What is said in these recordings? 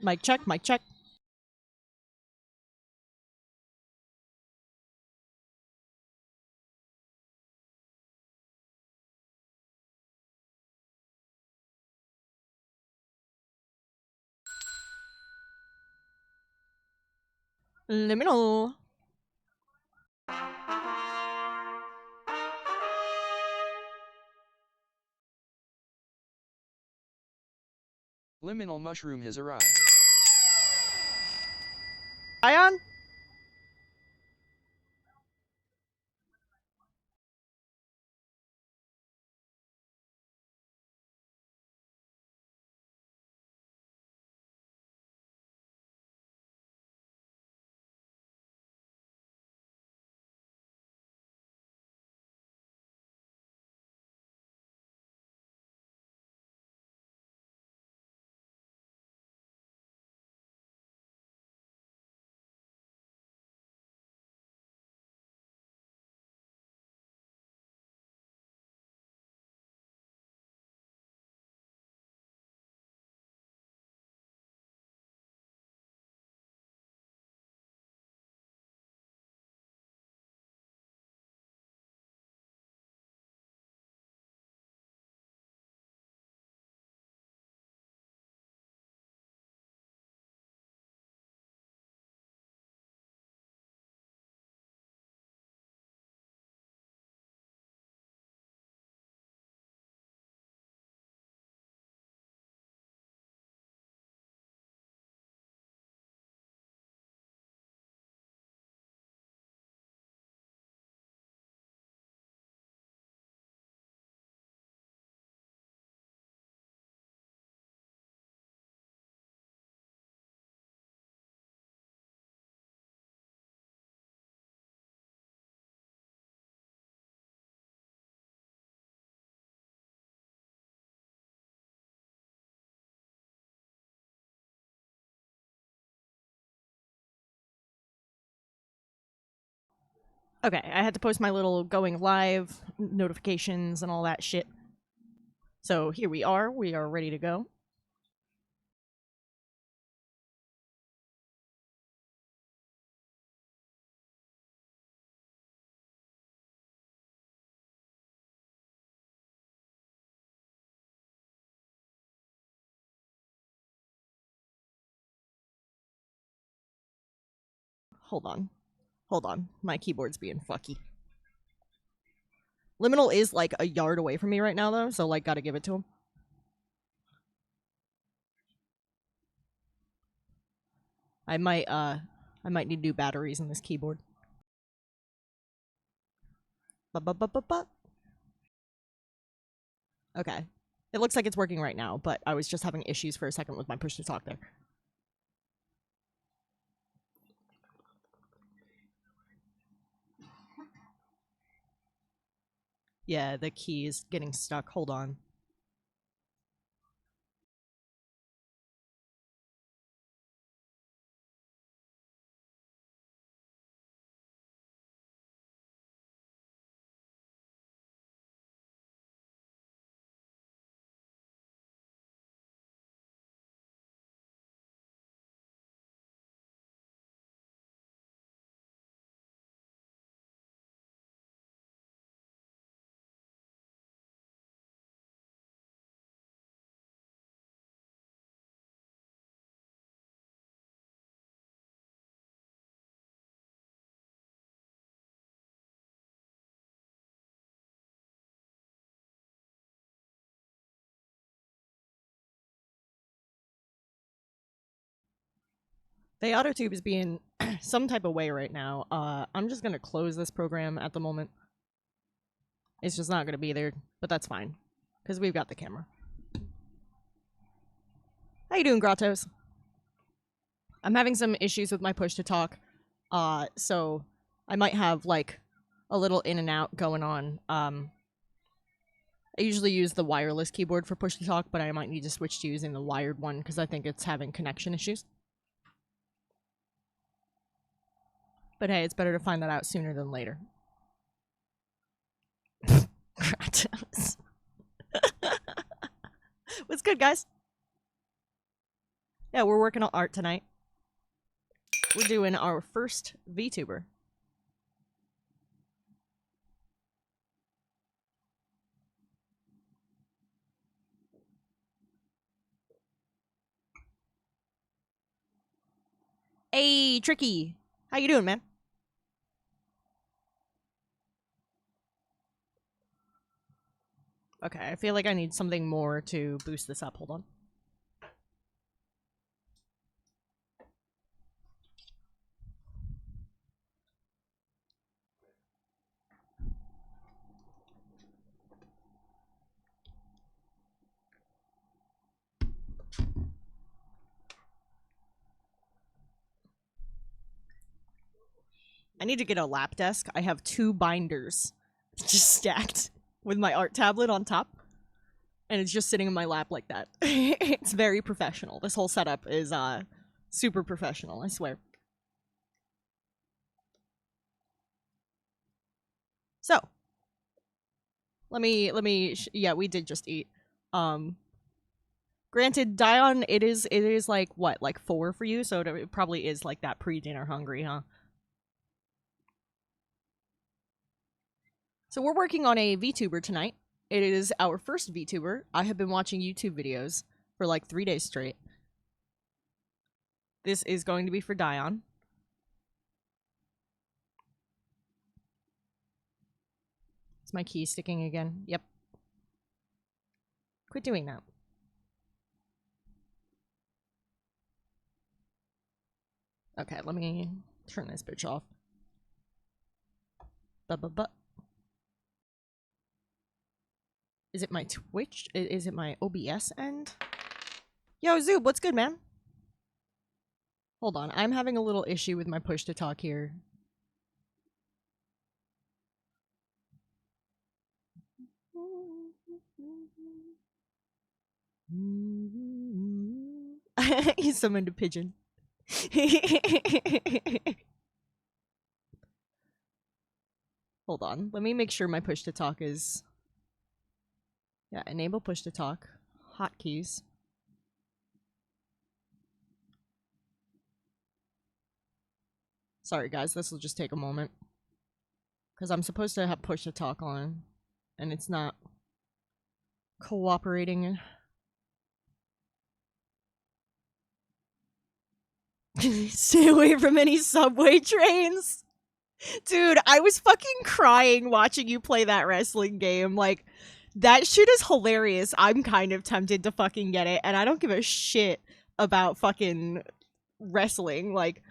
Mic check, mic check. Liminal. Liminal mushroom has arrived. Ion? Okay, I had to post my little going live notifications and all that shit. So here we are ready to go. Hold on, my keyboard's being fucky. Liminal is like a yard away from me right now though, so like gotta give it to him. I might need new batteries in this keyboard. Ba-ba-ba-ba-ba. Okay. It looks like it's working right now, but I was just having issues for a second with my push to talk there. Yeah, the key is getting stuck. Hold on. The auto tube is being some type of way right now. I'm just gonna close this program at the moment. It's just not gonna be there, but that's fine. Because we've got the camera. How you doing, Grottos? I'm having some issues with my push to talk. So I might have like a little in and out going on. I usually use the wireless keyboard for push to talk, but I might need to switch to using the wired one because I think it's having connection issues. But hey, it's better to find that out sooner than later. What's good, guys? Yeah, we're working on art tonight. We're doing our first VTuber. Hey, Tricky. How you doing, man? Okay, I feel like I need something more to boost this up. Hold on. I need to get a lap desk. I have 2 binders just stacked with my art tablet on top. And it's just sitting in my lap like that. It's very professional. This whole setup is super professional, I swear. So, yeah, we did just eat. Granted, Dion, it is like what, like 4 for you, so it probably is like that pre-dinner hungry, huh? So we're working on a VTuber tonight. It is our first VTuber. I have been watching YouTube videos for like 3 days straight. This is going to be for Dion. Is my key sticking again? Yep. Quit doing that. Okay, let me turn this bitch off. But. Is it my Twitch? Is it my OBS end? Yo, Zoob, what's good, man? Hold on, I'm having a little issue with my push to talk here. He summoned a pigeon. Hold on, let me make sure my push to talk is... Yeah, enable push to talk. Hotkeys. Sorry guys, this will just take a moment. Because I'm supposed to have push to talk on, and it's not cooperating. Stay away from any subway trains. Dude, I was fucking crying watching you play that wrestling game. Like, that shit is hilarious. I'm kind of tempted to fucking get it, and I don't give a shit about fucking wrestling. Like,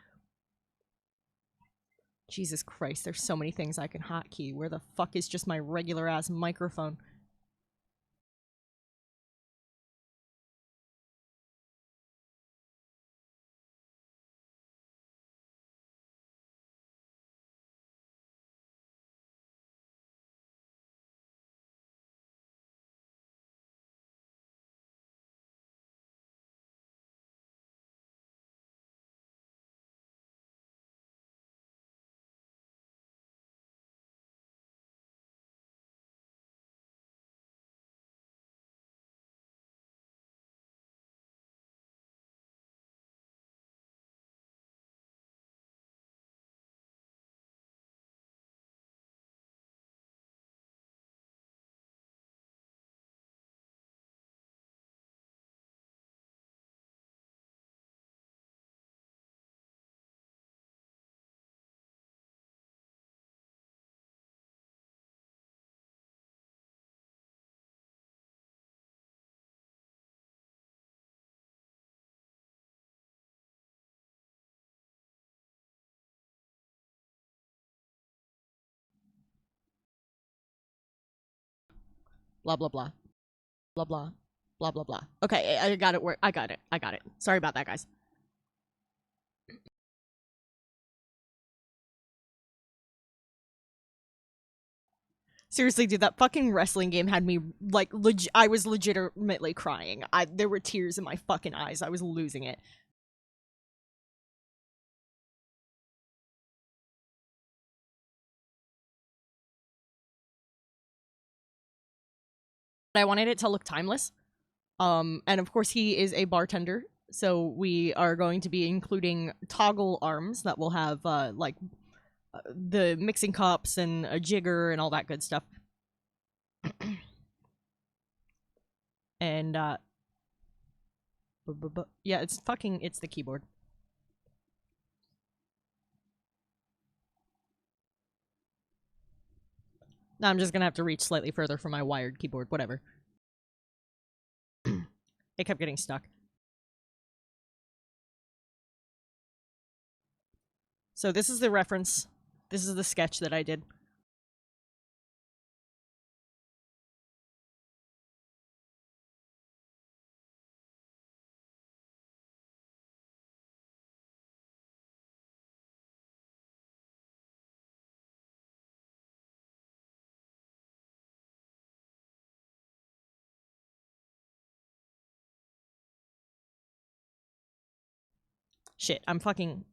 Jesus Christ, there's so many things I can hotkey. Where the fuck is just my regular ass microphone? Blah blah blah. Blah blah. Blah blah blah. Okay, I got it. I got it. I got it. Sorry about that, guys. Seriously, dude, that fucking wrestling game had me, like, I was legitimately crying. There were tears in my fucking eyes. I was losing it. I wanted it to look timeless. And of course he is a bartender, So we are going to be including toggle arms that will have the mixing cups and a jigger and all that good stuff. And yeah, it's the keyboard. Now I'm just gonna have to reach slightly further for my wired keyboard, whatever. It kept getting stuck. So this is the reference. This is the sketch that I did. Shit, I'm fucking...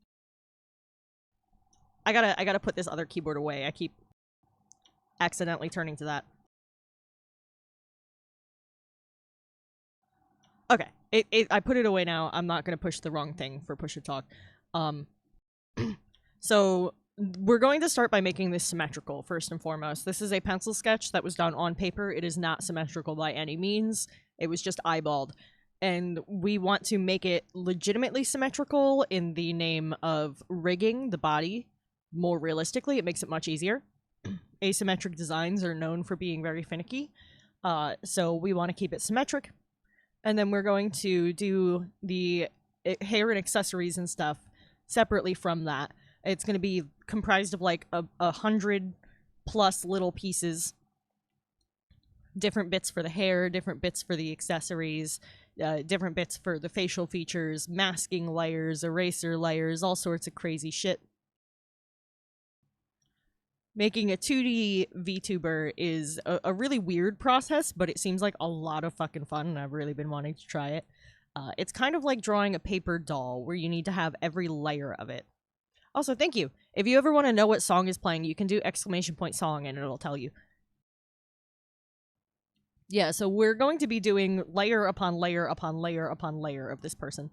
I gotta put this other keyboard away. I keep accidentally turning to that. Okay, I put it away now. I'm not gonna push the wrong thing for push to talk. So we're going to start by making this symmetrical, first and foremost. This is a pencil sketch that was done on paper. It is not symmetrical by any means. It was just eyeballed. And we want to make it legitimately symmetrical in the name of rigging the body more realistically. It makes it much easier. Asymmetric designs are known for being very finicky. So we want to keep it symmetric. And then we're going to do the hair and accessories and stuff separately from that. It's going to be comprised of like 100 plus little pieces. Different bits for the hair, different bits for the accessories, different bits for the facial features, masking layers, eraser layers, all sorts of crazy shit. Making a 2D VTuber is a really weird process, but it seems like a lot of fucking fun, and I've really been wanting to try it. It's kind of like drawing a paper doll, where you need to have every layer of it. Also, thank you. If you ever want to know what song is playing, you can do ! Song and it'll tell you. Yeah, so we're going to be doing layer upon layer upon layer upon layer of this person.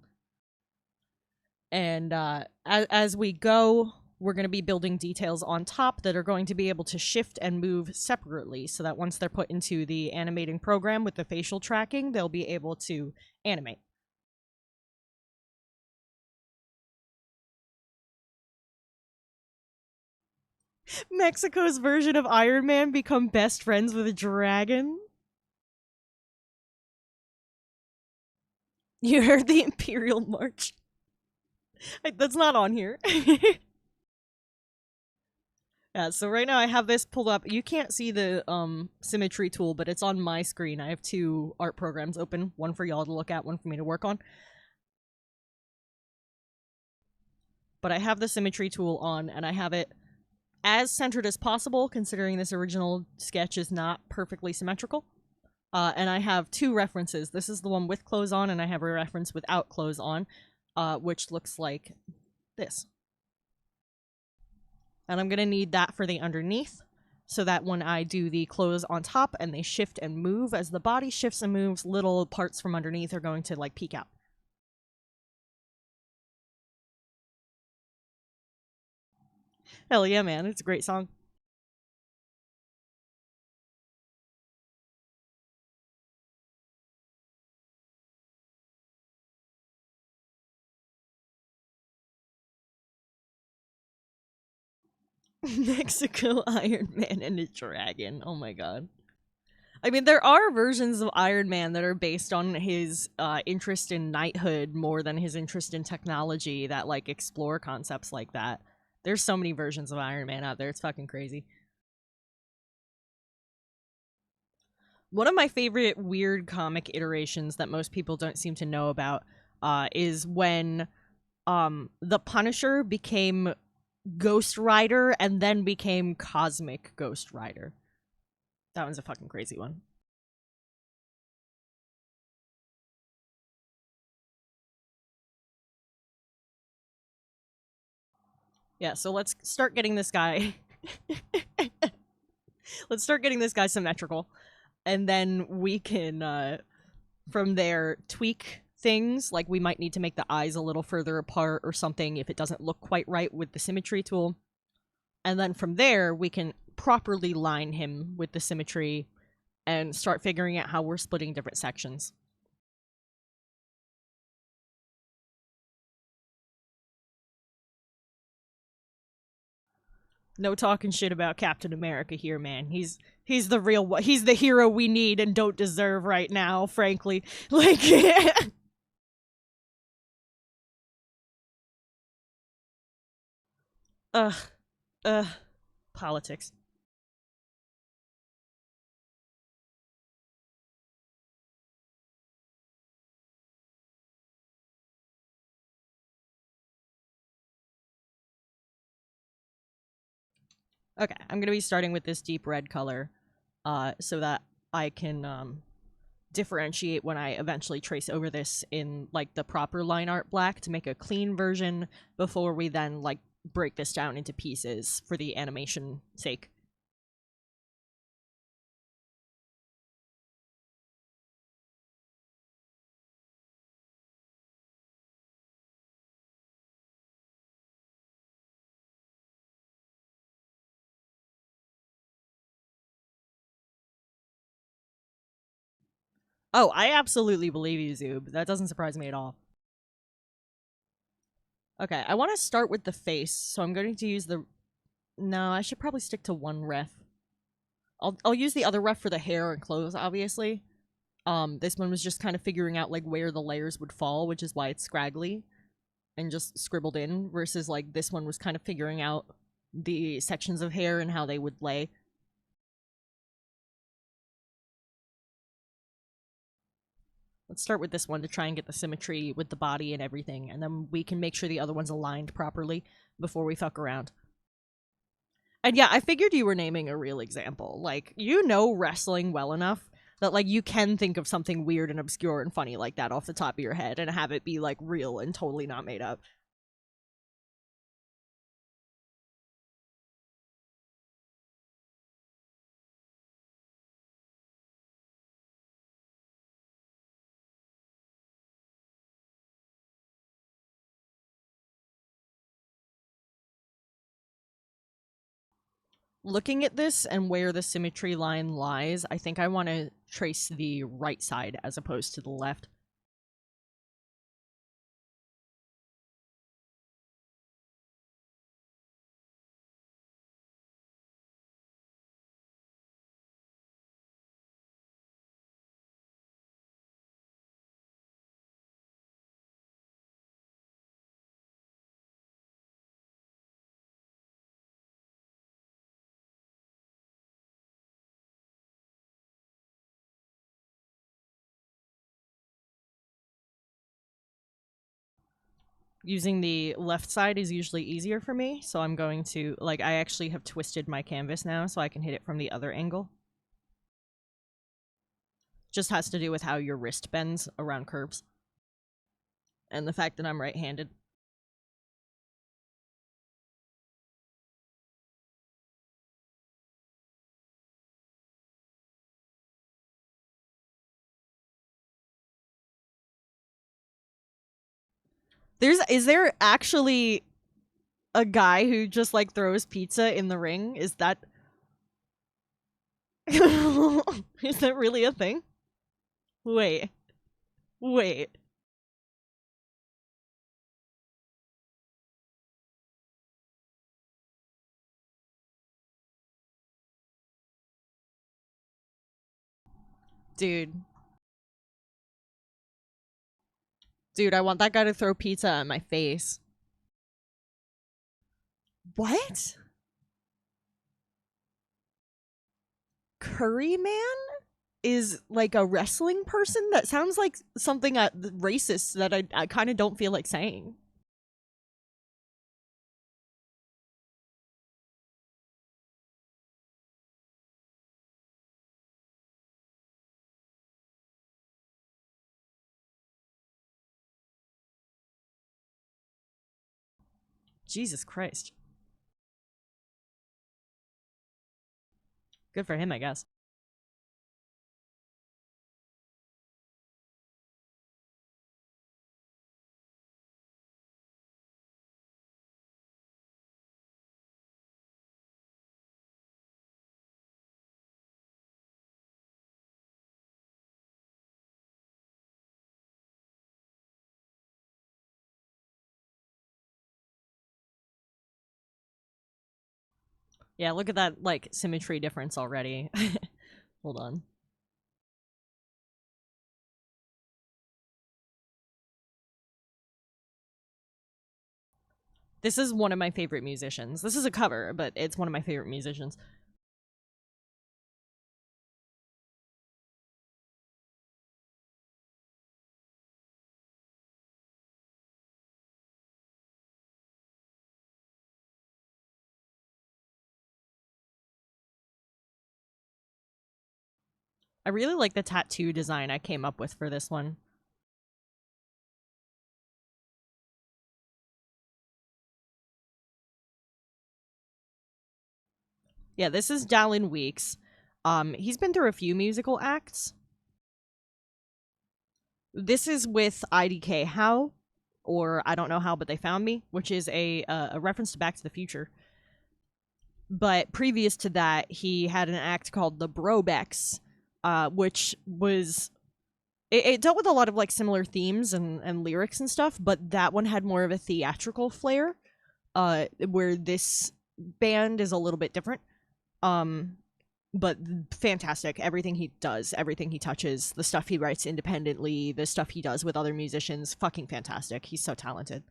And as we go, we're going to be building details on top that are going to be able to shift and move separately so that once they're put into the animating program with the facial tracking, they'll be able to animate. Mexico's version of Iron Man become best friends with a dragon? You heard the Imperial March? That's not on here. Yeah, so right now I have this pulled up. You can't see the symmetry tool, but it's on my screen. I have two art programs open, one for y'all to look at, one for me to work on. But I have the symmetry tool on, and I have it as centered as possible, considering this original sketch is not perfectly symmetrical. And I have two references. This is the one with clothes on, and I have a reference without clothes on, which looks like this. And I'm going to need that for the underneath, so that when I do the clothes on top and they shift and move, as the body shifts and moves, little parts from underneath are going to, like, peek out. Hell yeah, man. It's a great song. Mexico Iron Man and a dragon. Oh my god. I mean, there are versions of Iron Man that are based on his interest in knighthood more than his interest in technology that, like, explore concepts like that. There's so many versions of Iron Man out there. It's fucking crazy. One of my favorite weird comic iterations that most people don't seem to know about is when the Punisher became Ghost Rider and then became Cosmic Ghost Rider. That one's a fucking crazy one. Yeah, so let's start getting this guy... let's start getting this guy symmetrical. And then we can, from there, tweak things, like we might need to make the eyes a little further apart or something if it doesn't look quite right with the symmetry tool. And then from there, we can properly line him with the symmetry and start figuring out how we're splitting different sections. No talking shit about Captain America here, man. He's the real one. He's the hero we need and don't deserve right now, frankly. Like ugh, ugh, politics. Okay, I'm gonna be starting with this deep red color, so that I can differentiate when I eventually trace over this in like the proper line art black to make a clean version before we then like break this down into pieces for the animation sake. Oh, I absolutely believe you, Zoob. That doesn't surprise me at all. Okay, I want to start with the face, so I'm going to use the... No, I should probably stick to one ref. I'll use the other ref for the hair and clothes, obviously. This one was just kind of figuring out, like, where the layers would fall, which is why it's scraggly and just scribbled in, versus, like, this one was kind of figuring out the sections of hair and how they would lay. Let's start with this one to try and get the symmetry with the body and everything, and then we can make sure the other one's aligned properly before we fuck around. And yeah, I figured you were naming a real example. Like, you know wrestling well enough that, like, you can think of something weird and obscure and funny like that off the top of your head and have it be, like, real and totally not made up. Looking at this and where the symmetry line lies, I think I want to trace the right side as opposed to the left. Using the left side is usually easier for me, so I'm going to, like, I actually have twisted my canvas now so I can hit it from the other angle. Just has to do with how your wrist bends around curves. And the fact that I'm right-handed. Is there actually a guy who just like throws pizza in the ring? Is that is that really a thing? Wait. Wait. Dude. Dude, I want that guy to throw pizza at my face. What? Curry Man is like a wrestling person? That sounds like something racist that I kind of don't feel like saying. Jesus Christ. Good for him, I guess. Yeah, look at that, like, symmetry difference already. Hold on. This is one of my favorite musicians. This is a cover, but it's one of my favorite musicians. I really like the tattoo design I came up with for this one. Yeah, this is Dallin Weeks. He's been through a few musical acts. This is with IDK How, or I don't know how, but they found me, which is a reference to Back to the Future. But previous to that, he had an act called the Brobex, which was it dealt with a lot of like similar themes and lyrics and stuff, but that one had more of a theatrical flair. Where this band is a little bit different. Um, but fantastic. Everything he does, everything he touches, the stuff he writes independently, the stuff he does with other musicians, fucking fantastic. He's so talented.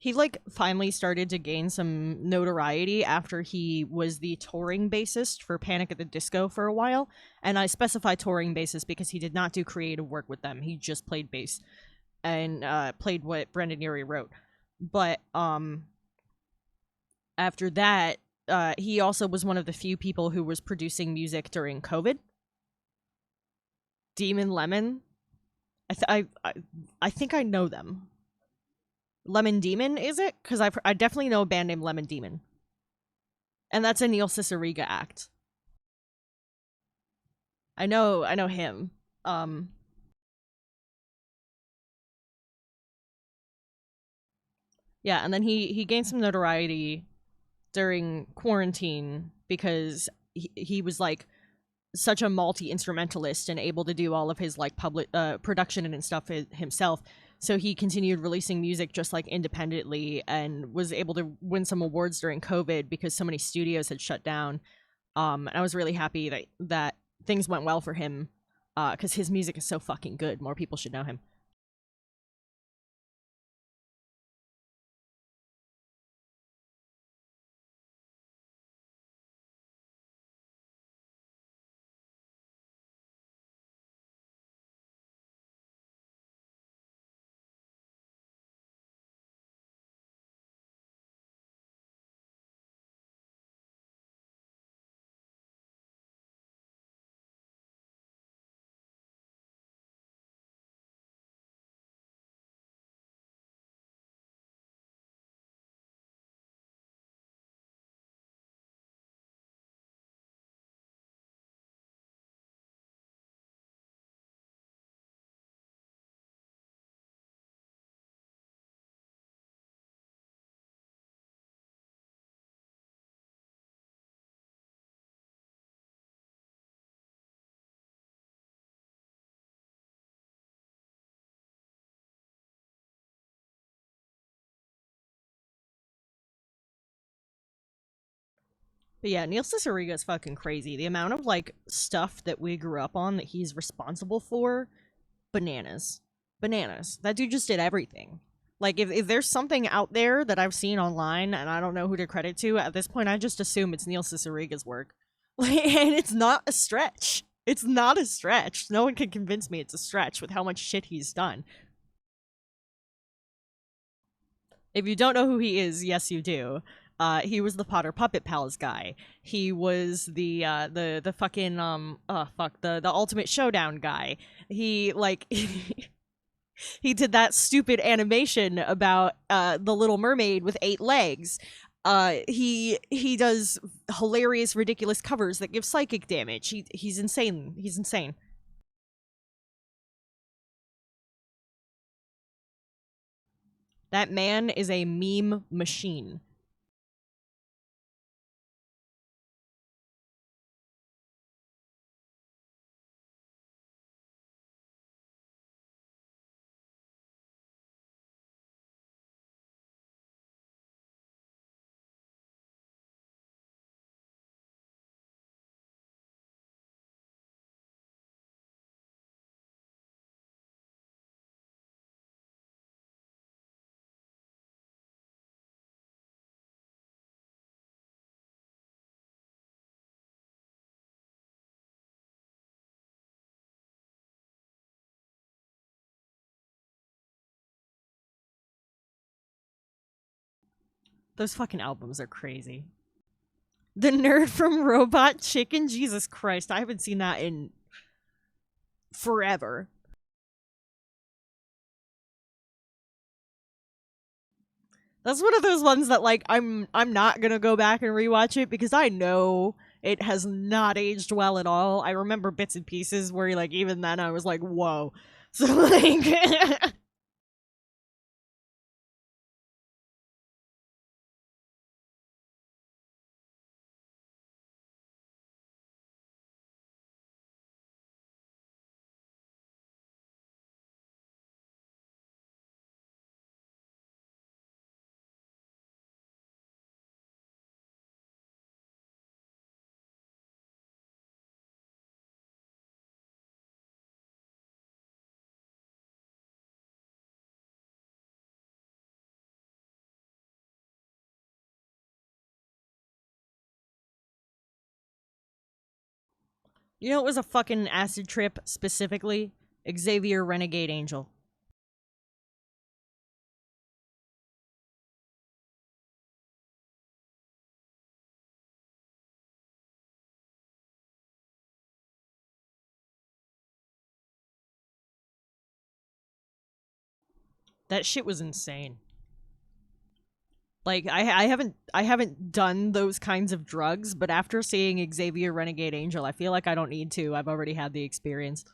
He like finally started to gain some notoriety after he was the touring bassist for Panic at the Disco for a while. And I specify touring bassist because he did not do creative work with them. He just played bass and played what Brendan Urie wrote. But after that, he also was one of the few people who was producing music during COVID. Demon Lemon, I think I know them. Lemon Demon, is it? Because I definitely know a band named Lemon Demon, and that's a Neil Cicierega act. I know him. Um, yeah, and then he gained some notoriety during quarantine because he was like such a multi instrumentalist and able to do all of his like public production and stuff himself. So he continued releasing music just like independently and was able to win some awards during COVID because so many studios had shut down. And I was really happy that things went well for him because his music is so fucking good. More people should know him. But yeah, Neil Cicierega is fucking crazy. The amount of like stuff that we grew up on that he's responsible for, bananas. Bananas. That dude just did everything. Like if there's something out there that I've seen online and I don't know who to credit to, at this point I just assume it's Neil Cicerega's work. Like, and it's not a stretch. It's not a stretch. No one can convince me it's a stretch with how much shit he's done. If you don't know who he is, yes, you do. He was the Potter Puppet Pals guy. He was the fucking the Ultimate Showdown guy. He like he did that stupid animation about the Little Mermaid with 8 legs. He does hilarious, ridiculous covers that give psychic damage. He's insane. He's insane. That man is a meme machine. Those fucking albums are crazy. The nerd from Robot Chicken? Jesus Christ, I haven't seen that in forever. That's one of those ones that like I'm not gonna go back and rewatch it because I know it has not aged well at all. I remember bits and pieces where like even then I was like, whoa. So like you know it was a fucking acid trip specifically? Xavier Renegade Angel. That shit was insane. Like I haven't done those kinds of drugs, but after seeing Xavier Renegade Angel, I feel like I don't need to. I've already had the experience.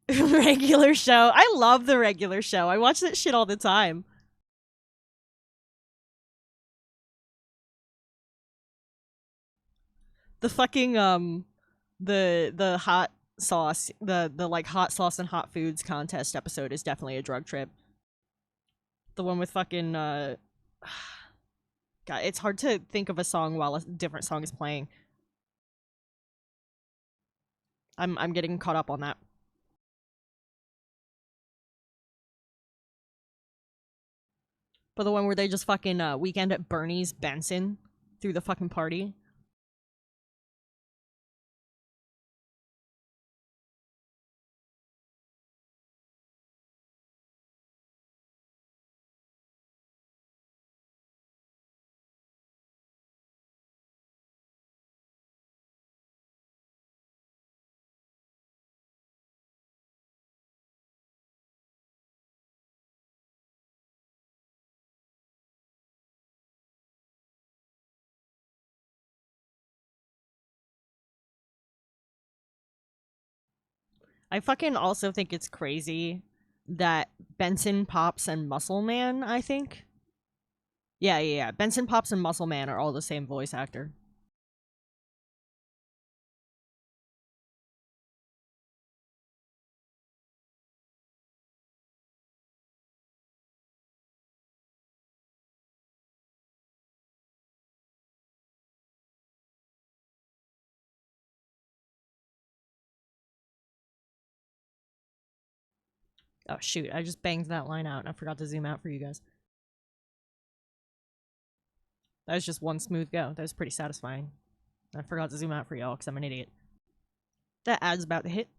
Regular show. I love the regular show. I watch that shit all the time. The fucking the hot sauce, the like hot sauce and hot foods contest episode is definitely a drug trip. The one with fucking God, it's hard to think of a song while a different song is playing. I'm getting caught up on that. But the one where they just fucking weekend at Bernie's Benson through the fucking party. I fucking also think it's crazy that Benson Pops and Muscle Man, I think. Yeah. Benson Pops and Muscle Man are all the same voice actor. Oh shoot, I just banged that line out and I forgot to zoom out for you guys. That was just one smooth go. That was pretty satisfying. I forgot to zoom out for y'all because I'm an idiot. That ad's about to hit.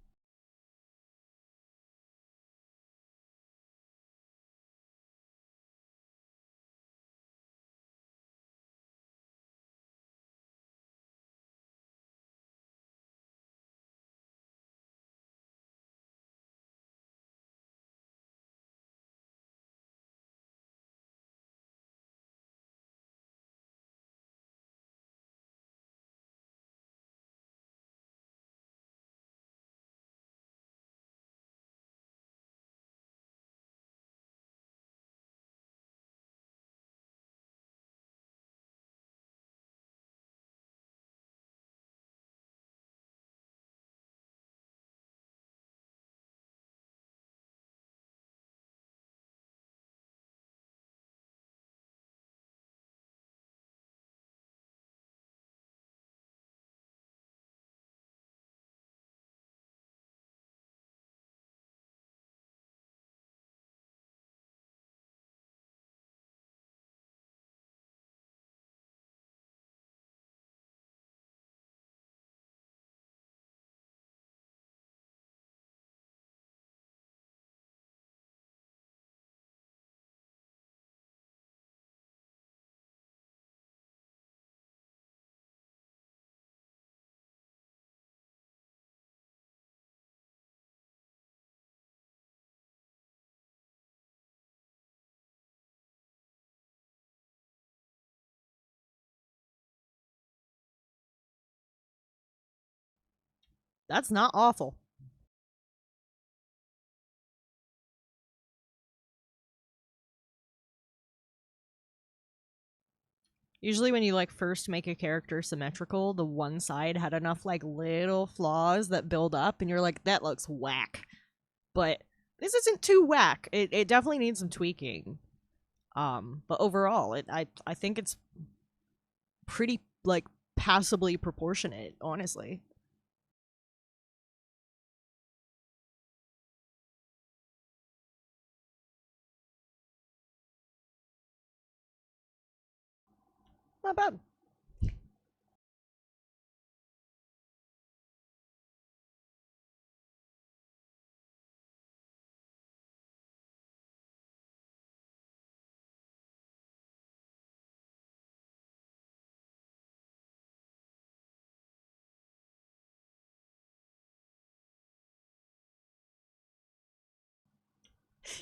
That's not awful. Usually when you like first make a character symmetrical, the one side had enough like little flaws that build up and you're like, that looks whack. But this isn't too whack. It definitely needs some tweaking. But overall, I think it's pretty like passably proportionate, honestly. Not bad.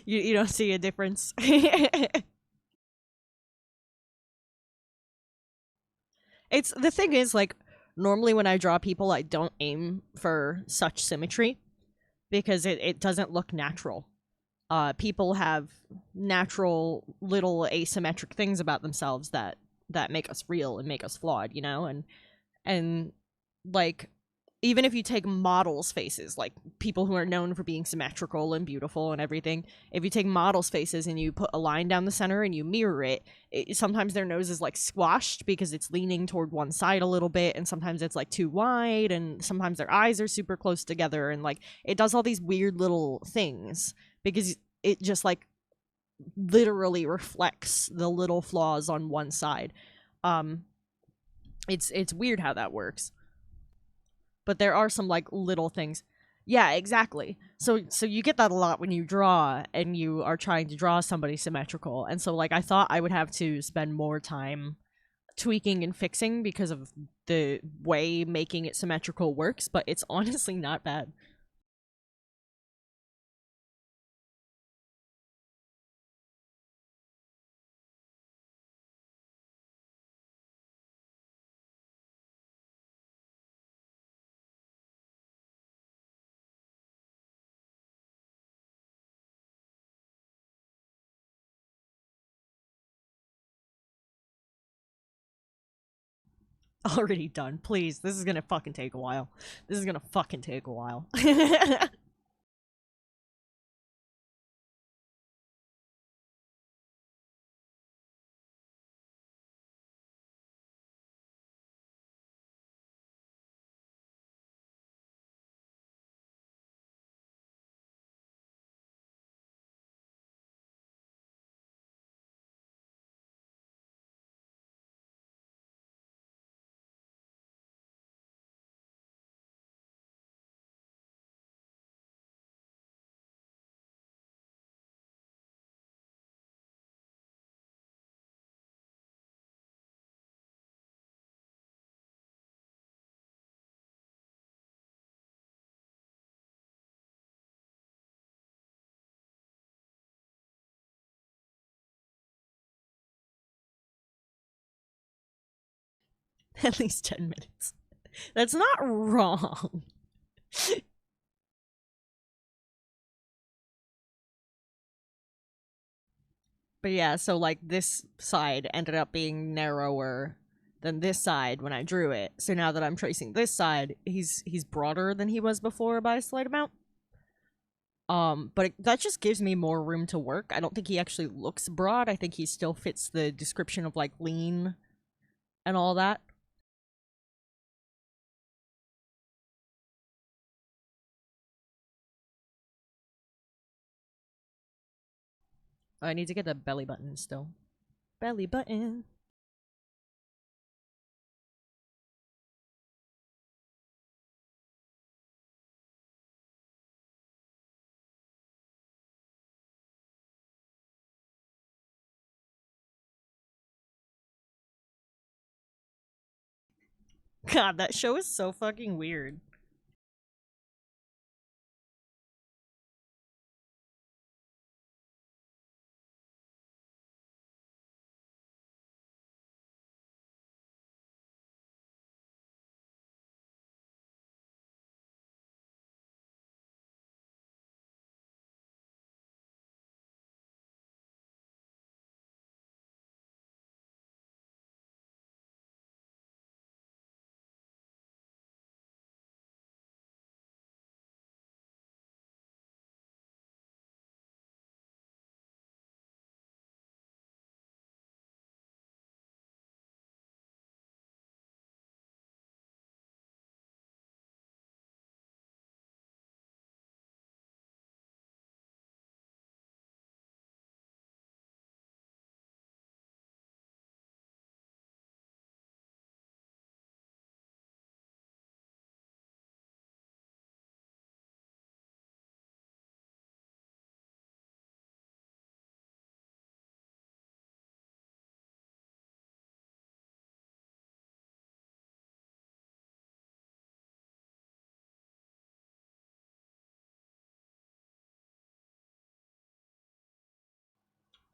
You don't see a difference. It's the thing is like normally when I draw people, I don't aim for such symmetry because it doesn't look natural. People have natural little asymmetric things about themselves that make us real and make us flawed, you know? And like even if you take models' faces, like people who are known for being symmetrical and beautiful and everything, if you take models' faces and you put a line down the center and you mirror sometimes their nose is like squashed because it's leaning toward one side a little bit, and sometimes it's like too wide, and sometimes their eyes are super close together, and like it does all these weird little things because it just like literally reflects the little flaws on one side. Um, it's weird how that works, but there are some like little things. Yeah, exactly. So you get that a lot when you draw and you are trying to draw somebody symmetrical. And so like I thought I would have to spend more time tweaking and fixing because of the way making it symmetrical works, but it's honestly not bad. Already done. Please, this is gonna fucking take a while. This is gonna fucking take a while. At least 10 minutes. That's not wrong. But yeah, so like this side ended up being narrower than this side when I drew it. So now that I'm tracing this side, he's broader than he was before by a slight amount. But that just gives me more room to work. I don't think he actually looks broad. I think he still fits the description of like lean and all that. I need to get the belly button still. Belly button. God, that show is so fucking weird.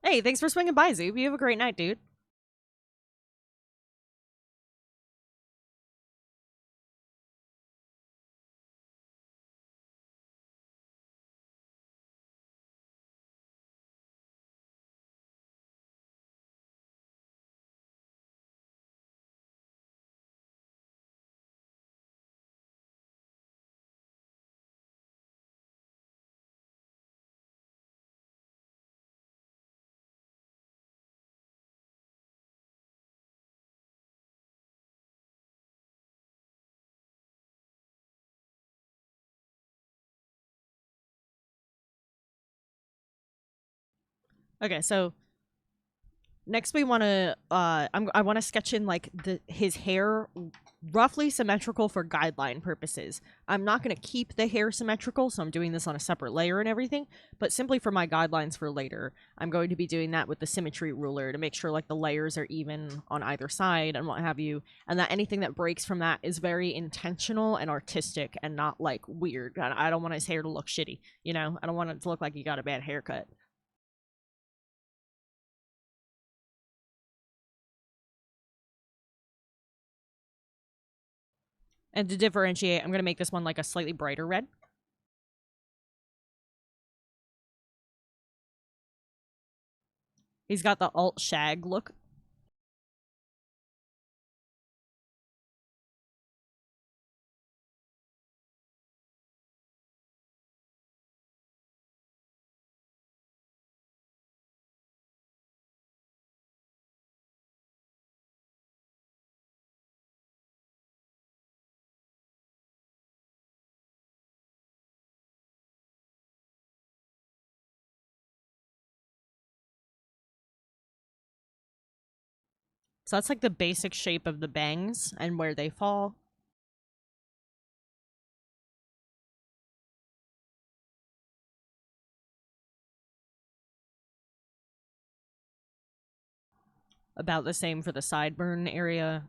Hey, thanks for swinging by, Zoob. You have a great night, dude. Okay, so next we want to I want to sketch in like his hair roughly symmetrical for guideline purposes. I'm not going to keep the hair symmetrical, so I'm doing this on a separate layer and everything, but simply for my guidelines for later, I'm going to be doing that with the symmetry ruler to make sure like the layers are even on either side and what have you, and that anything that breaks from that is very intentional and artistic and not like weird. I don't want his hair to look shitty, you know? I don't want it to look like he got a bad haircut. And to differentiate, I'm going to make this one like a slightly brighter red. He's got the alt shag look. So that's like the basic shape of the bangs and where they fall. About the same for the sideburn area.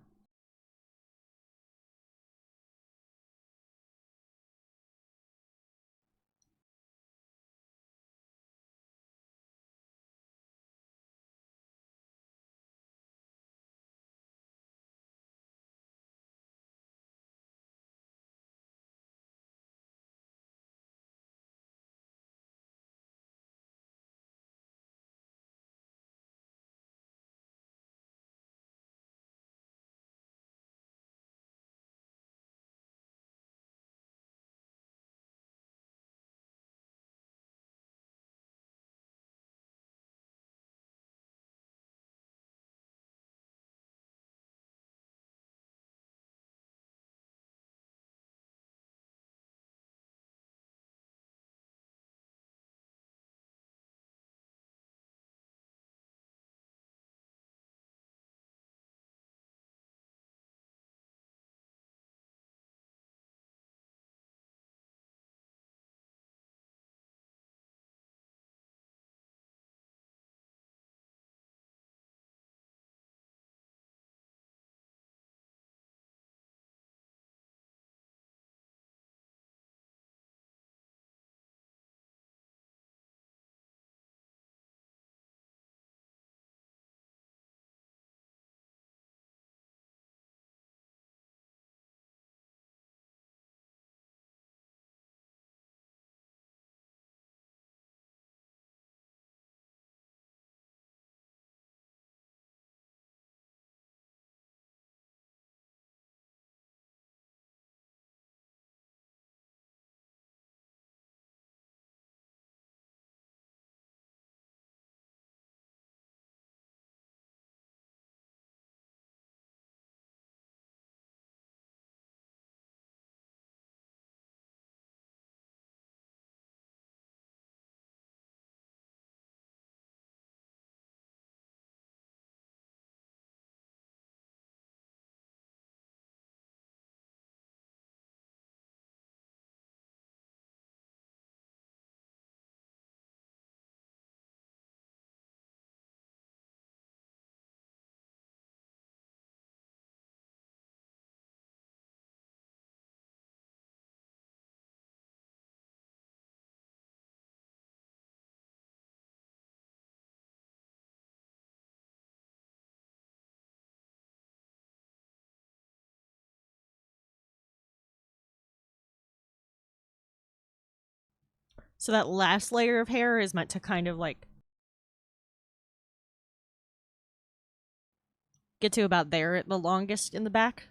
So that last layer of hair is meant to kind of like get to about there at the longest in the back.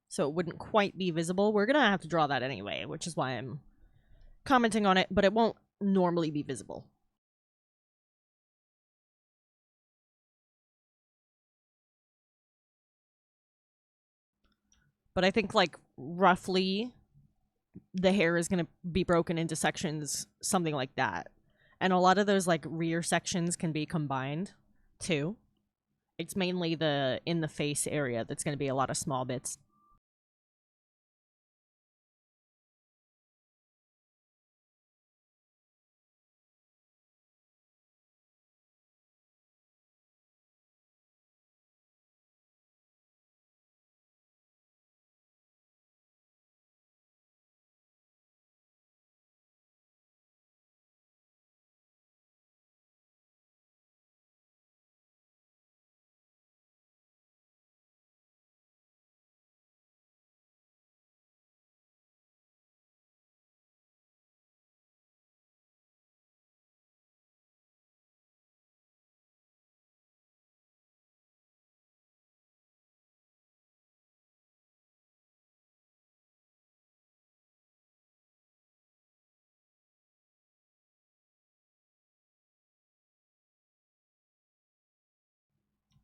So it wouldn't quite be visible. We're gonna have to draw that anyway, which is why I'm commenting on it, but it won't normally be visible. But I think, like, roughly the hair is going to be broken into sections, something like that. And a lot of those, like, rear sections can be combined, too. It's mainly the in the face area that's going to be a lot of small bits.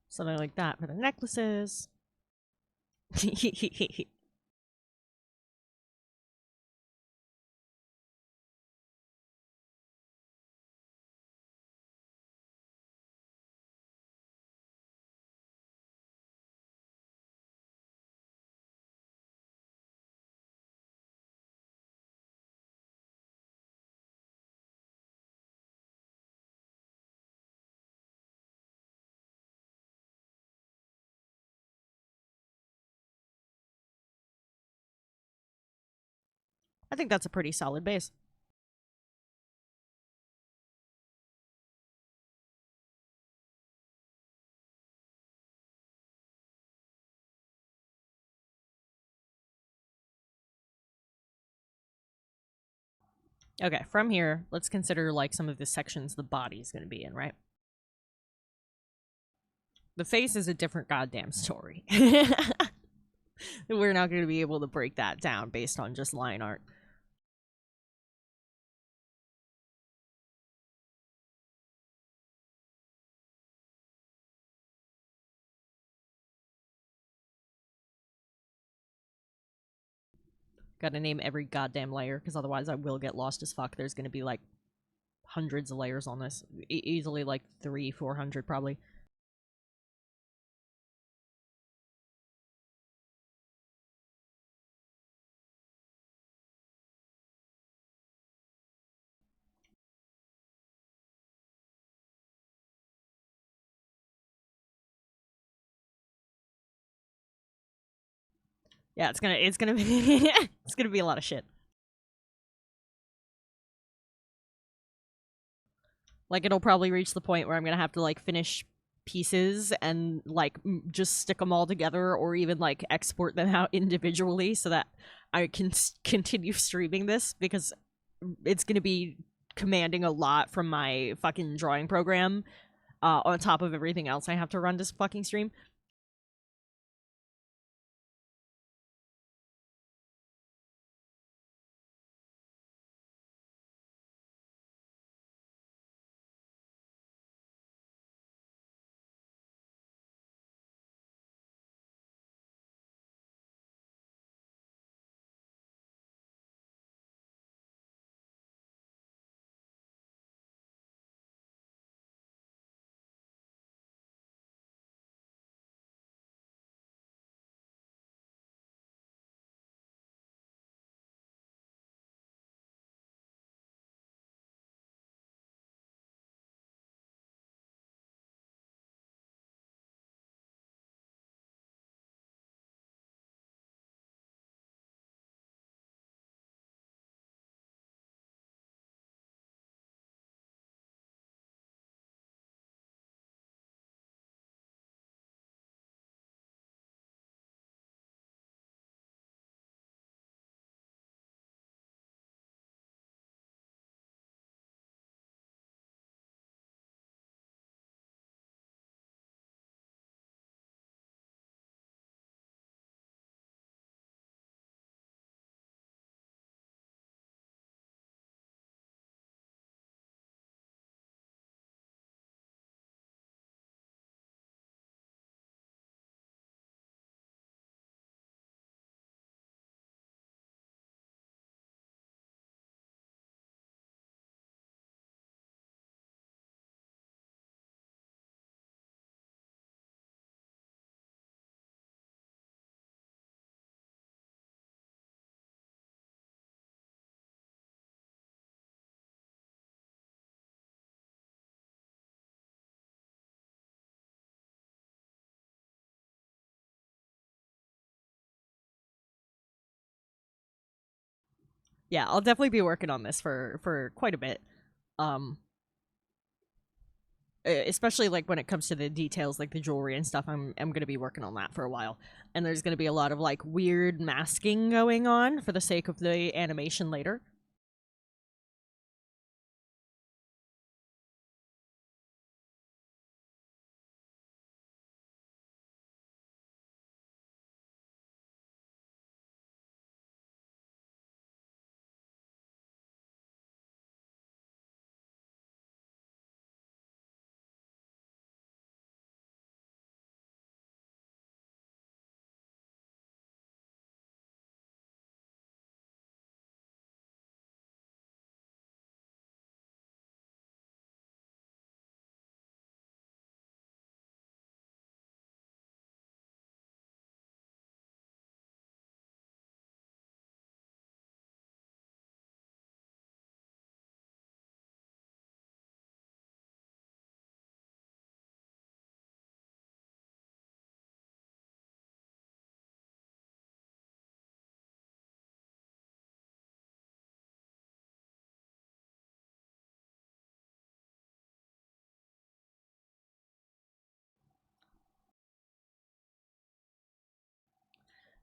Something like that for the necklaces. I think that's a pretty solid base. Okay, from here, let's consider, like, some of the sections the body's going to be in, right? The face is a different goddamn story. We're not going to be able to break that down based on just line art. Gotta name every goddamn layer, because otherwise I will get lost as fuck. There's gonna be, like, hundreds of layers on this. Easily, like, 300-400 probably. Yeah, it's gonna be it's gonna be a lot of shit. Like, it'll probably reach the point where I'm gonna have to, like, finish pieces and, like, just stick them all together, or even, like, export them out individually so that I can continue streaming this, because it's gonna be commanding a lot from my fucking drawing program, on top of everything else I have to run this fucking stream. Yeah, I'll definitely be working on this for quite a bit. Um, especially like when it comes to the details, like the jewelry and stuff. I'm gonna be working on that for a while, and there's gonna be a lot of like weird masking going on for the sake of the animation later.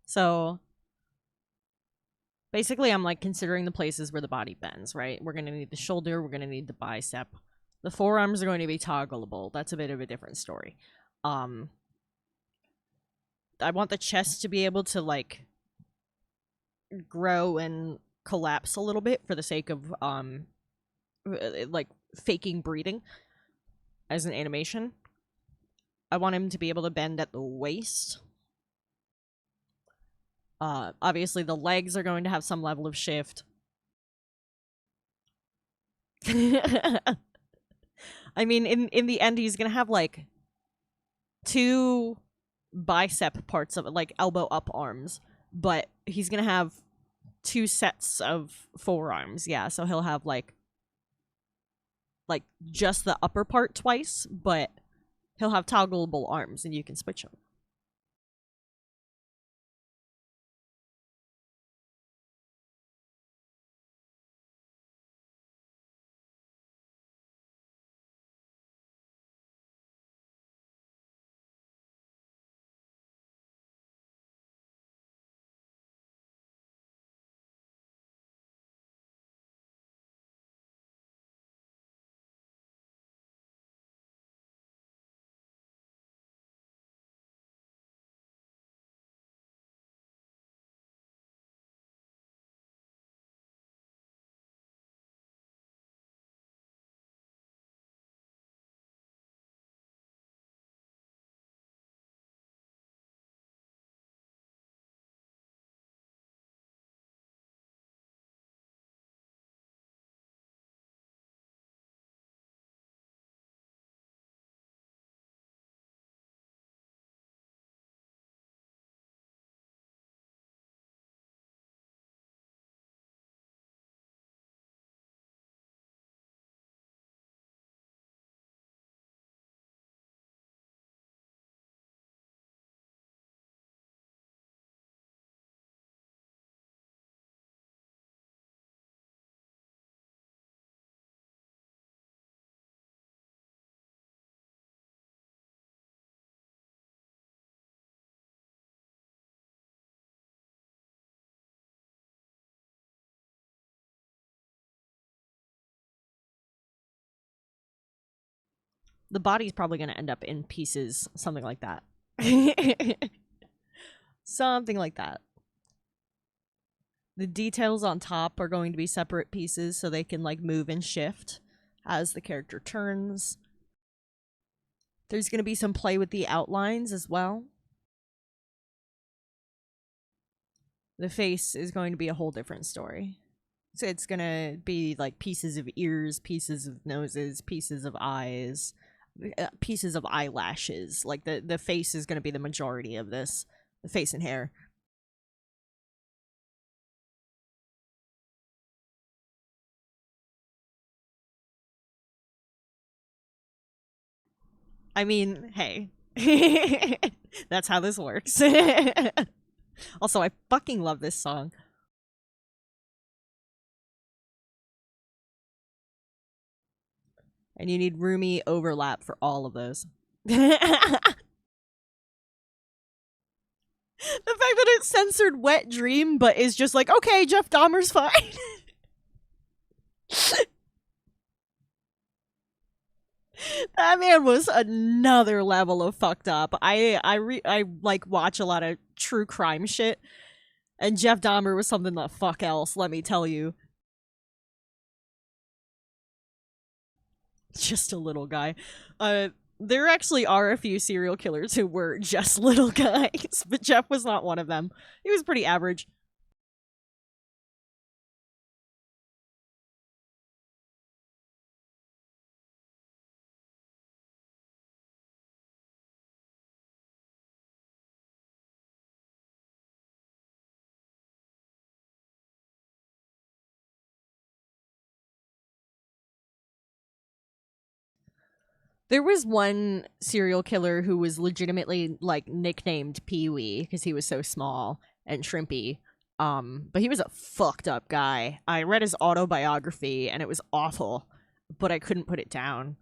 So basically, I'm like considering the places where the body bends. Right, we're gonna need the shoulder, we're gonna need the bicep. The forearms are going to be toggleable. That's a bit of a different story. Um, I want the chest to be able to like grow and collapse a little bit for the sake of like faking breathing as an animation. I want him to be able to bend at the waist. Obviously the legs are going to have some level of shift. I mean, in the end, he's gonna have like two bicep parts of it, like elbow up arms, but he's gonna have two sets of forearms. Yeah, so he'll have like just the upper part twice, but he'll have toggleable arms, and you can switch them. The body's probably going to end up in pieces, something like that. Something like that. The details on top are going to be separate pieces so they can like move and shift as the character turns. There's going to be some play with the outlines as well. The face is going to be a whole different story. So it's going to be like pieces of ears, pieces of noses, pieces of eyes, pieces of eyelashes. Like the face is going to be the majority of this, the face and hair. I mean, hey. That's how this works. Also, I fucking love this song. And you need roomy overlap for all of those. The fact that it censored Wet Dream, but is just like, okay, Jeff Dahmer's fine. That man was another level of fucked up. I like watch a lot of true crime shit, and Jeff Dahmer was something the fuck else. Let me tell you, just a little guy. There actually are a few serial killers who were just little guys, but Jeff was not one of them. He was pretty average. There was one serial killer who was legitimately like nicknamed Pee Wee because he was so small and shrimpy. But he was a fucked up guy. I read his autobiography and it was awful, but I couldn't put it down.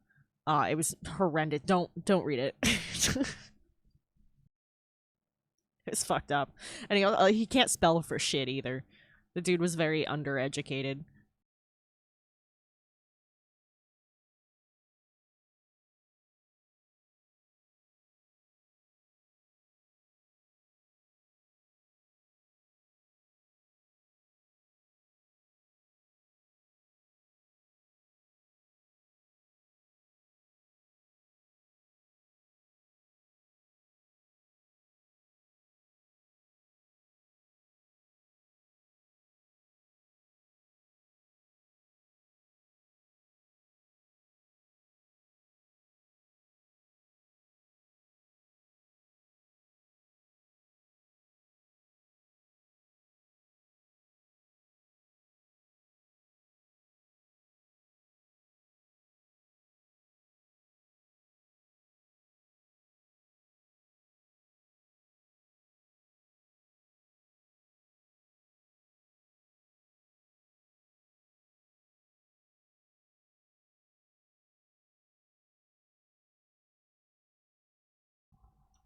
It was horrendous. Don't read it. It's fucked up, and he can't spell for shit either. The dude was very undereducated.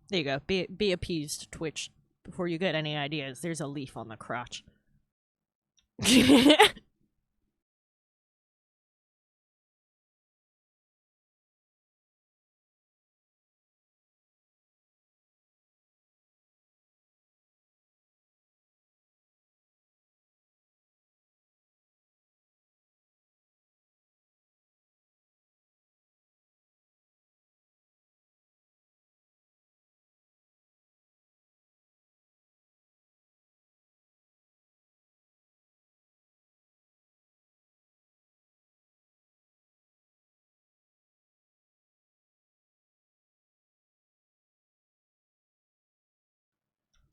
There you go. Be appeased, Twitch, before you get any ideas. There's a leaf on the crotch.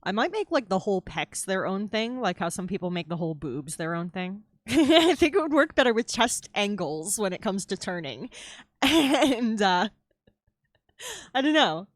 I might make like the whole pecs their own thing, like how some people make the whole boobs their own thing. I think it would work better with chest angles when it comes to turning. And I don't know.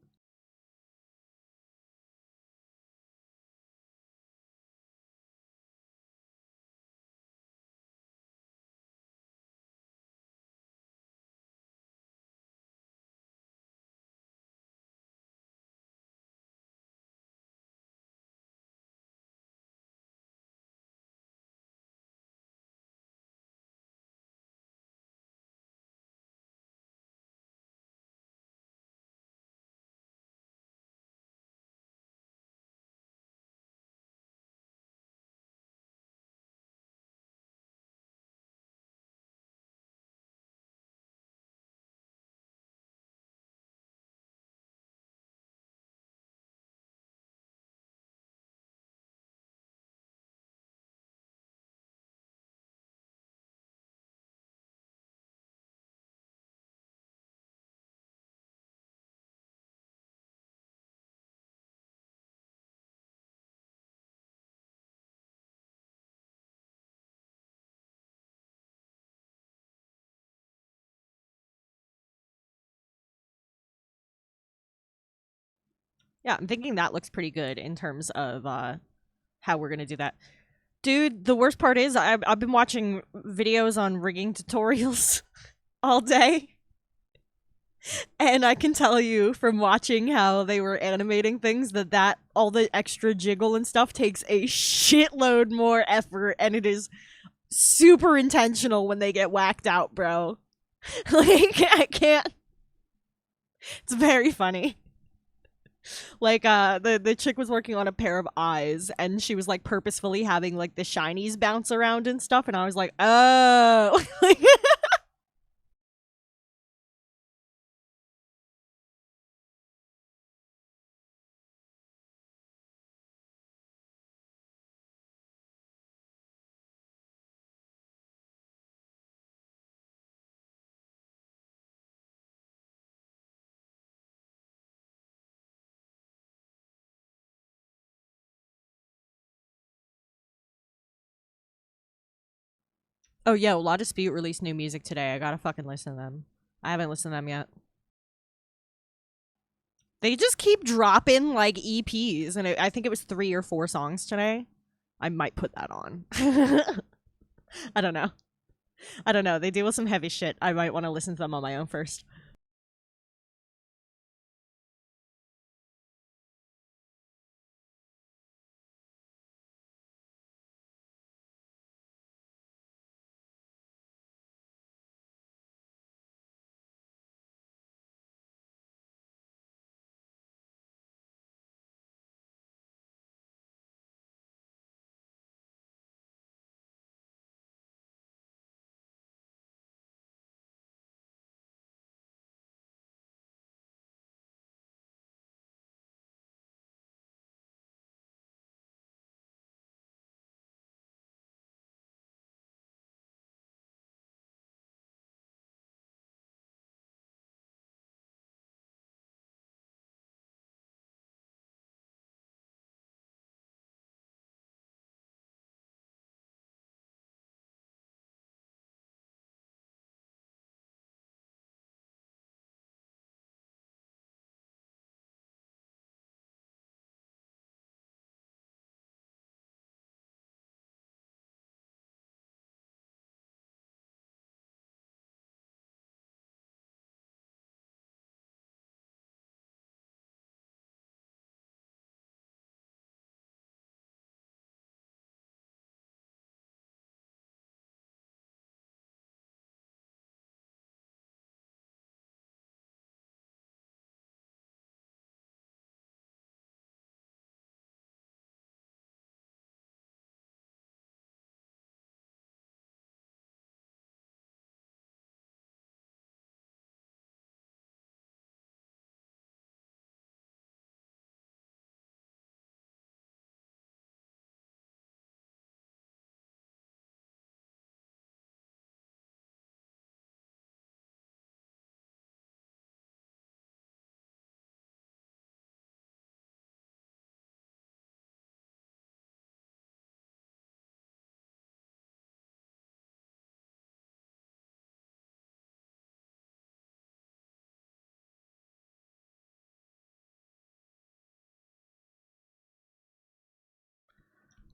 Yeah, I'm thinking that looks pretty good in terms of how we're gonna do that. Dude, the worst part is I've been watching videos on rigging tutorials all day. And I can tell you from watching how they were animating things that all the extra jiggle and stuff takes a shitload more effort, and it is super intentional when they get whacked out, bro. Like I can't. It's very funny. Like the chick was working on a pair of eyes, and she was like purposefully having like the shinies bounce around and stuff, and I was like, oh. Oh, yo, Law Dispute released new music today. I gotta fucking listen to them. I haven't listened to them yet. They just keep dropping like EPs, and I think it was 3 or 4 songs today. I might put that on. I don't know. I don't know. They deal with some heavy shit. I might want to listen to them on my own first.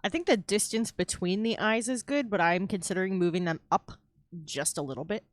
I think the distance between the eyes is good, but I'm considering moving them up just a little bit.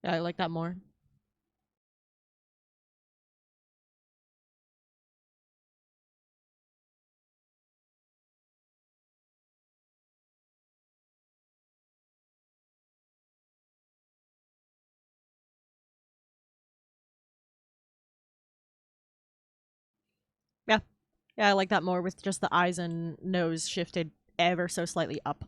Yeah, I like that more. Yeah. Yeah, I like that more with just the eyes and nose shifted ever so slightly up.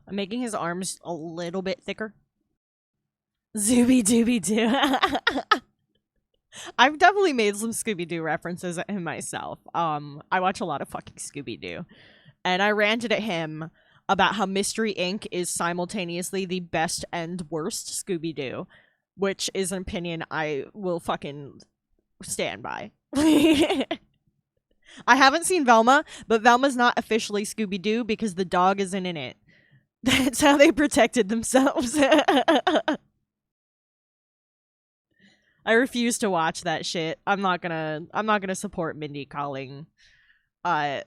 I'm making his arms a little bit thicker. Zooby Dooby Doo. I've definitely made some Scooby Doo references at him myself. I watch a lot of fucking Scooby Doo, and I ranted at him about how Mystery Inc. is simultaneously the best and worst Scooby Doo, which is an opinion I will fucking stand by. I haven't seen Velma, but Velma's not officially Scooby Doo because the dog isn't in it. That's how they protected themselves. I refuse to watch that shit. I'm not gonna support Mindy calling. Uh,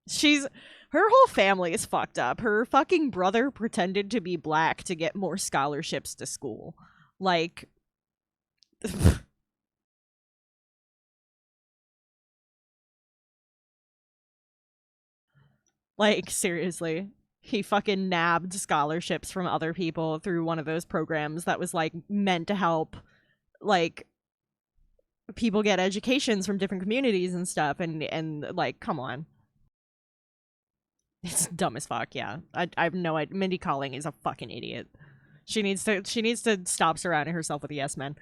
she's Her whole family is fucked up. Her fucking brother pretended to be black to get more scholarships to school. Like, like, seriously. He fucking nabbed scholarships from other people through one of those programs that was, like, meant to help, like, people get educations from different communities and stuff. And like, come on. It's dumb as fuck, yeah. I have no idea. Mindy Kaling is a fucking idiot. She needs to stop surrounding herself with yes men.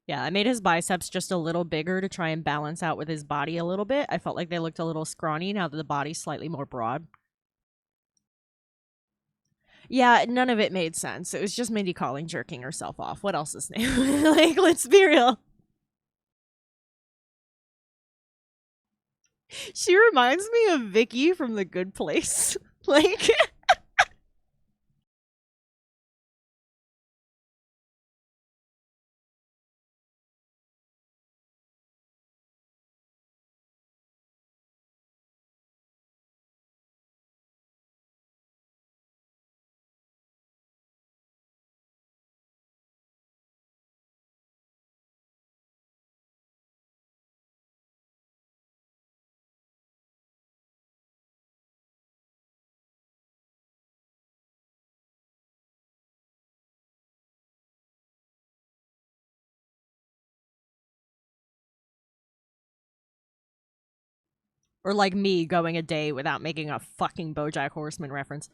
Yeah, I made his biceps just a little bigger to try and balance out with his body a little bit. I felt like they looked a little scrawny now that the body's slightly more broad. Yeah, none of it made sense. It was just Mindy Kaling jerking herself off. What else is new? Like, let's be real. She reminds me of Vicky from The Good Place. Like, or like me going a day without making a fucking BoJack Horseman reference.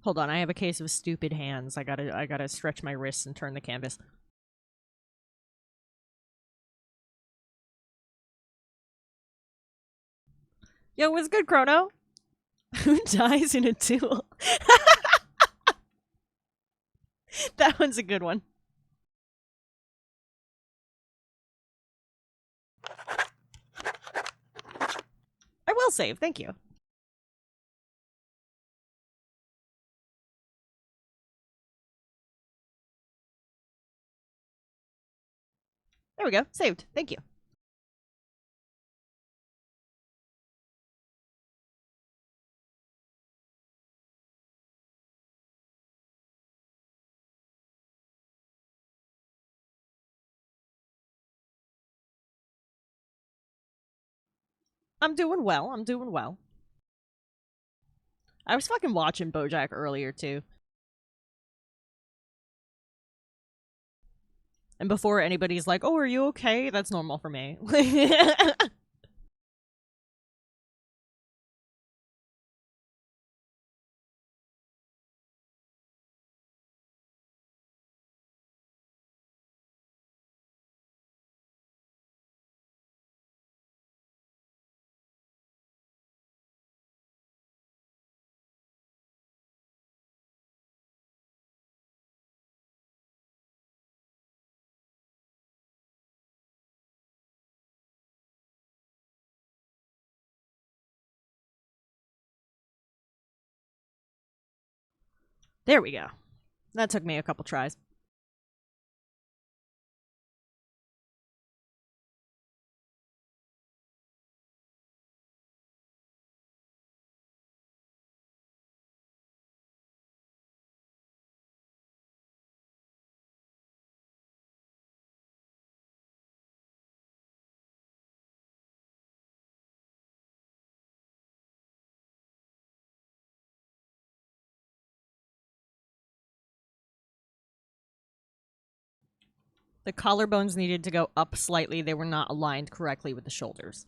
Hold on, I have a case of stupid hands. I gotta stretch my wrists and turn the canvas. Yo, what's good, Chrono? Who dies in a duel? That one's a good one. I will save, thank you. There we go, saved. Thank you. I'm doing well. I'm doing well. I was fucking watching BoJack earlier too. And before anybody's like, "Oh, are you okay?" That's normal for me. There we go. That took me a couple tries. The collarbones needed to go up slightly. They were not aligned correctly with the shoulders.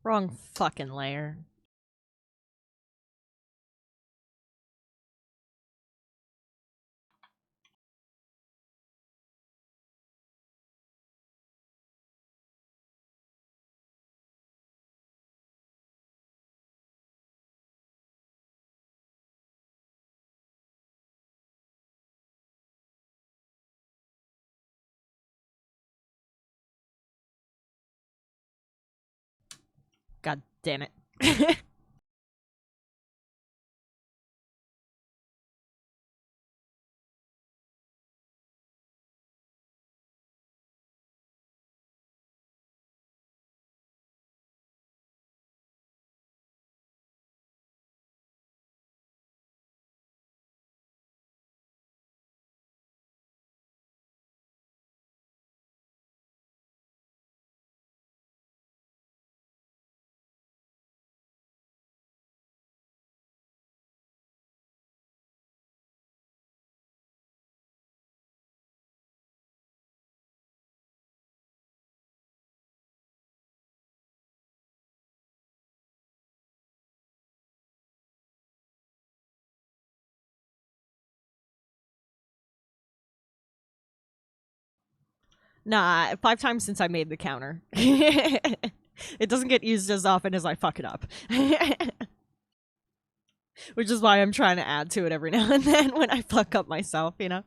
Wrong fucking layer. God damn it. Nah, 5 times since I made the counter. It doesn't get used as often as I fuck it up. Which is why I'm trying to add to it every now and then when I fuck up myself, you know?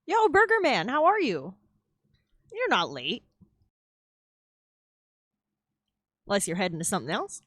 Yo, Burger Man, how are you? You're not late. Unless you're heading to something else.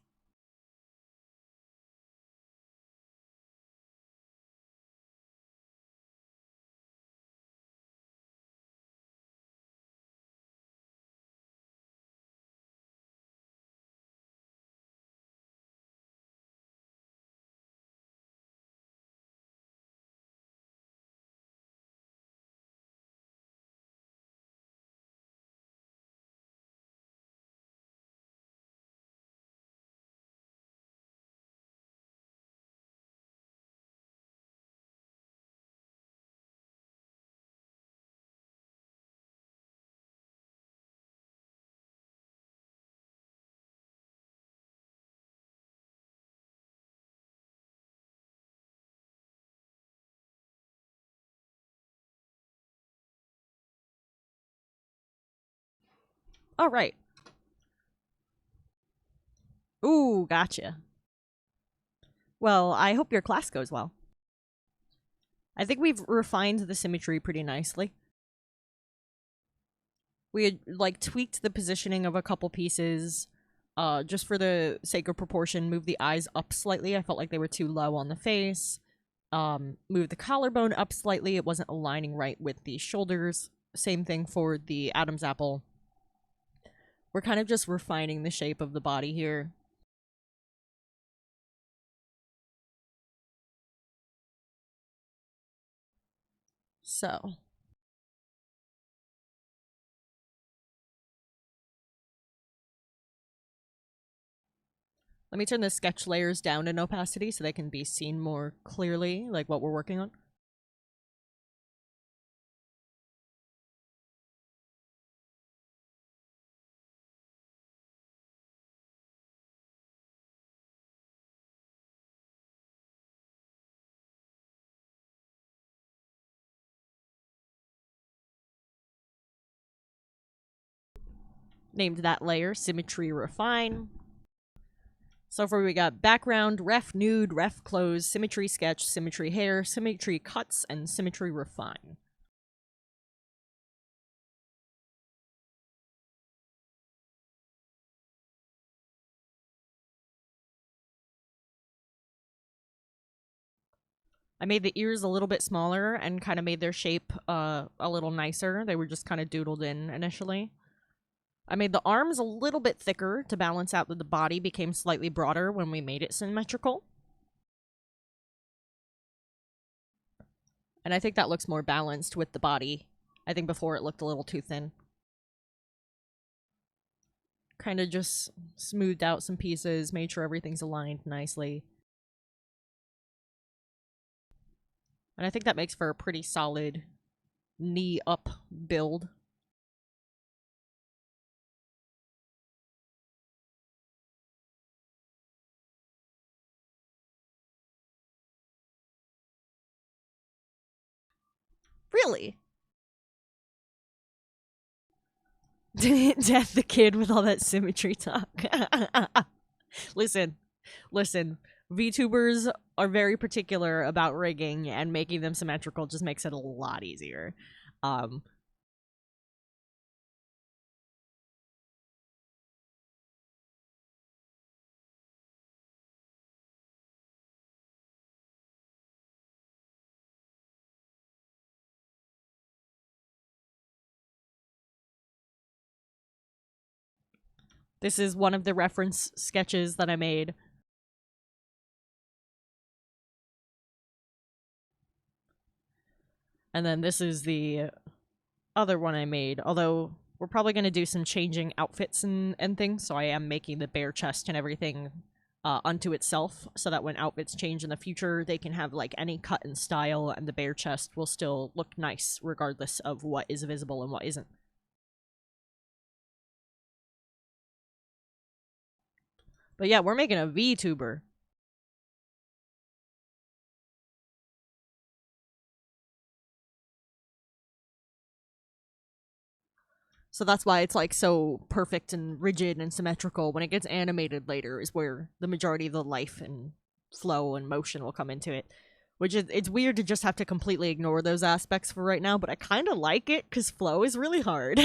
All right. Ooh, gotcha. Well, I hope your class goes well. I think we've refined the symmetry pretty nicely. We had, like, tweaked the positioning of a couple pieces, just for the sake of proportion, moved the eyes up slightly. I felt like they were too low on the face. Moved the collarbone up slightly. It wasn't aligning right with the shoulders. Same thing for the Adam's apple. We're kind of just refining the shape of the body here. So, let me turn the sketch layers down in opacity so they can be seen more clearly, like what we're working on. Named that layer Symmetry Refine. So far we got background, ref nude, ref close, symmetry sketch, symmetry hair, symmetry cuts, and symmetry refine. I made the ears a little bit smaller and kind of made their shape a little nicer. They were just kind of doodled in initially. I made the arms a little bit thicker to balance out that the body became slightly broader when we made it symmetrical. And I think that looks more balanced with the body. I think before it looked a little too thin. Kind of just smoothed out some pieces, made sure everything's aligned nicely. And I think that makes for a pretty solid knee-up build. Really? Death the kid with all that symmetry talk. Listen. VTubers are very particular about rigging, and making them symmetrical just makes it a lot easier. This is one of the reference sketches that I made. And then this is the other one I made, although we're probably going to do some changing outfits and things, so I am making the bare chest and everything unto itself, so that when outfits change in the future, they can have, like, any cut and style, and the bare chest will still look nice, regardless of what is visible and what isn't. But yeah, we're making a VTuber. So that's why it's, like, so perfect and rigid and symmetrical. When it gets animated later is where the majority of the life and flow and motion will come into it. Which is, it's weird to just have to completely ignore those aspects for right now, but I kind of like it because flow is really hard.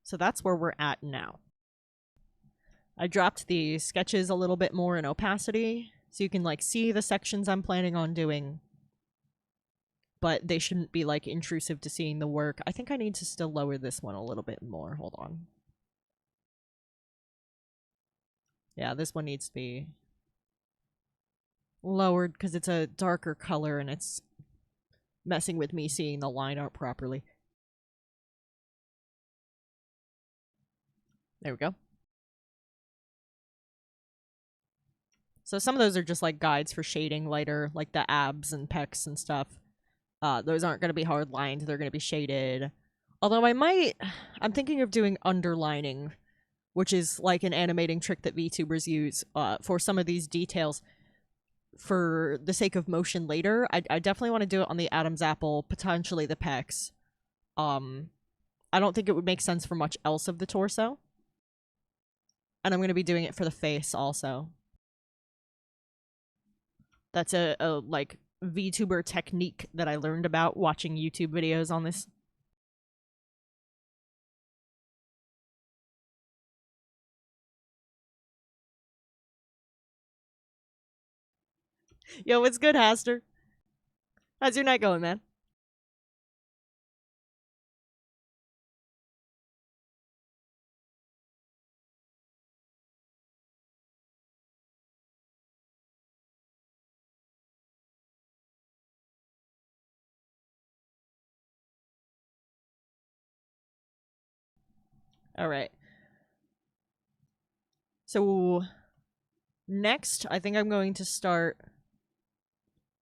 So that's where we're at now. I dropped the sketches a little bit more in opacity so you can like see the sections I'm planning on doing, but they shouldn't be like intrusive to seeing the work. I think I need to still lower this one a little bit more. Hold on. Yeah, this one needs to be lowered because it's a darker color and it's messing with me seeing the line art properly. There we go. So some of those are just like guides for shading lighter, like the abs and pecs and stuff. Those aren't going to be hard lined, they're going to be shaded. Although I'm thinking of doing underlining, which is like an animating trick that VTubers use for some of these details for the sake of motion later. I definitely want to do it on the Adam's apple, potentially the pecs. I don't think it would make sense for much else of the torso. And I'm going to be doing it for the face also. That's a like VTuber technique that I learned about watching YouTube videos on this. Yo, what's good, Haster? How's your night going, man? All right. So next, I think I'm going to start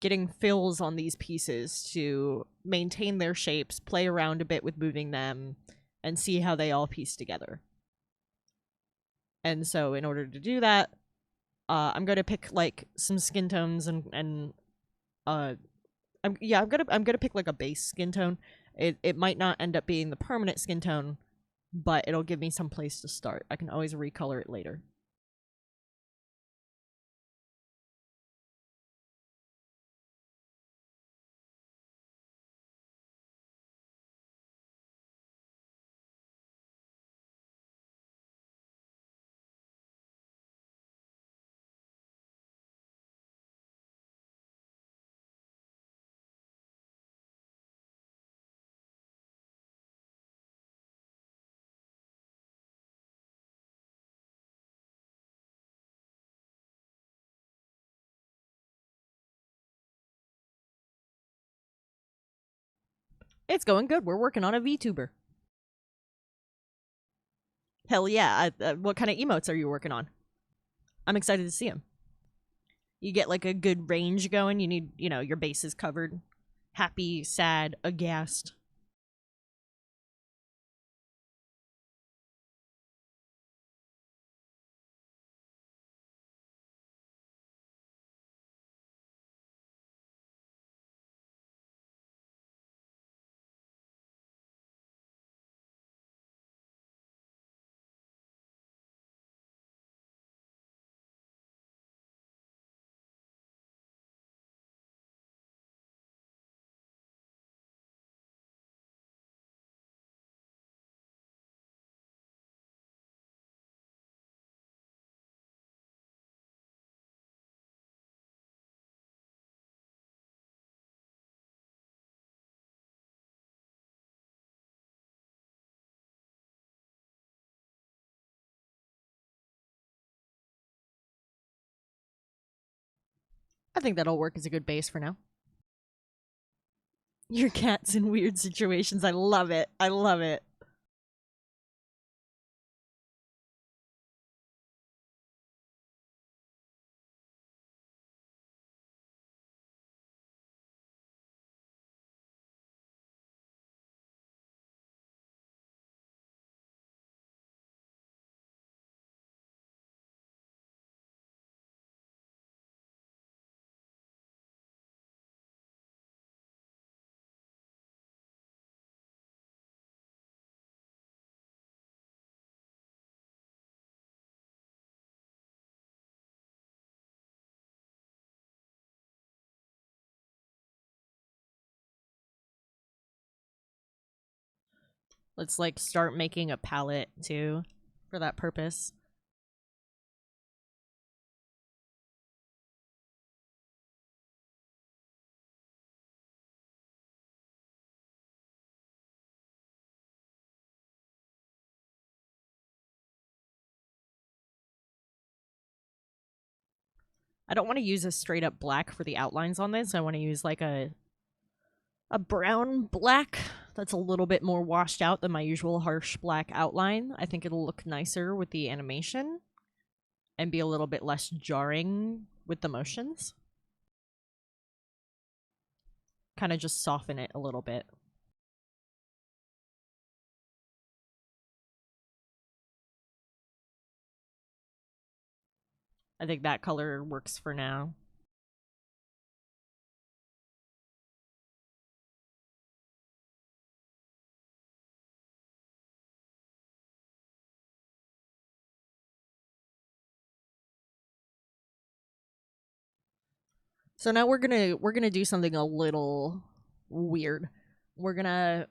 getting fills on these pieces to maintain their shapes, play around a bit with moving them, and see how they all piece together. And so in order to do that, I'm going to pick like some skin tones and I'm gonna pick like a base skin tone. It might not end up being the permanent skin tone, but it'll give me some place to start. I can always recolor it later. It's going good. We're working on a VTuber. Hell yeah. What kind of emotes are you working on? I'm excited to see them. You get like a good range going. You need, your bases covered. Happy, sad, aghast. I think that'll work as a good base for now. Your cat's in weird situations. I love it. I love it. Let's like start making a palette too for that purpose. I don't want to use a straight up black for the outlines on this. I want to use like a brown black that's a little bit more washed out than my usual harsh black outline. I think it'll look nicer with the animation and be a little bit less jarring with the motions. Kind of just soften it a little bit. I think that color works for now. So now we're gonna do something a little weird. We're gonna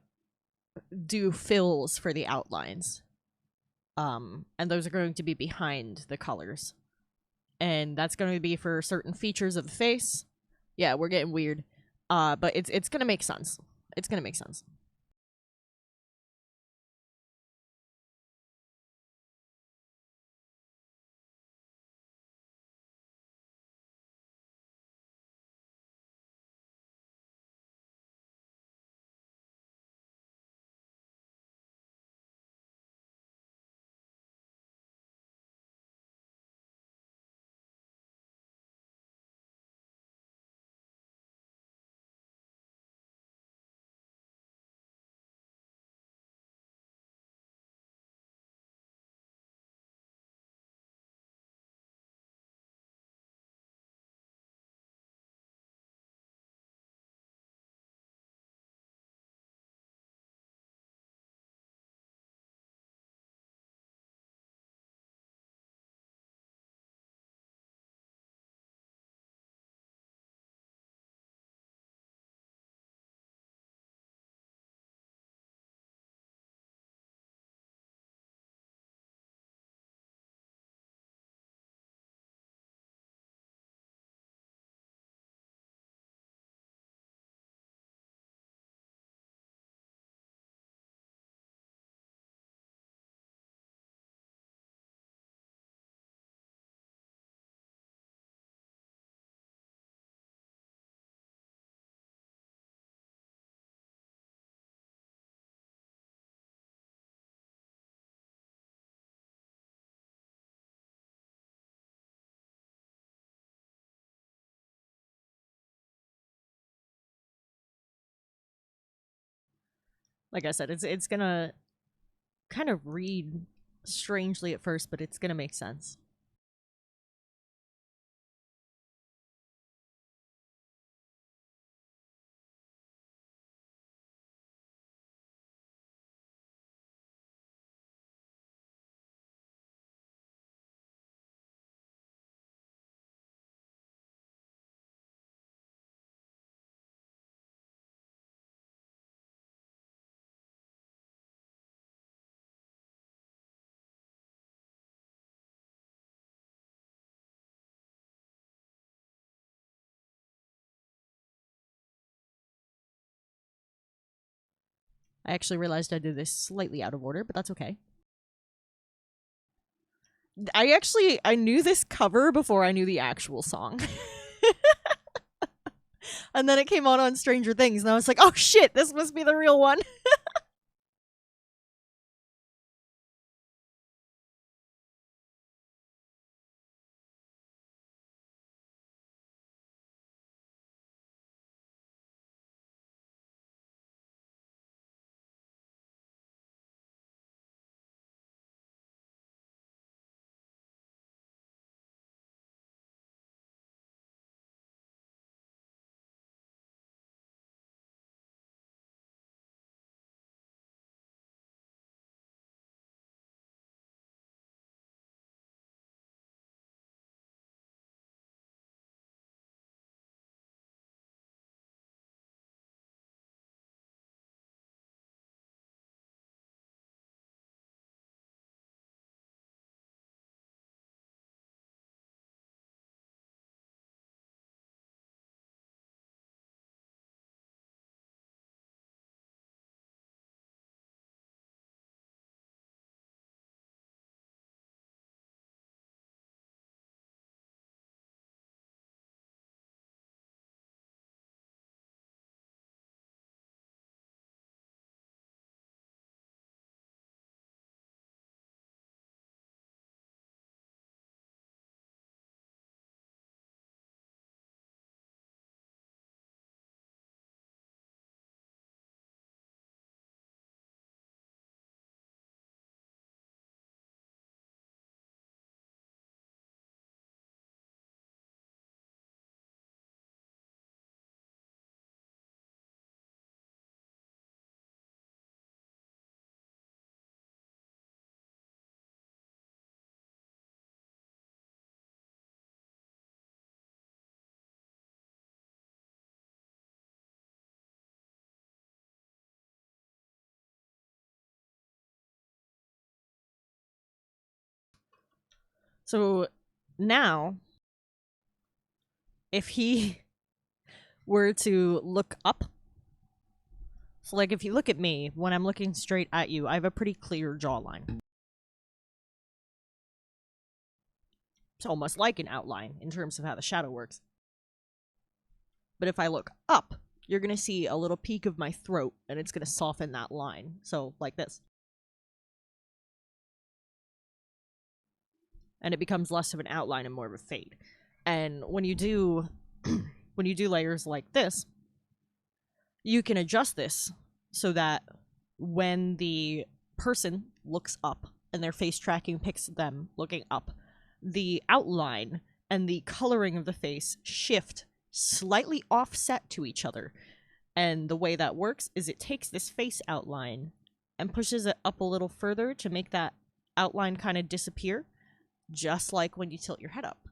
do fills for the outlines. And those are going to be behind the colors. And that's going to be for certain features of the face. Yeah, we're getting weird. But it's gonna make sense. It's gonna make sense. Like I said, it's gonna kind of read strangely at first, but it's gonna make sense. I actually realized I did this slightly out of order, but that's okay. I knew this cover before I knew the actual song. And then it came on Stranger Things, and I was like, oh shit, this must be the real one. So now, if he were to look up, so like if you look at me, when I'm looking straight at you, I have a pretty clear jawline. It's almost like an outline in terms of how the shadow works. But if I look up, you're going to see a little peak of my throat, and it's going to soften that line. So, like this. And it becomes less of an outline and more of a fade. And when you do when you do layers like this, you can adjust this so that when the person looks up and their face tracking picks them looking up, the outline and the coloring of the face shift slightly offset to each other. And the way that works is it takes this face outline and pushes it up a little further to make that outline kind of disappear, just like when you tilt your head up.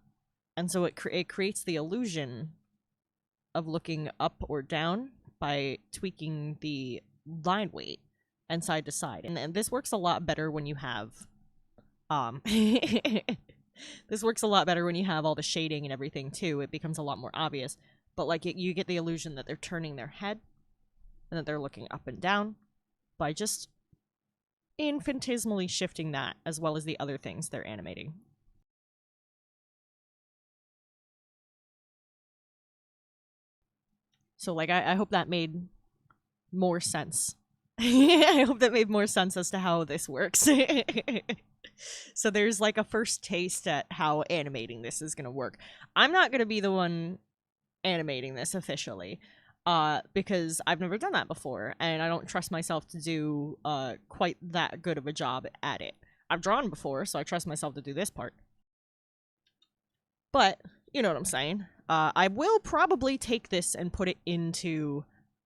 And so it creates the illusion of looking up or down by tweaking the line weight and side to side. And this works a lot better when you have this works a lot better when you have all the shading and everything too. It becomes a lot more obvious. But like you get the illusion that they're turning their head and that they're looking up and down by just infinitesimally shifting that, as well as the other things they're animating. So, like, I hope that made more sense. I hope that made more sense as to how this works. So there's, like, a first taste at how animating this is going to work. I'm not going to be the one animating this officially, because I've never done that before, and I don't trust myself to do quite that good of a job at it. I've drawn before, so I trust myself to do this part. But, you know what I'm saying. I will probably take this and put it into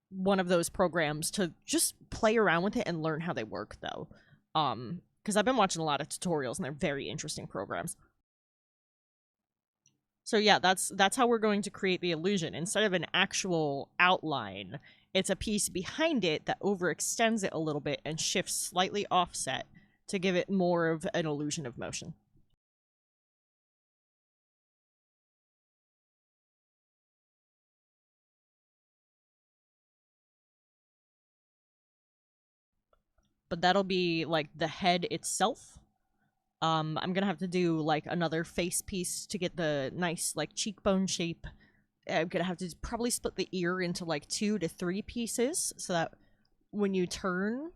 one of those programs to just play around with it and learn how they work, though. Because I've been watching a lot of tutorials, and they're very interesting programs. So yeah, that's how we're going to create the illusion. Instead of an actual outline, it's a piece behind it that overextends it a little bit and shifts slightly offset to give it more of an illusion of motion. But that'll be, like, the head itself. I'm gonna have to do, like, another face piece to get the nice, like, cheekbone shape. I'm gonna have to probably split the ear into, like, 2 to 3 pieces, so that when you turn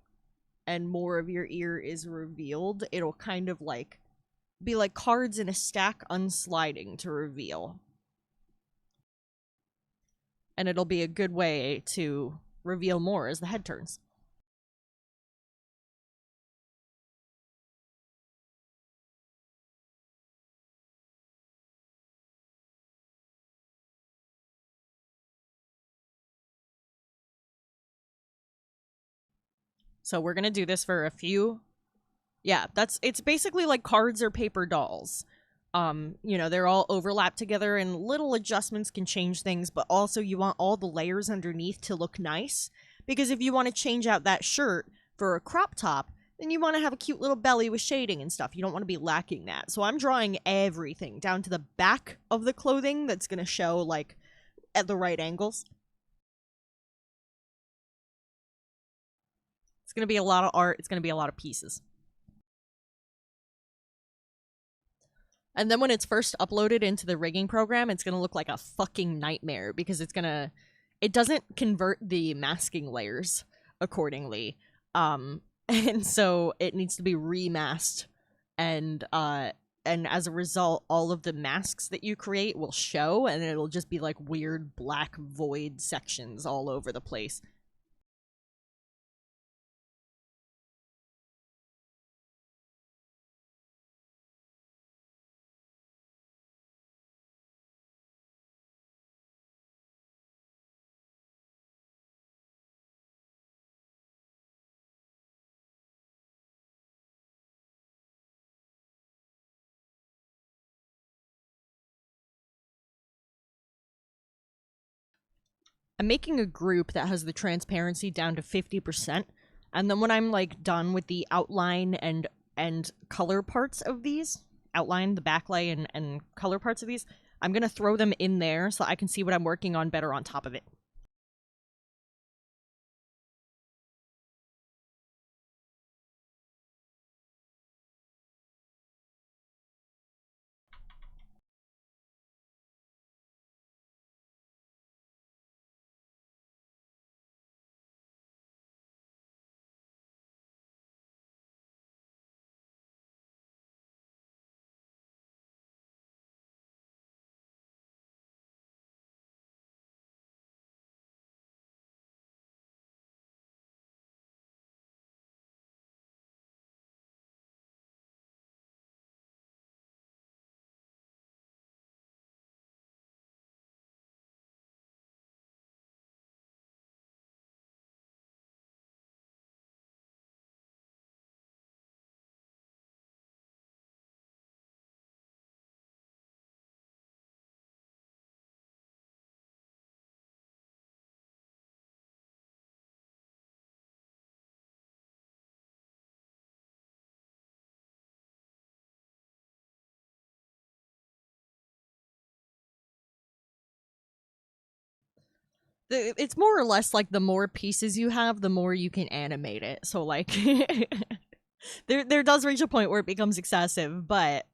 and more of your ear is revealed, it'll kind of, like, be like cards in a stack unsliding to reveal. And it'll be a good way to reveal more as the head turns. So we're gonna do this for a few. Yeah, it's basically like cards or paper dolls. You know, they're all overlapped together and little adjustments can change things, but also you want all the layers underneath to look nice. Because if you want to change out that shirt for a crop top, then you want to have a cute little belly with shading and stuff. You don't want to be lacking that. So I'm drawing everything down to the back of the clothing that's going to show, like, at the right angles. It's going to be a lot of art. It's going to be a lot of pieces. And then when it's first uploaded into the rigging program, it's going to look like a fucking nightmare because it doesn't convert the masking layers accordingly. And so it needs to be remasked, and as a result, all of the masks that you create will show, and it'll just be like weird black void sections all over the place. I'm making a group that has the transparency down to 50%, and then when I'm, like, done with the outline and color parts of these, outline, the backlay, and color parts of these, I'm gonna throw them in there so I can see what I'm working on better on top of it. It's more or less like the more pieces you have, the more you can animate it. So like there does reach a point where it becomes excessive, but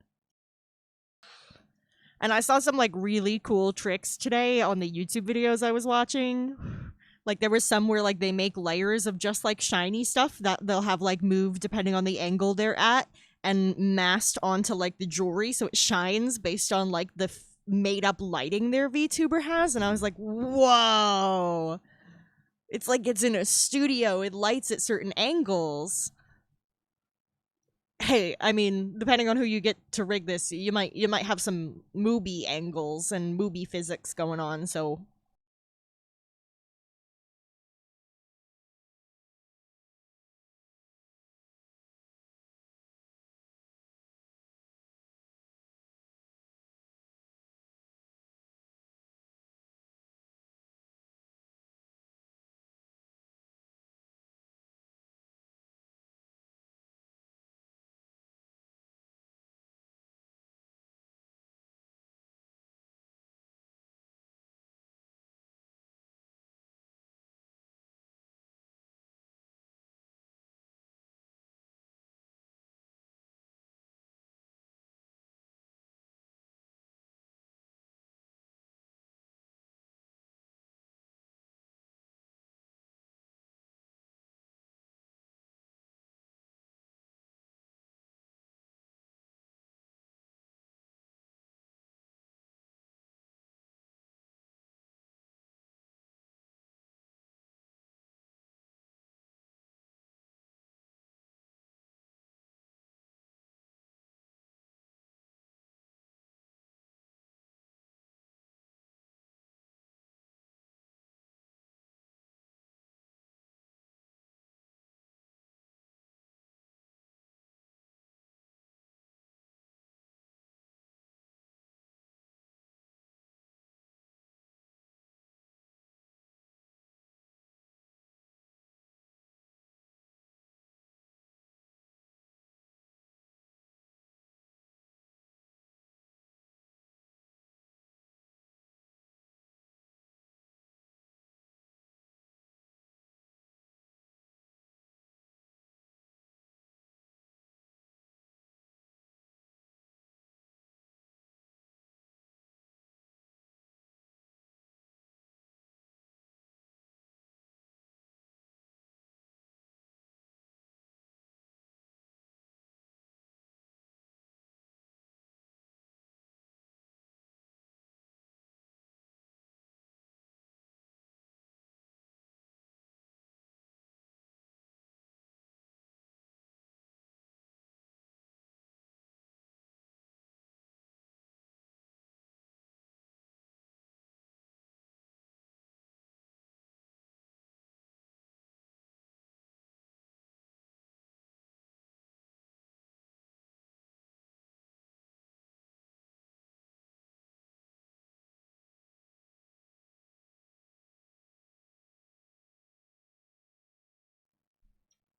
and I saw some like really cool tricks today on the YouTube videos I was watching. Like there was some where like they make layers of just like shiny stuff that they'll have like move depending on the angle they're at and masked onto like the jewelry so it shines based on like the made up lighting their VTuber has, and I was like, whoa. It's like it's in a studio, it lights at certain angles. Hey, I mean, depending on who you get to rig this, you might have some movie angles and movie physics going on, so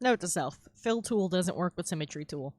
note to self, fill tool doesn't work with symmetry tool.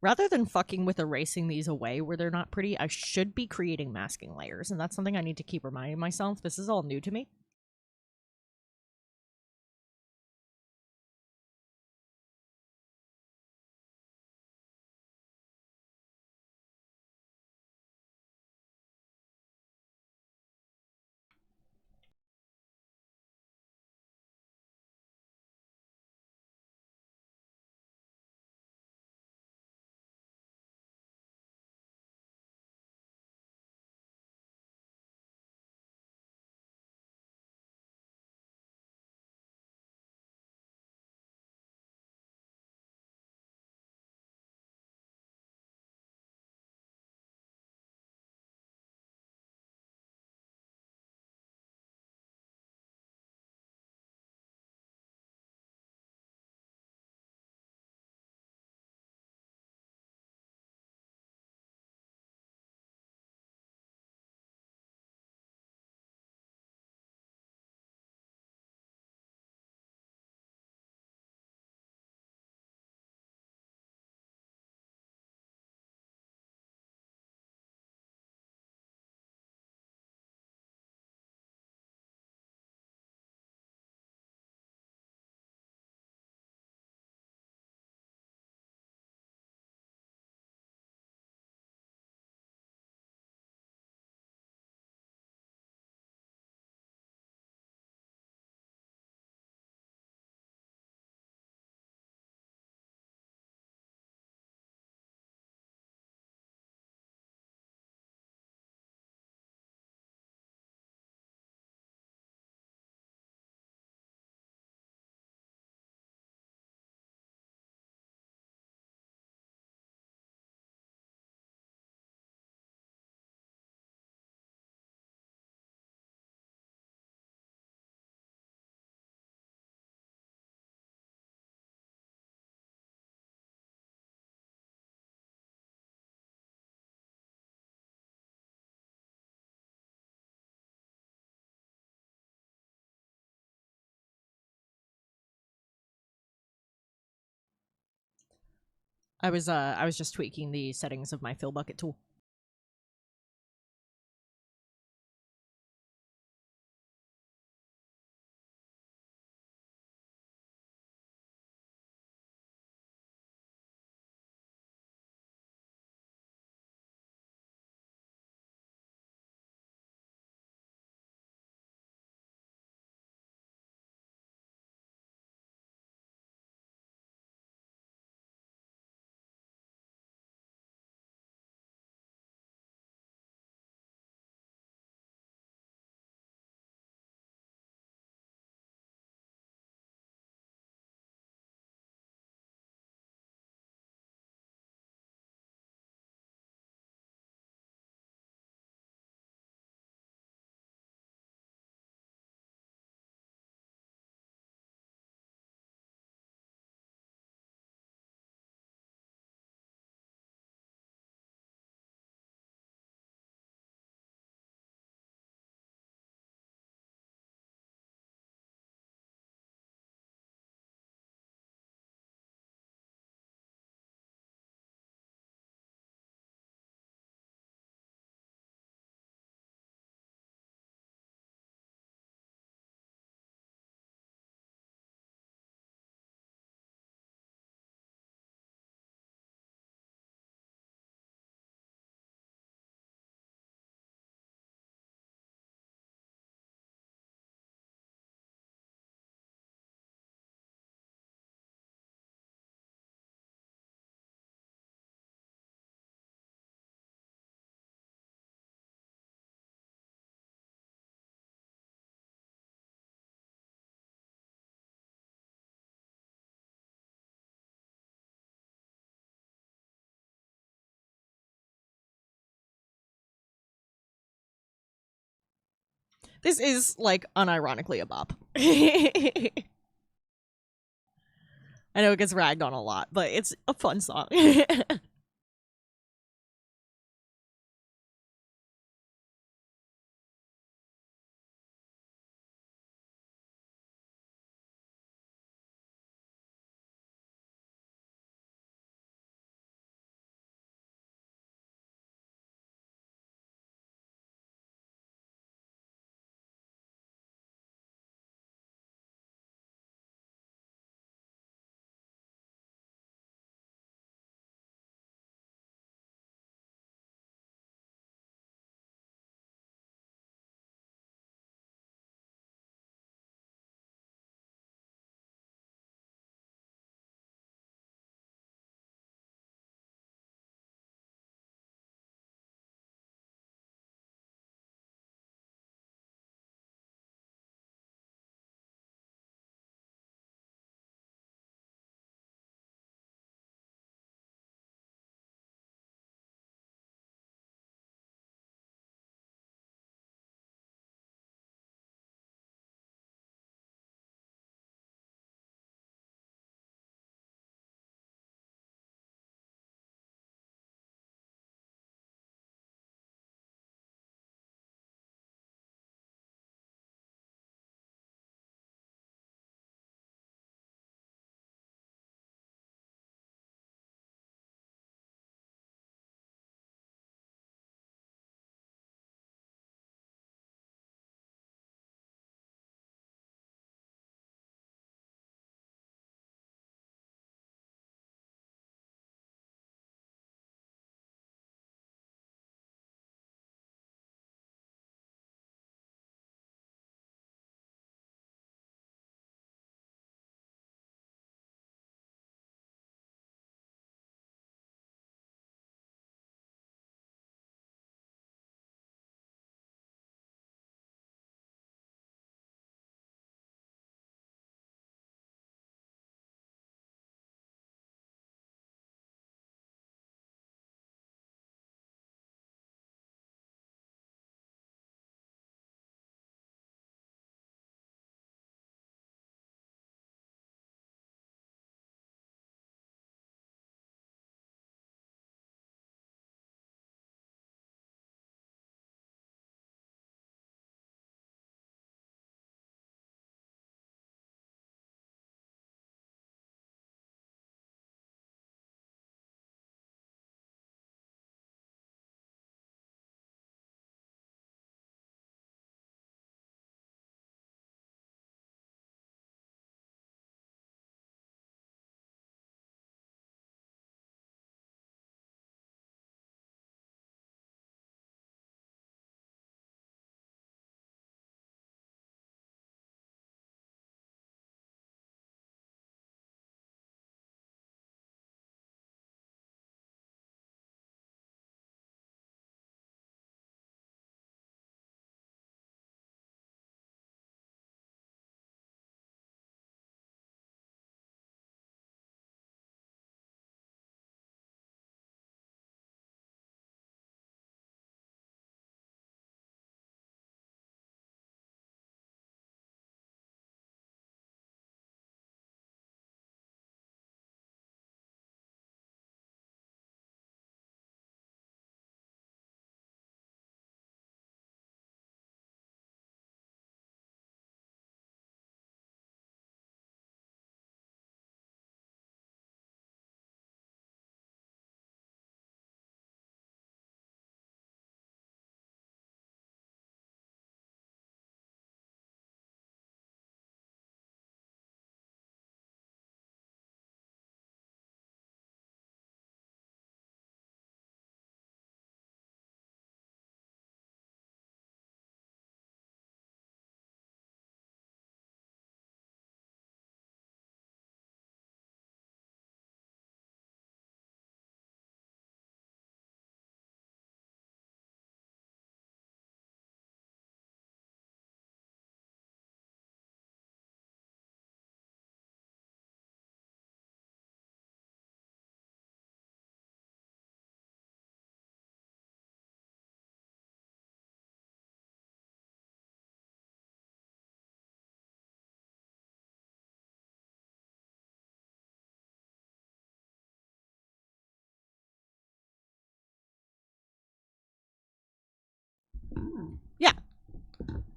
Rather than fucking with erasing these away where they're not pretty, I should be creating masking layers, and that's something I need to keep reminding myself. This is all new to me. I was just tweaking the settings of my fill bucket tool. This is, like, unironically a bop. I know it gets ragged on a lot, but it's a fun song.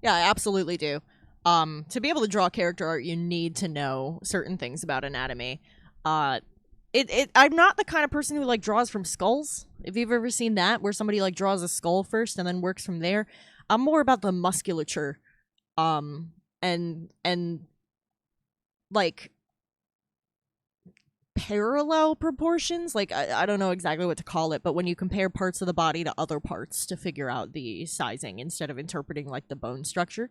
Yeah, I absolutely do. To be able to draw character art, you need to know certain things about anatomy. Uh, I'm not the kind of person who like draws from skulls. If you've ever seen that, where somebody like draws a skull first and then works from there, I'm more about the musculature, and like parallel proportions. Like I don't know exactly what to call it, but when you compare parts of the body to other parts to figure out the sizing instead of interpreting like the bone structure.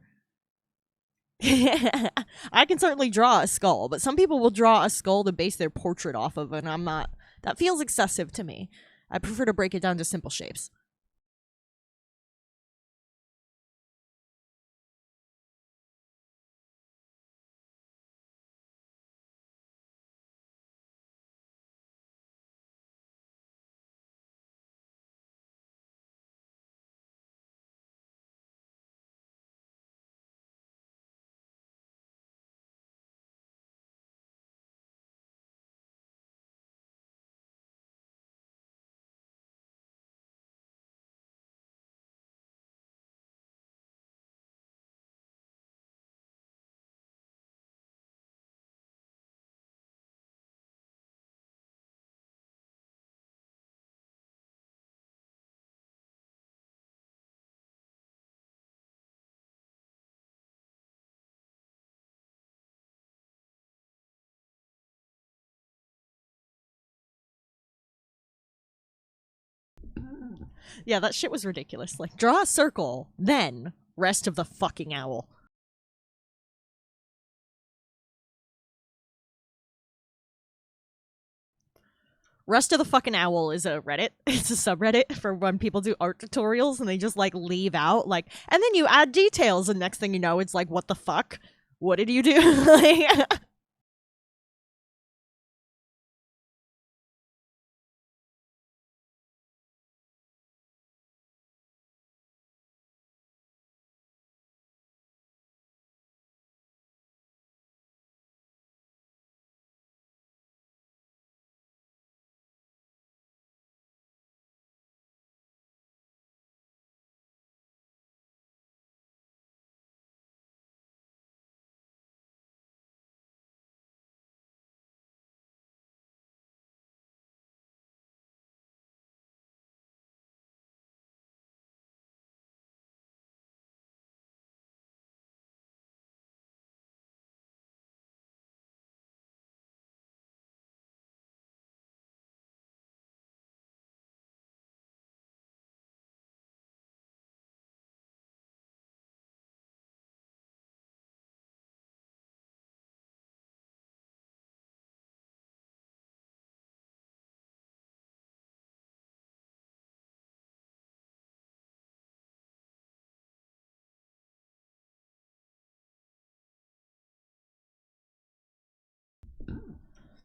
I can certainly draw a skull, but some people will draw a skull to base their portrait off of, and I'm not. That feels excessive to me. I prefer to break it down to simple shapes. Yeah, that shit was ridiculous. Like, draw a circle, then rest of the fucking owl. Rest of the fucking owl is a Reddit. It's a subreddit for when people do art tutorials and they just like leave out like, and then you add details, and next thing you know, it's like, what the fuck? What did you do? Like,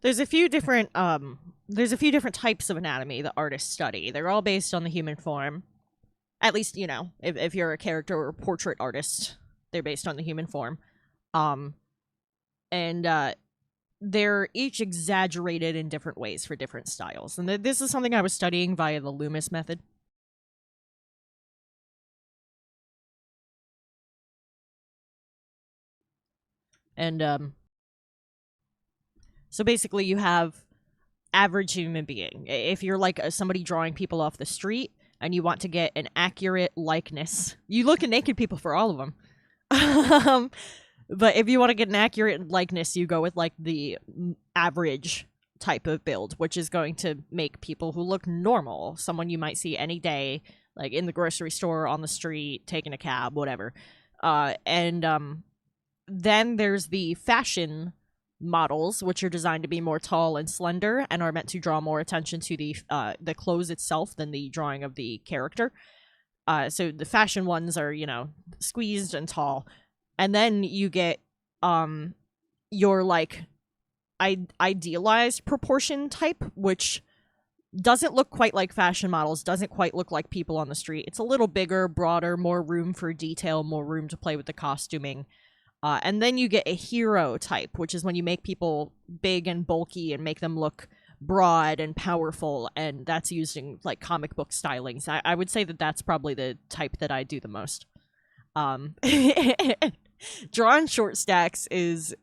there's a few different types of anatomy that artists study. They're all based on the human form. At least, you know, if you're a character or portrait artist, they're based on the human form. Um and they're each exaggerated in different ways for different styles. And this is something I was studying via the Loomis method. And so basically you have average human being. If you're like somebody drawing people off the street and you want to get an accurate likeness, you look at naked people for all of them. But if you want to get an accurate likeness, you go with like the average type of build, which is going to make people who look normal, someone you might see any day, like in the grocery store, on the street, taking a cab, whatever. And then there's the fashion models, which are designed to be more tall and slender and are meant to draw more attention to the clothes itself than the drawing of the character. So the fashion ones are, you know, squeezed and tall. And then you get your like idealized proportion type, which doesn't look quite like fashion models, doesn't quite look like people on the street. It's a little bigger, broader, more room for detail, more room to play with the costuming. And then you get a hero type, which is when you make people big and bulky and make them look broad and powerful, and that's using like comic book stylings. I would say that that's probably the type that I do the most. Drawing short stacks is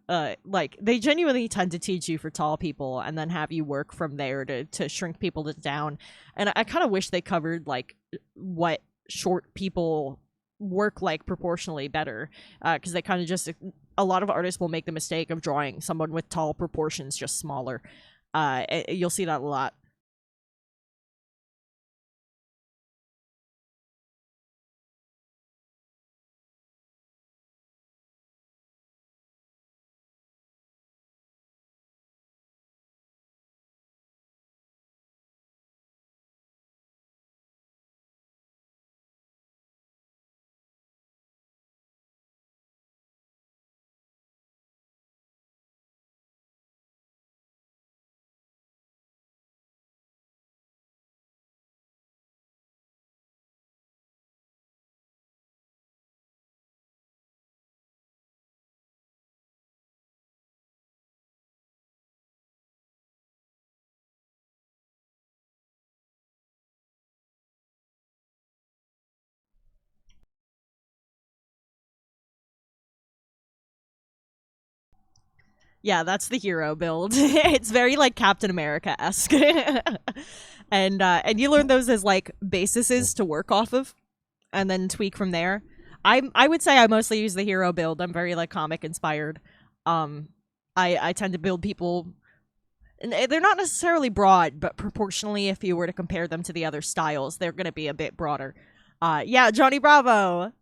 like they genuinely tend to teach you for tall people and then have you work from there to shrink people down. And I kind of wish they covered like what short people work like proportionally better, because they kind of just, a lot of artists will make the mistake of drawing someone with tall proportions just smaller. You'll see that a lot. Yeah, that's the hero build. It's very like Captain America esque, and you learn those as like bases to work off of, and then tweak from there. I would say I mostly use the hero build. I'm very like comic inspired. Um, I tend to build people, and they're not necessarily broad, but proportionally, if you were to compare them to the other styles, they're gonna be a bit broader. Yeah, Johnny Bravo.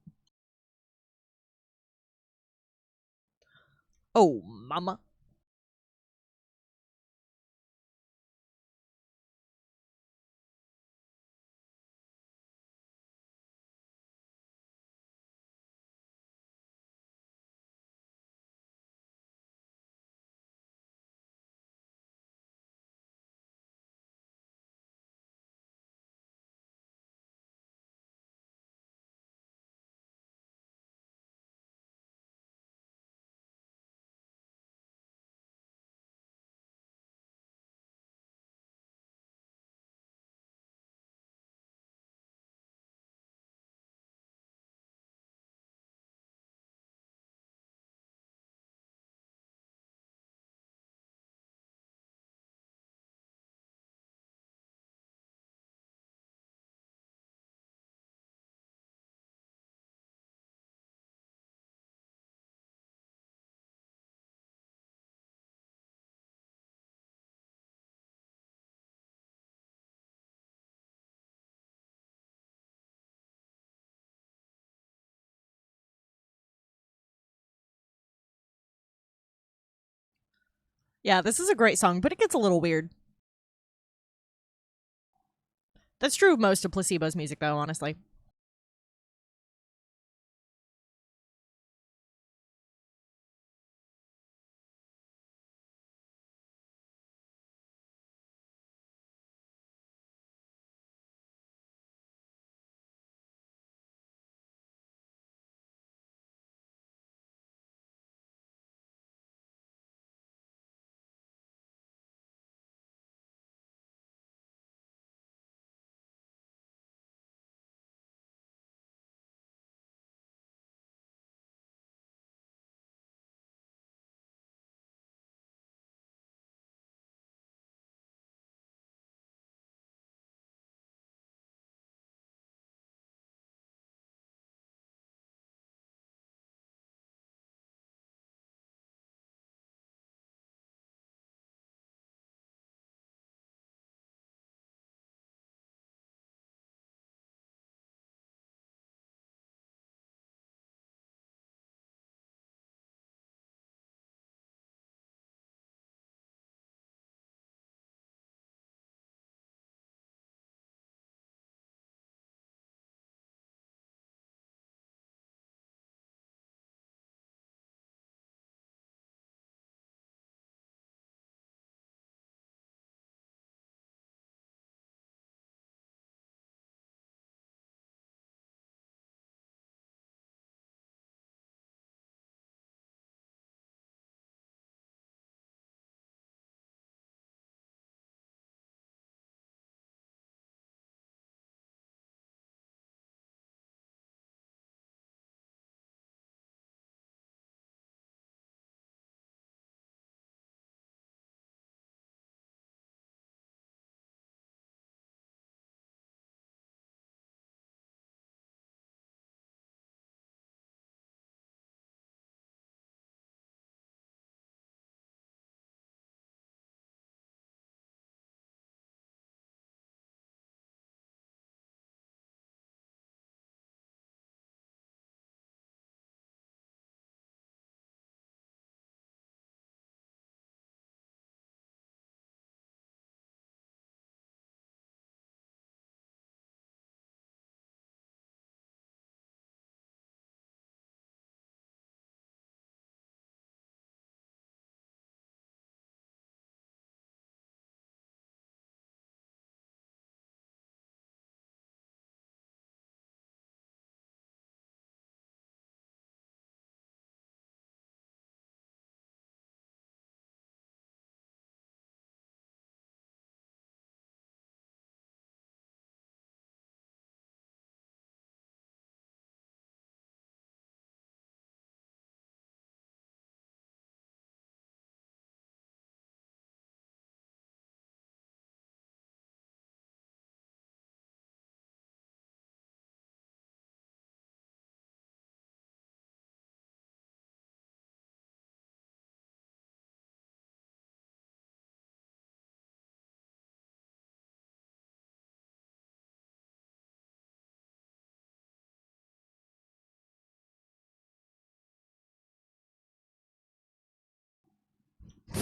Oh, mama. Yeah, this is a great song, but it gets a little weird. That's true of most of Placebo's music, though, honestly.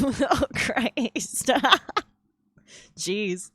Oh Christ. Jeez.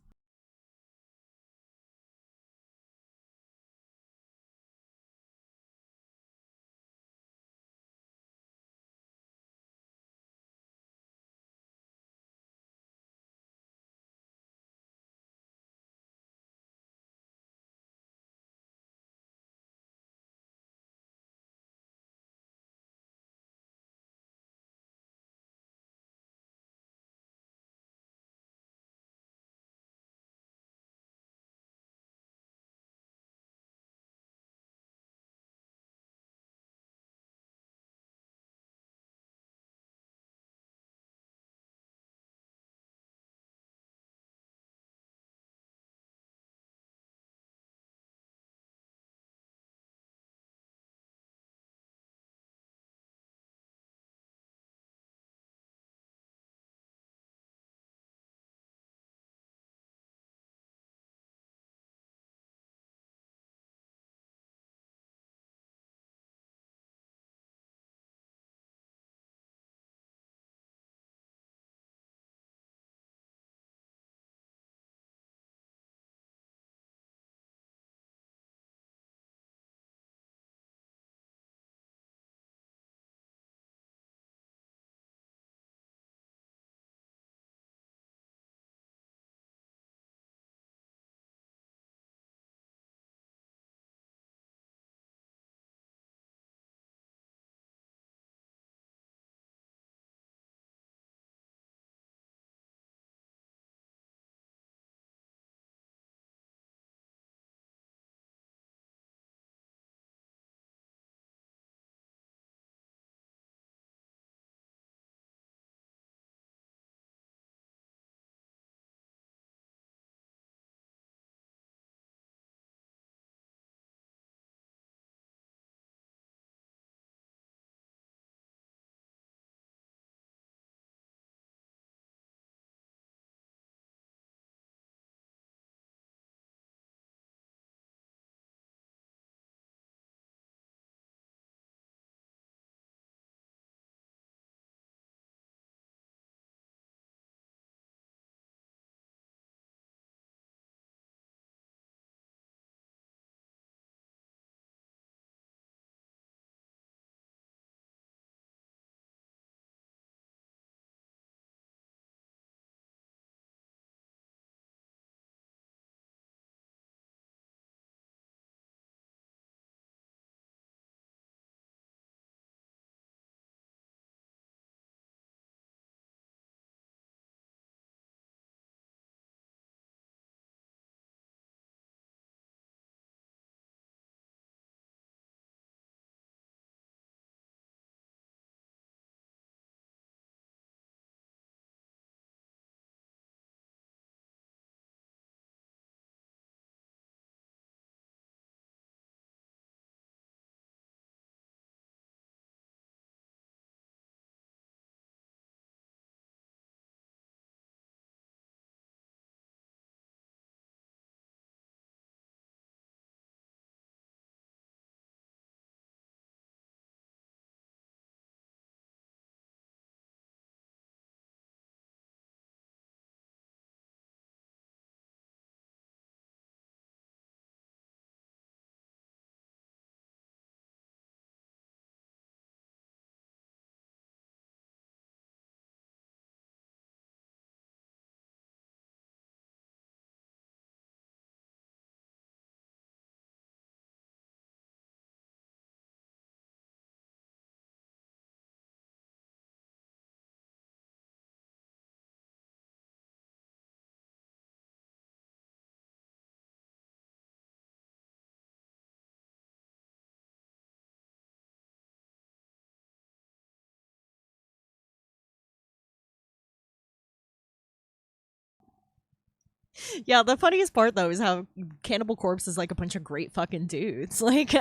Yeah, the funniest part though is how Cannibal Corpse is like a bunch of great fucking dudes. Like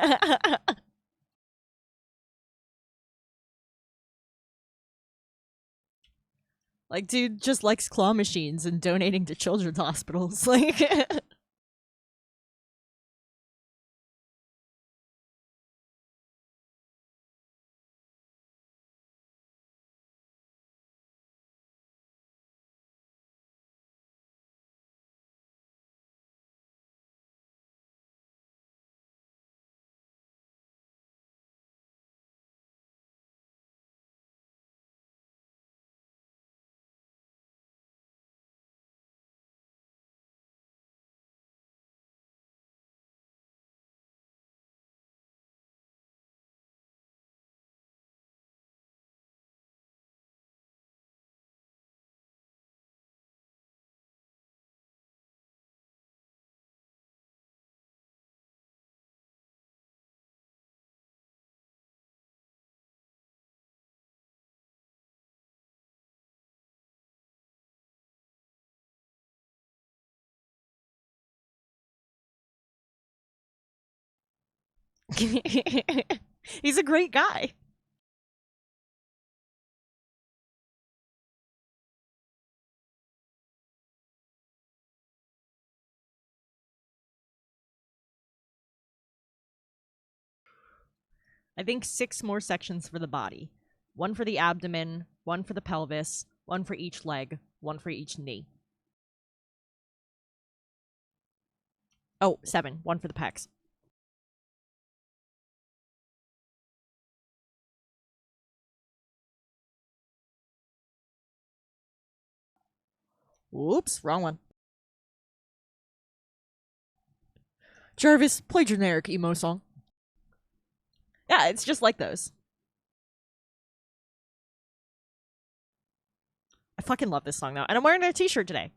like dude just likes claw machines and donating to children's hospitals. Like He's a great guy. I think 6 more sections for the body. 1 for the abdomen, 1 for the pelvis, 1 for each leg, 1 for each knee. Oh, 7. 1 for the pecs. Oops, wrong one. Jarvis, play generic emo song. Yeah, it's just like those. I fucking love this song though, and I'm wearing a t-shirt today.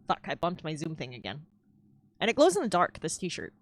Fuck, I bumped my Zoom thing again. And it glows in the dark, this t-shirt.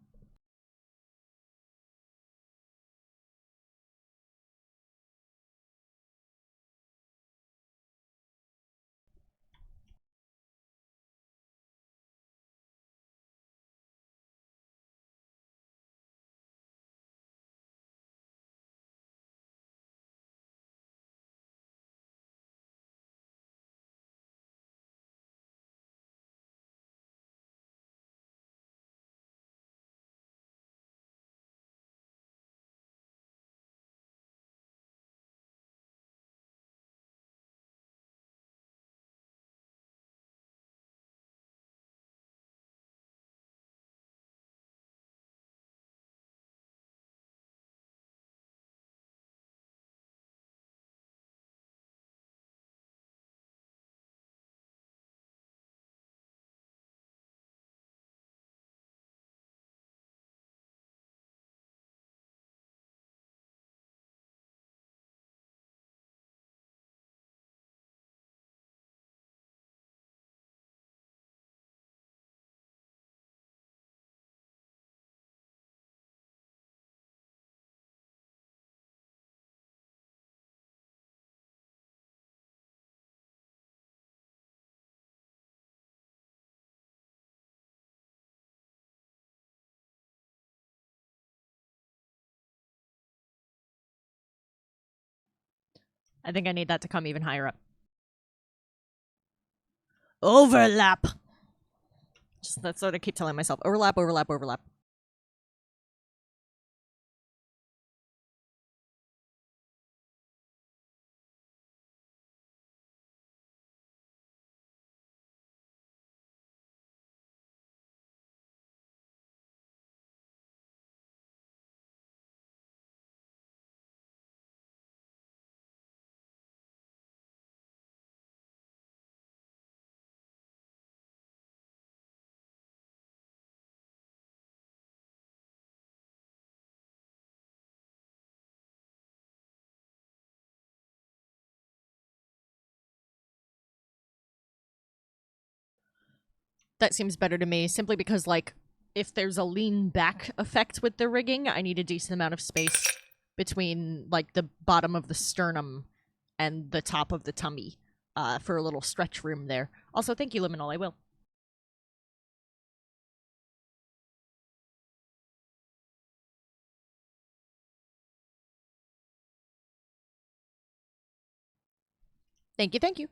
I think I need that to come even higher up. Overlap! Just that's what I keep telling myself. Overlap, overlap, overlap. That seems better to me, simply because, like, if there's a lean back effect with the rigging, I need a decent amount of space between, like, the bottom of the sternum and the top of the tummy for a little stretch room there. Also, thank you, Liminal, I will. Thank you, thank you.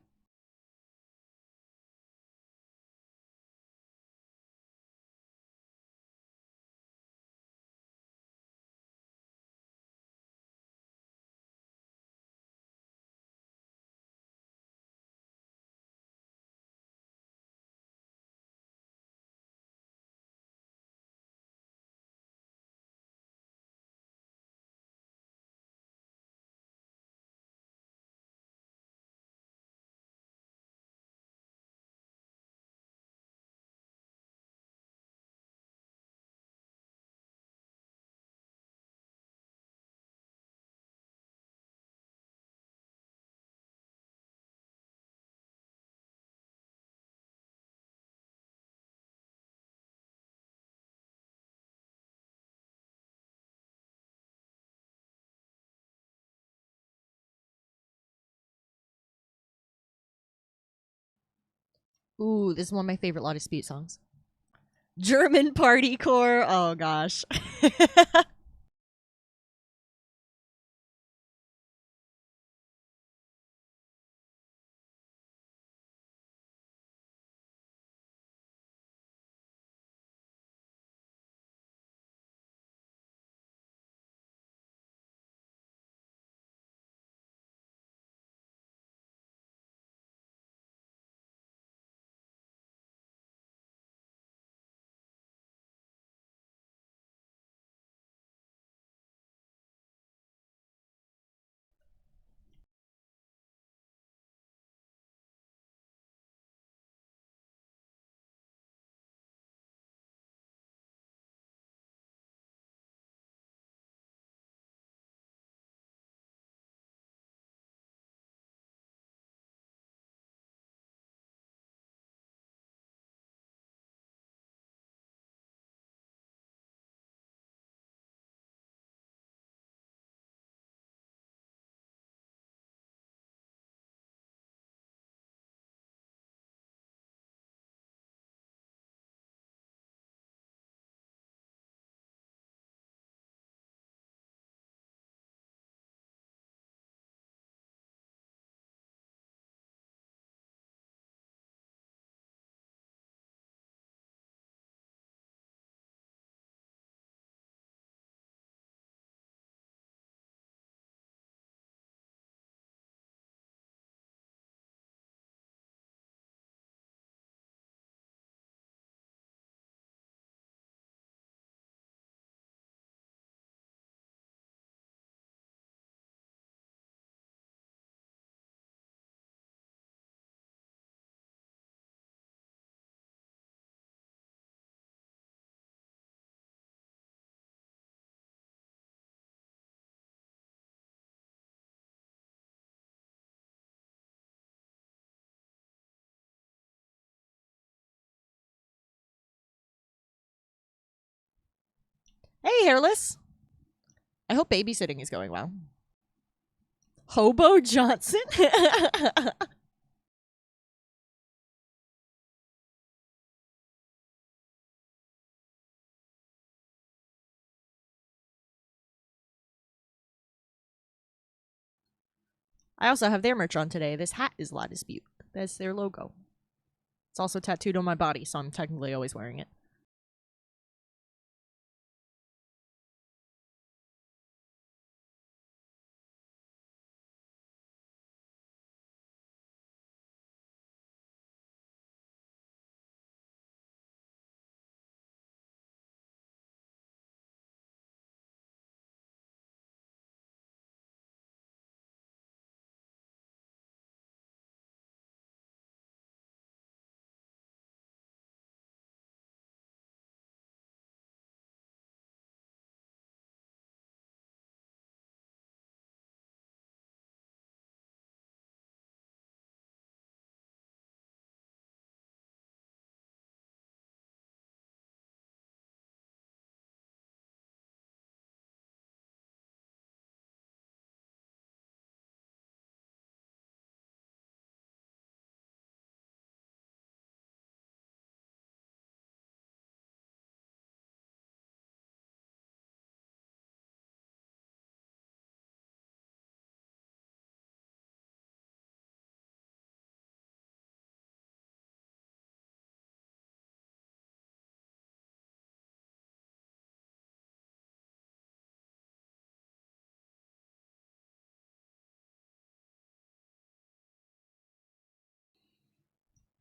Ooh, this is one of my favorite Law Dispute songs. German partycore. Oh gosh. Hey, Hairless. I hope babysitting is going well. Hobo Johnson? I also have their merch on today. This hat is La Dispute. That's their logo. It's also tattooed on my body, so I'm technically always wearing it.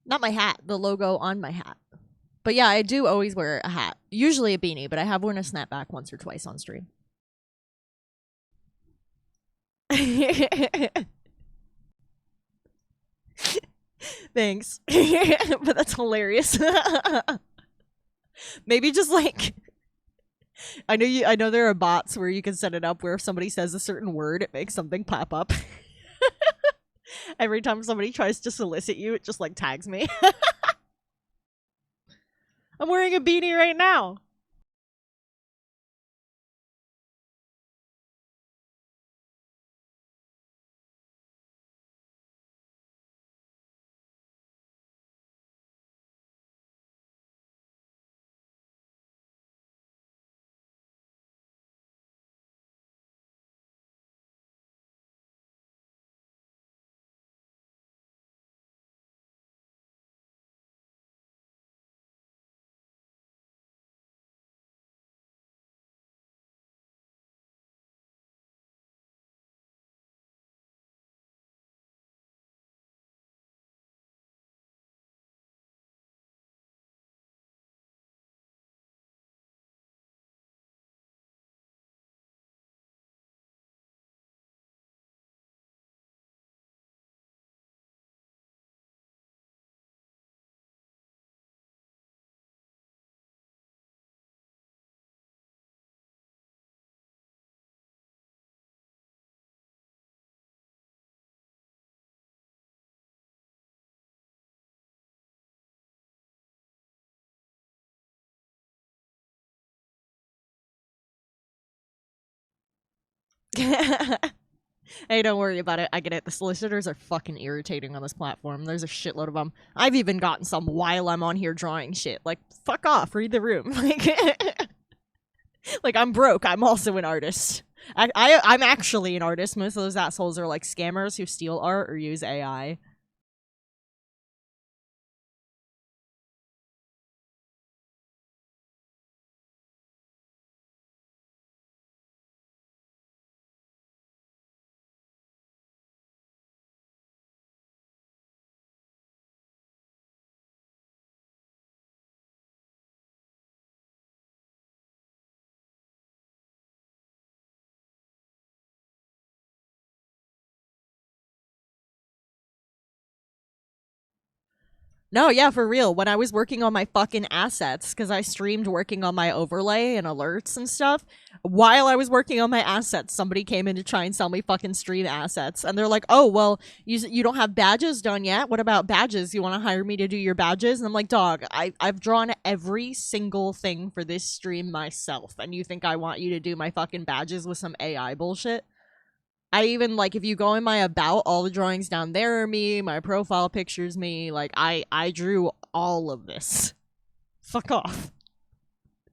Not my hat, the logo on my hat. But yeah, I do always wear a hat. Usually a beanie, but I have worn a snapback once or twice on stream. Thanks. But that's hilarious. Maybe just like I know there are bots where you can set it up where if somebody says a certain word, it makes something pop up. Every time somebody tries to solicit you, it just like tags me. I'm wearing a beanie right now. Hey, don't worry about it. I get it. The solicitors are fucking irritating on this platform. There's a shitload of them. I've even gotten some while I'm on here drawing shit. Like, fuck off. Read the room. Like I'm broke. I'm also an artist. I'm actually an artist. Most of those assholes are like scammers who steal art or use AI. No, yeah, for real. When I was working on my fucking assets, because I streamed working on my overlay and alerts and stuff, while I was working on my assets, somebody came in to try and sell me fucking stream assets. And they're like, oh, well, you don't have badges done yet? What about badges? You want to hire me to do your badges? And I'm like, dog, I've drawn every single thing for this stream myself. And you think I want you to do my fucking badges with some AI bullshit? I even like if you go in my about, all the drawings down there are me, my profile picture's me. Like I drew all of this. Fuck off.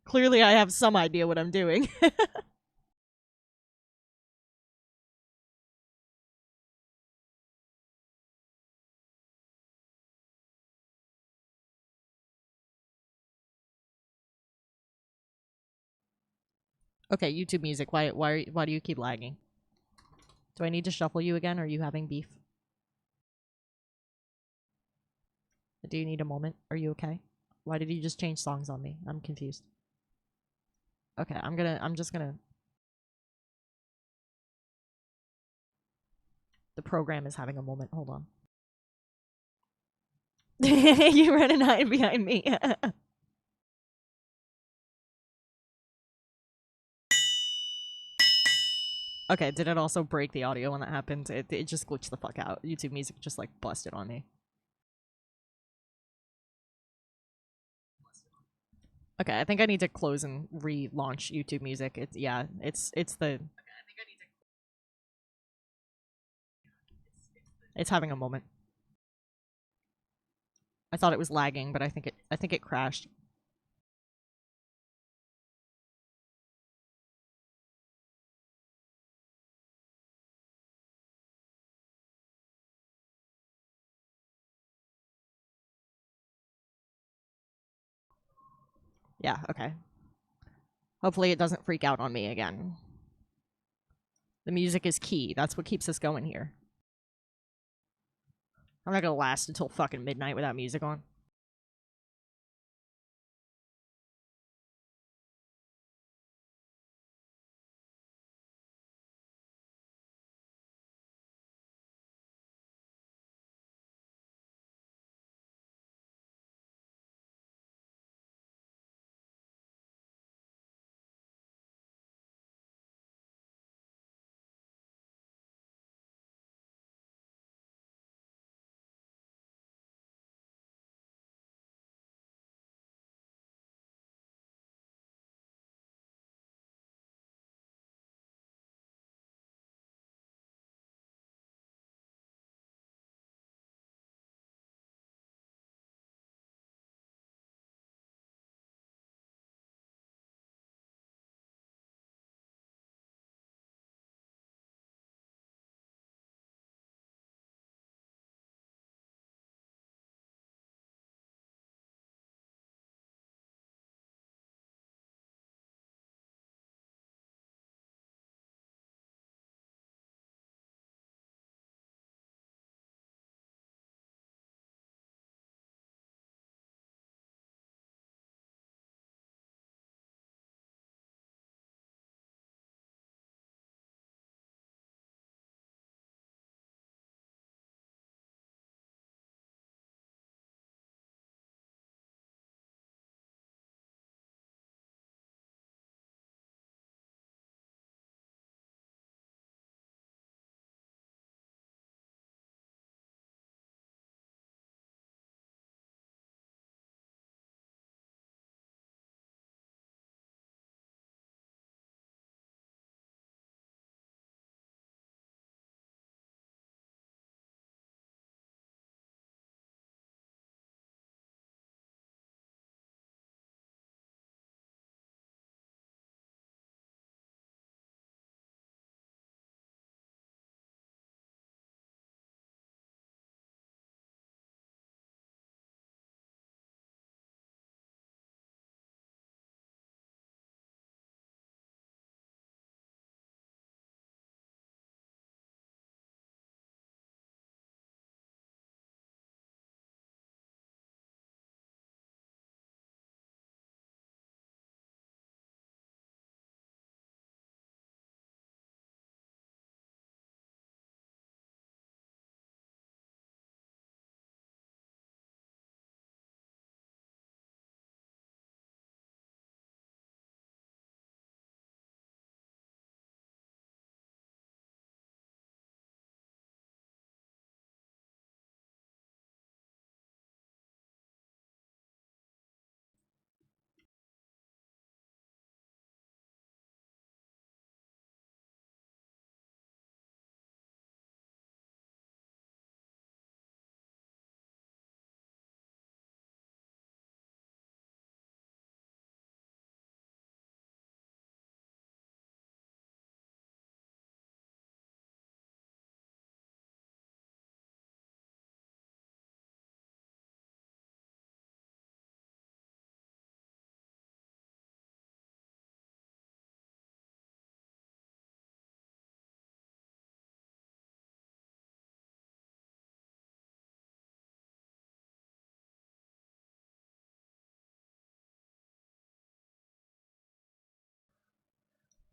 Clearly I have some idea what I'm doing. Okay, YouTube music. Why do you keep lagging? Do I need to shuffle you again? Or are you having beef? Do you need a moment? Are you okay? Why did you just change songs on me? I'm confused. Okay, I'm just gonna the program is having a moment. Hold on. You ran and hide behind me. Okay, did it also break the audio when that happened? It just glitched the fuck out. YouTube music just like busted on me. Okay, I think I need to close and relaunch YouTube music. It's the it's having a moment. I thought it was lagging, but I think it crashed. Yeah, okay. Hopefully it doesn't freak out on me again. The music is key. That's what keeps us going here. I'm not gonna last until fucking midnight without music on.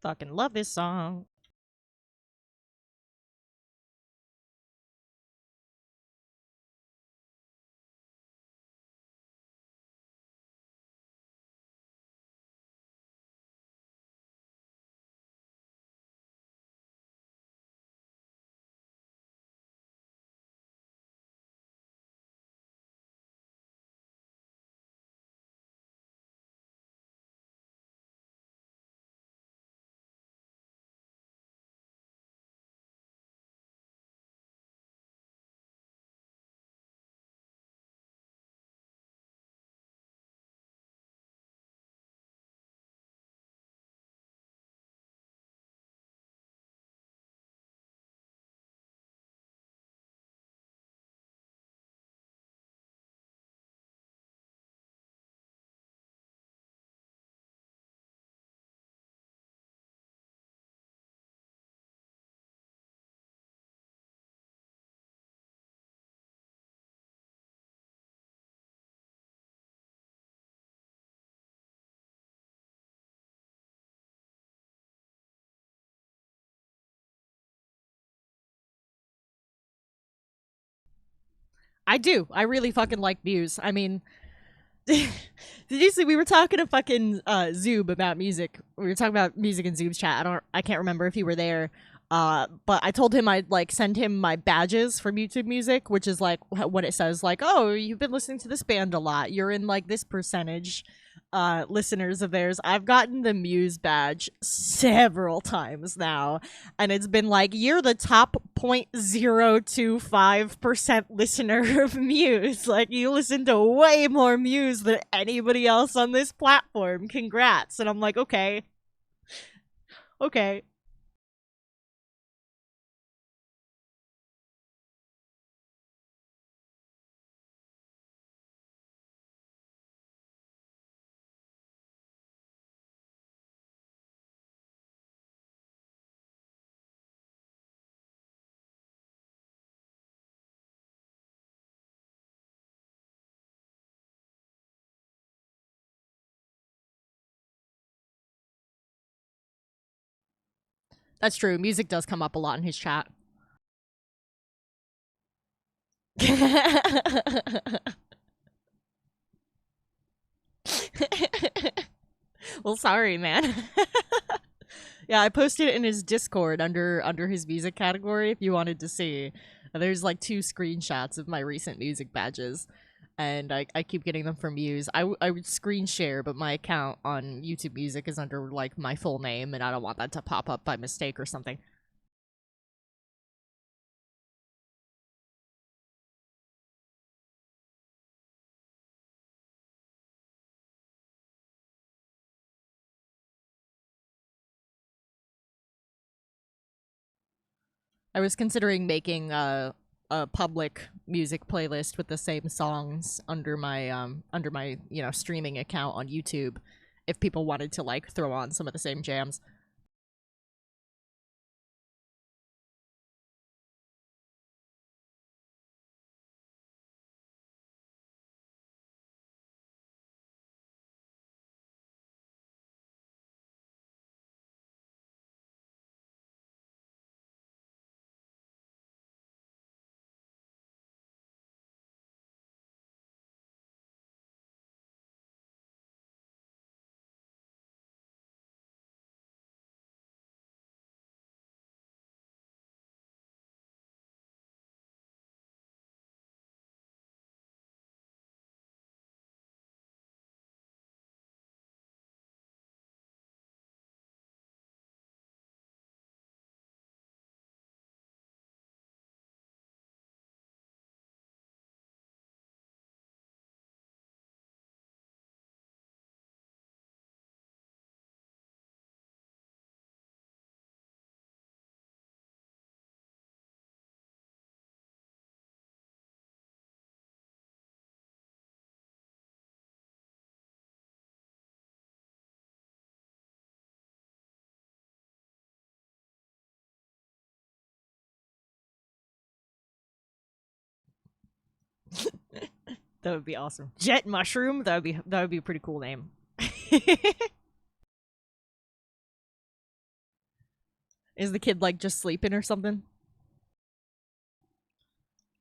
Fucking love this song. I do. I really fucking like Muse. I mean, did you see we were talking to fucking Zoob about music? We were talking about music in Zoob's chat. I can't remember if you were there. But I told him I'd like send him my badges from YouTube Music, which is like what it says, like, oh, you've been listening to this band a lot. You're in like this percentage listeners of theirs. I've gotten the Muse badge several times now, and it's been like, you're the top 0.025% listener of Muse. Like, you listen to way more Muse than anybody else on this platform. Congrats. And I'm like, okay. Okay. That's true. Music does come up a lot in his chat. Well, sorry, man. Yeah, I posted it in his Discord under his music category if you wanted to see. There's like 2 screenshots of my recent music badges, and I keep getting them from Muse. I would screen share, but my account on YouTube Music is under like my full name, and I don't want that to pop up by mistake or something. I was considering making a public music playlist with the same songs under my streaming account on YouTube, if people wanted to like throw on some of the same jams. That would be awesome. Jet Mushroom. That would be a pretty cool name. Is the kid like just sleeping or something?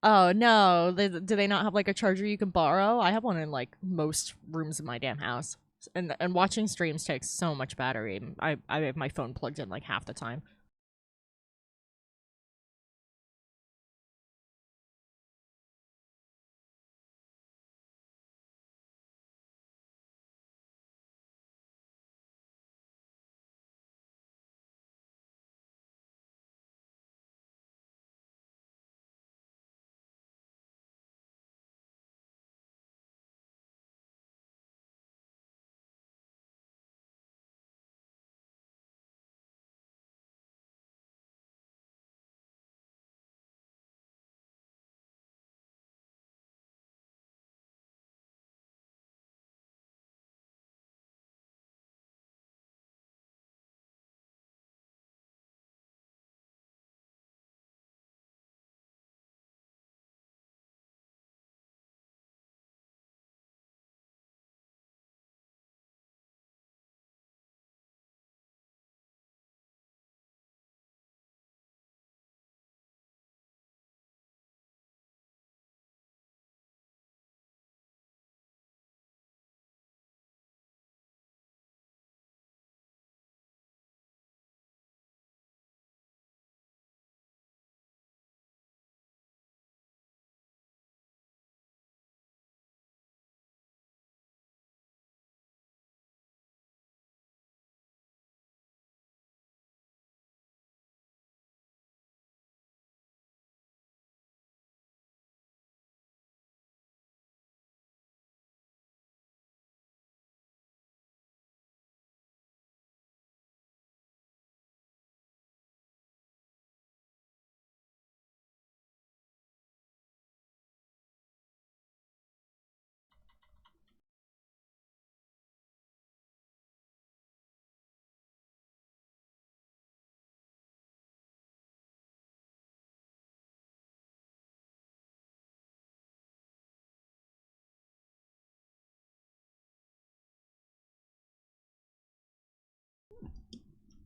Oh no, do they not have like a charger you can borrow? I have one in like most rooms in my damn house. And watching streams takes so much battery. I have my phone plugged in like half the time.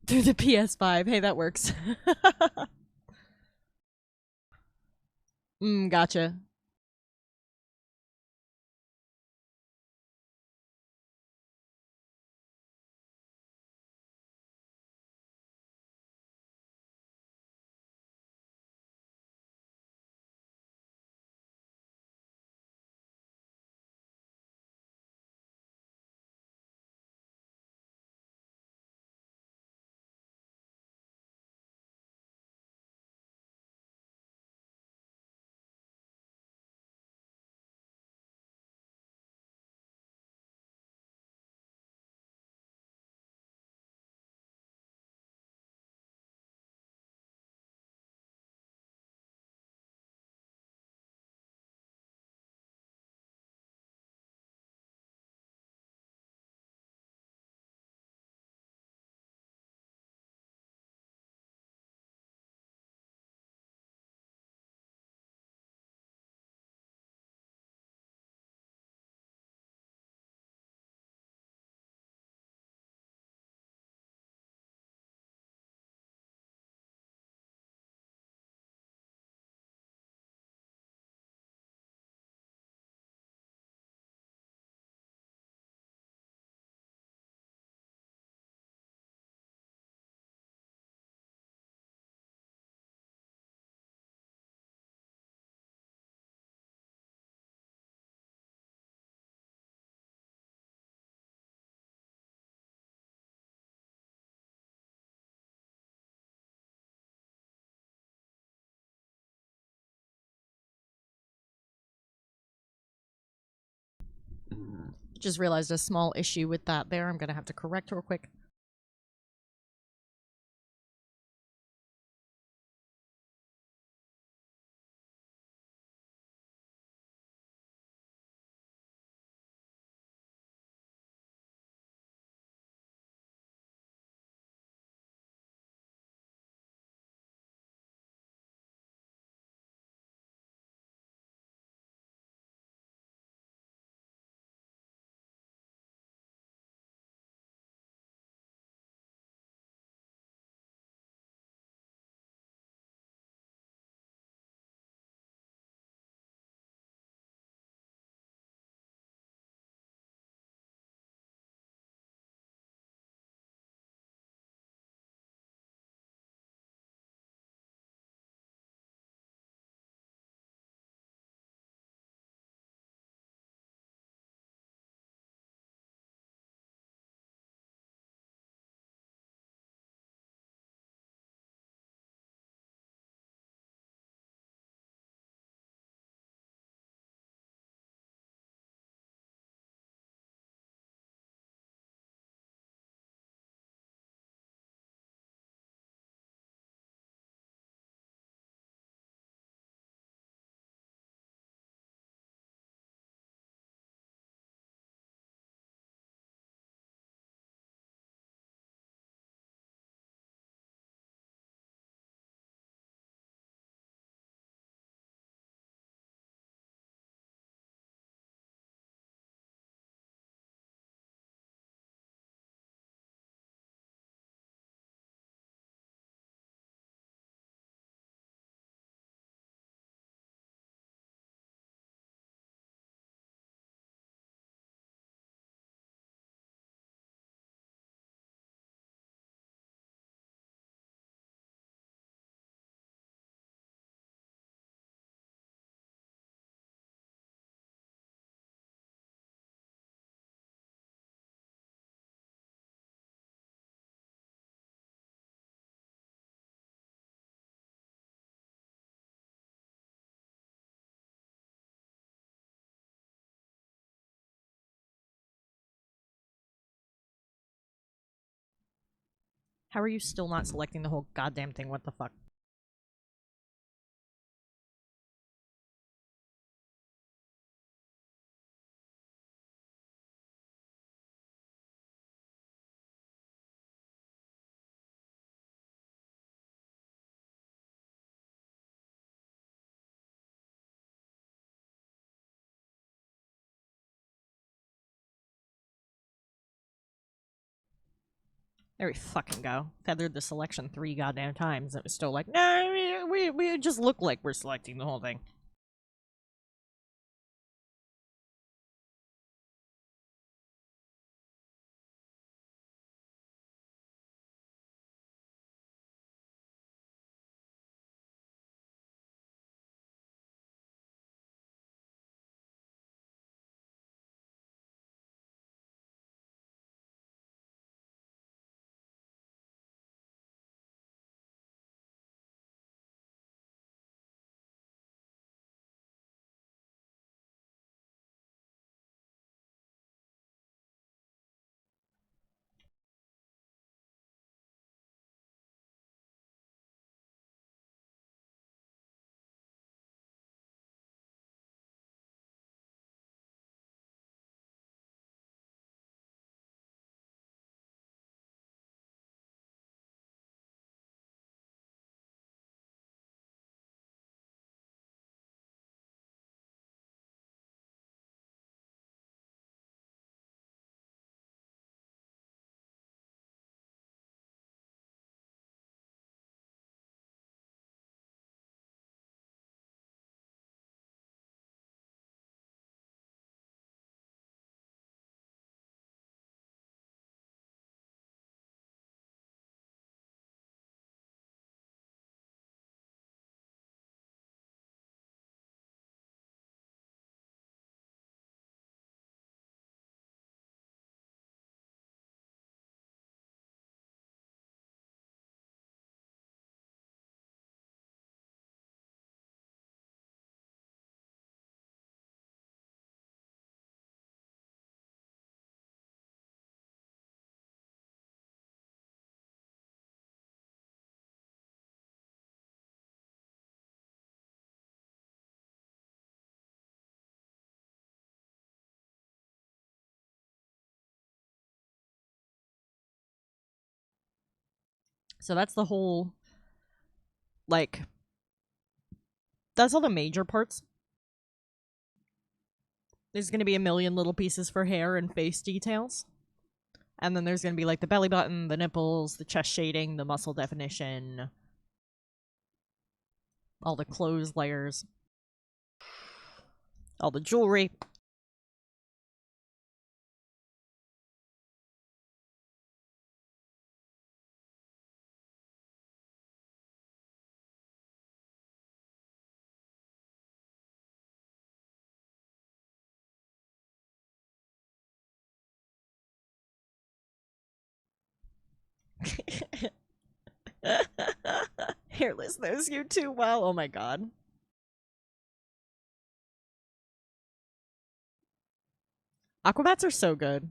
Through the PS5. Hey, that works. Gotcha. Just realized a small issue with that there. I'm gonna have to correct real quick. How are you still not selecting the whole goddamn thing? What the fuck? There we fucking go. Feathered the selection 3 goddamn times. It was still like, no, we just look like we're selecting the whole thing. So that's the whole, like, that's all the major parts. There's gonna be a million little pieces for hair and face details. And then there's gonna be like the belly button, the nipples, the chest shading, the muscle definition, all the clothes layers, all the jewelry. Hairless knows you too well. Oh my god. Aquabats are so good.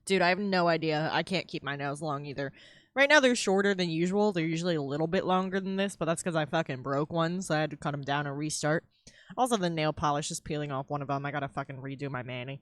Dude, I have no idea. I can't keep my nails long either. Right now they're shorter than usual. They're usually a little bit longer than this, but that's because I fucking broke one, so I had to cut them down and restart. Also, the nail polish is peeling off one of them. I gotta fucking redo my mani.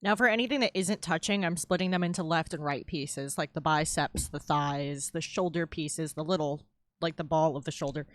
Now, for anything that isn't touching, I'm splitting them into left and right pieces, like the biceps, the thighs, the shoulder pieces, the little, like the ball of the shoulder.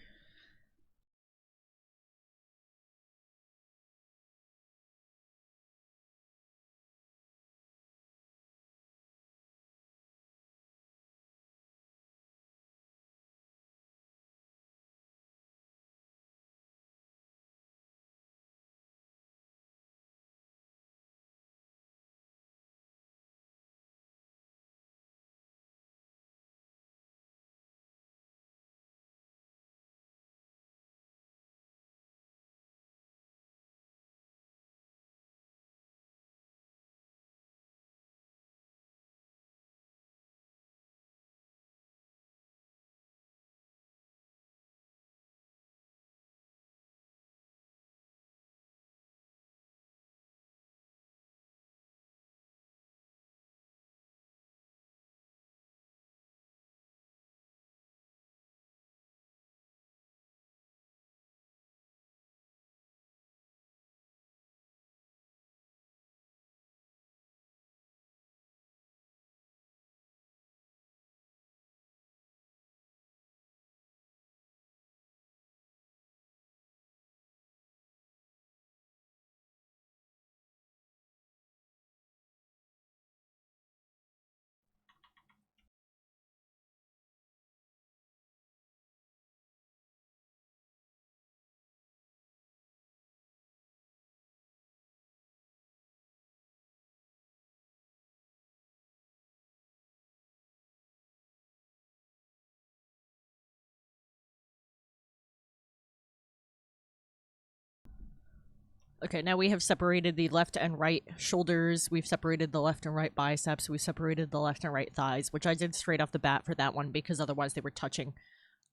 Okay, now we have separated the left and right shoulders. We've separated the left and right biceps. We've separated the left and right thighs, which I did straight off the bat for that one because otherwise they were touching.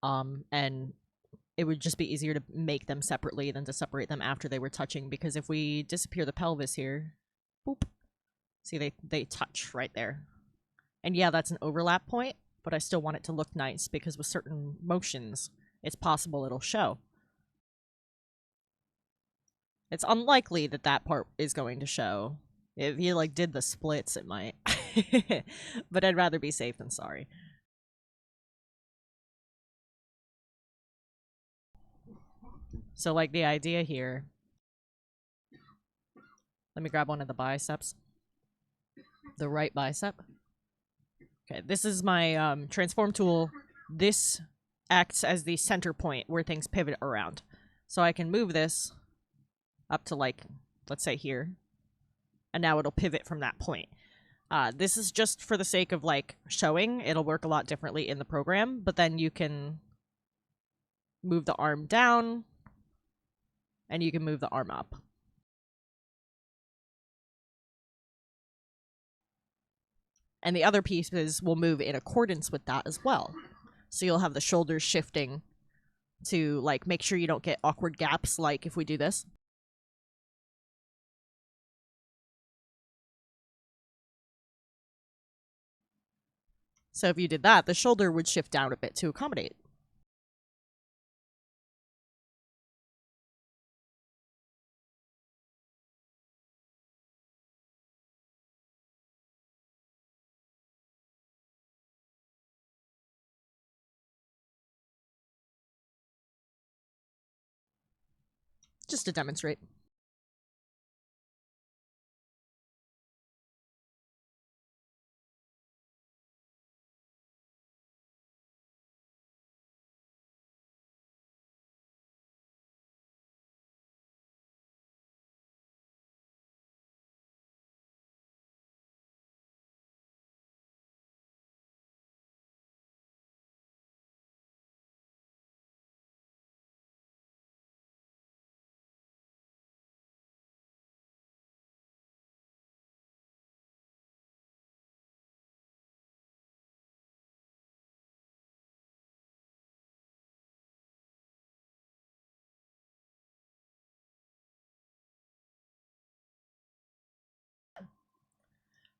And it would just be easier to make them separately than to separate them after they were touching, because if we disappear the pelvis here, boop, see they touch right there. And yeah, that's an overlap point, but I still want it to look nice because with certain motions, it's possible it'll show. It's unlikely that that part is going to show. If you, like, did the splits, it might. But I'd rather be safe than sorry. So, like, the idea here... Let me grab one of the biceps. The right bicep. Okay, this is my transform tool. This acts as the center point where things pivot around. So I can move this up to, like, let's say here. And now it'll pivot from that point. This is just for the sake of, like, showing. It'll work a lot differently in the program, but then you can move the arm down, and you can move the arm up. And the other pieces will move in accordance with that as well. So you'll have the shoulders shifting to, like, make sure you don't get awkward gaps, like if we do this. So if you did that, the shoulder would shift down a bit to accommodate. Just to demonstrate.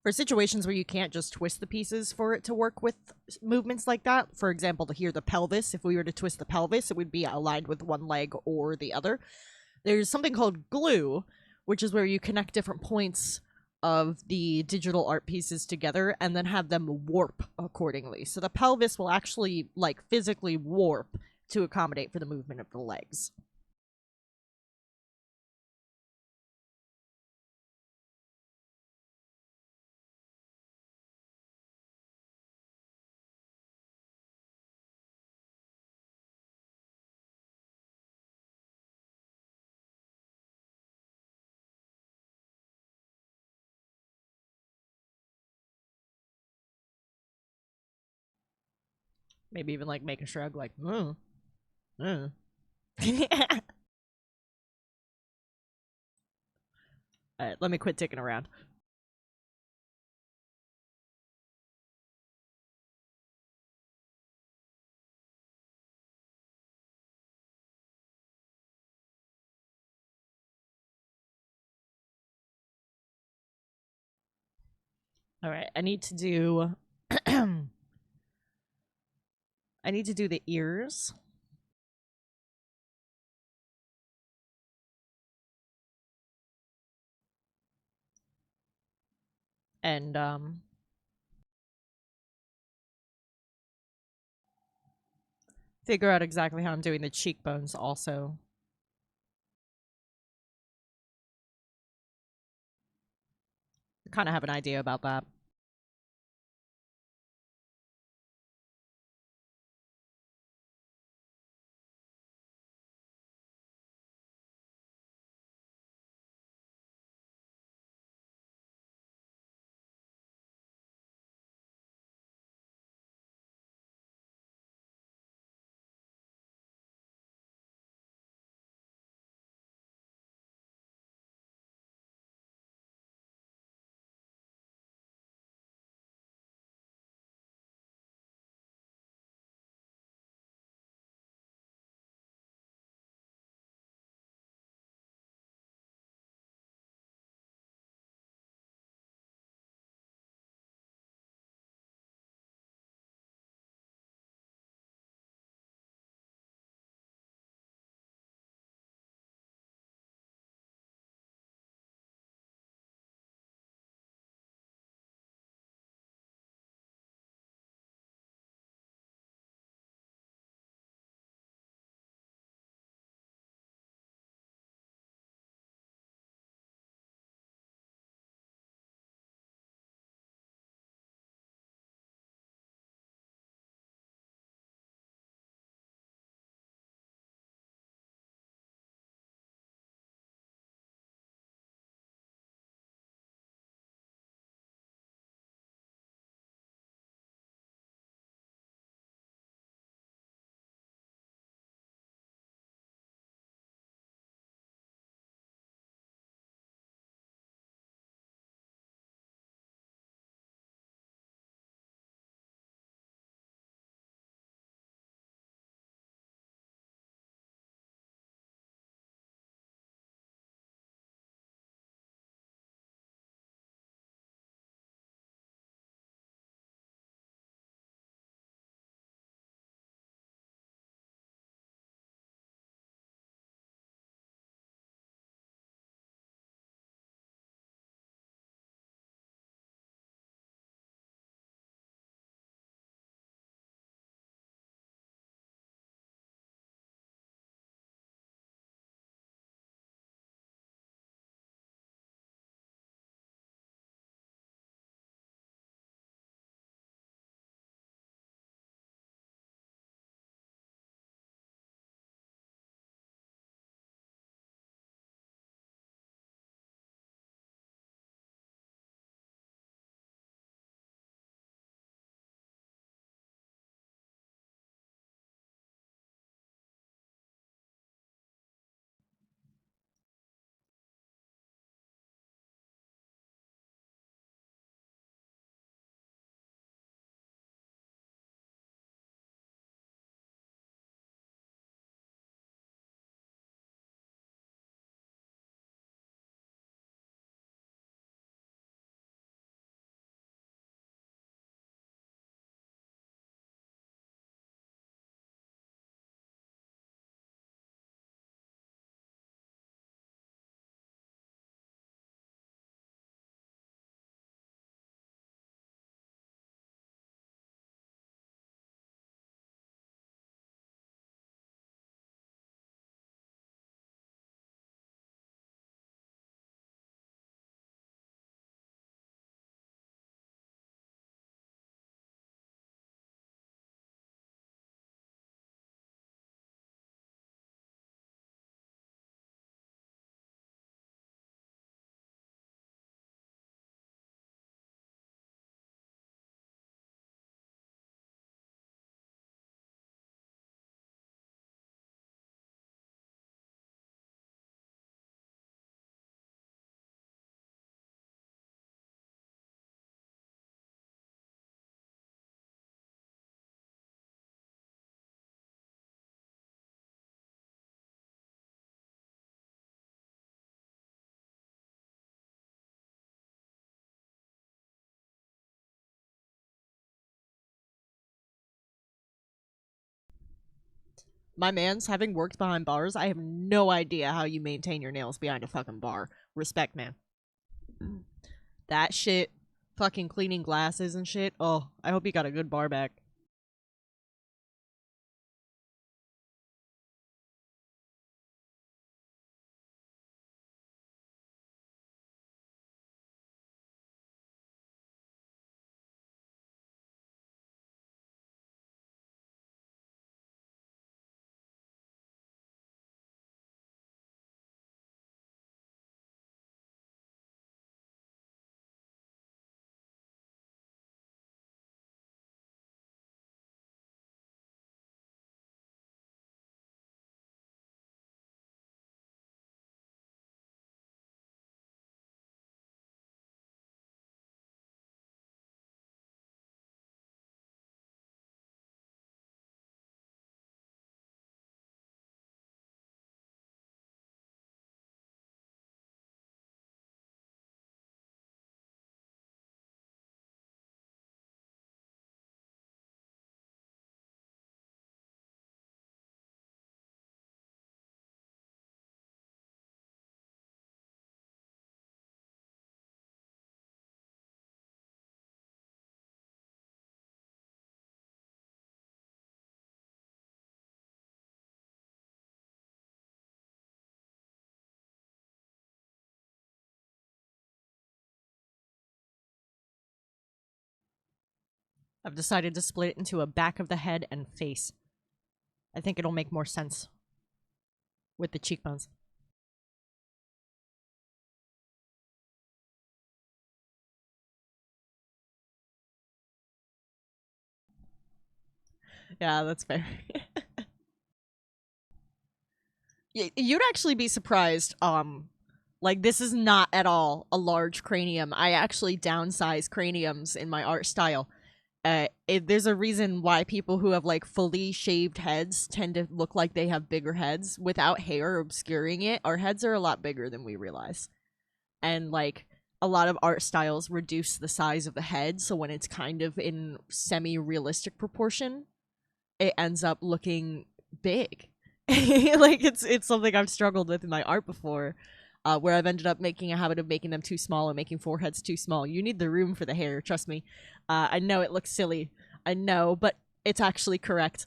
For situations where you can't just twist the pieces for it to work with movements like that, for example, to hear the pelvis, if we were to twist the pelvis, it would be aligned with one leg or the other. There's something called glue, which is where you connect different points of the digital art pieces together and then have them warp accordingly. So the pelvis will actually like physically warp to accommodate for the movement of the legs. Maybe even like make a shrug like, mm. Alright, let me quit ticking around. Alright, I need to do I need to do the ears. And figure out exactly how I'm doing the cheekbones also. Kind of have an idea about that. My man's having worked behind bars. I have no idea how you maintain your nails behind a fucking bar. Respect, man. That shit, fucking cleaning glasses and shit. Oh, I hope you got a good bar back. I've decided to split it into a back of the head and face. I think it'll make more sense with the cheekbones. Yeah, that's fair. You'd actually be surprised. Like this is not at all a large cranium. I actually downsize craniums in my art style. There's a reason why people who have like fully shaved heads tend to look like they have bigger heads without hair obscuring it. Our heads are a lot bigger than we realize, and like a lot of art styles reduce the size of the head, so when it's kind of in semi-realistic proportion, it ends up looking big. Like it's something I've struggled with in my art before, where I've ended up making a habit of making them too small and making foreheads too small. You need the room for the hair, trust me. I know it looks silly, I know, but it's actually correct.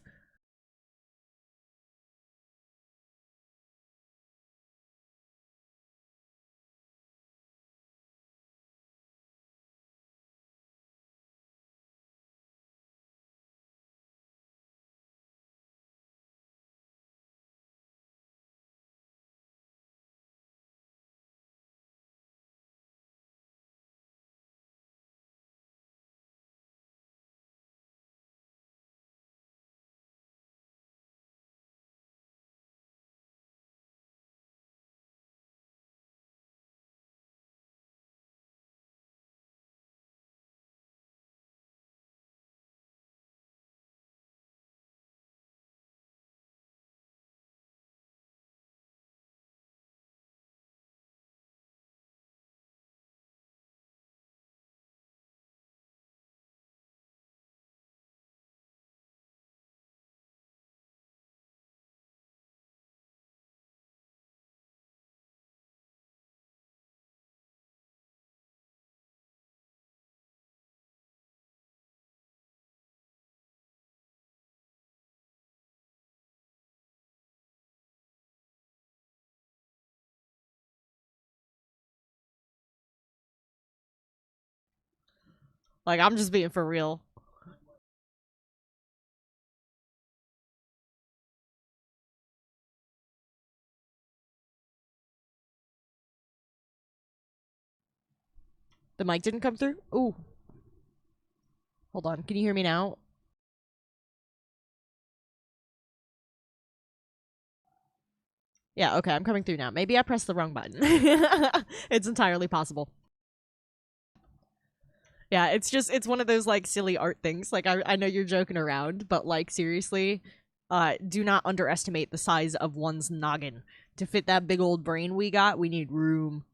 Like I'm just being for real. The mic didn't come through. Ooh, hold on, can you hear me now? Yeah, okay, I'm coming through now. Maybe I pressed the wrong button. It's entirely possible. Yeah, it's one of those like silly art things. Like I know you're joking around, but like seriously, do not underestimate the size of one's noggin. To fit that big old brain we got, we need room.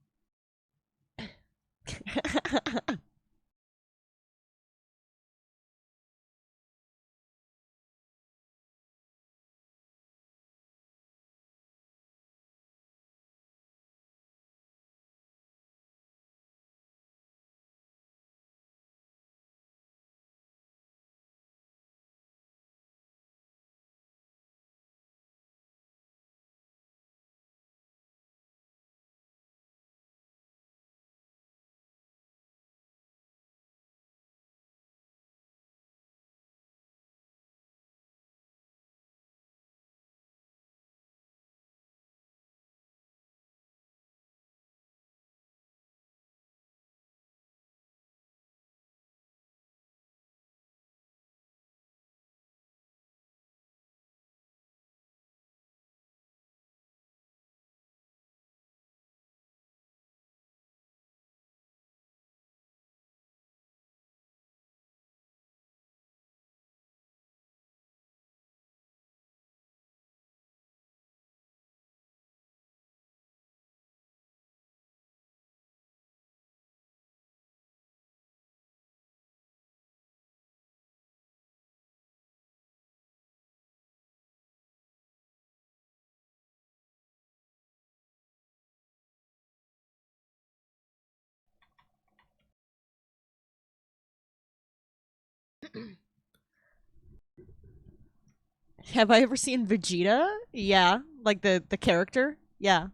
Have I ever seen Vegeta? Yeah, like the character. Yeah.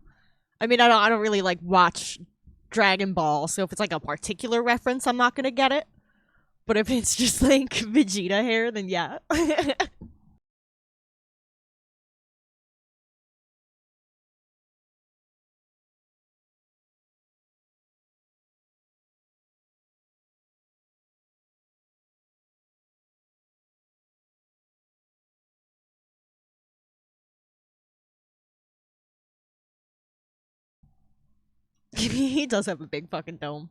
I mean, I don't really like watch Dragon Ball, so if it's like a particular reference, I'm not gonna get it. But if it's just like Vegeta hair, then yeah. He does have a big fucking dome.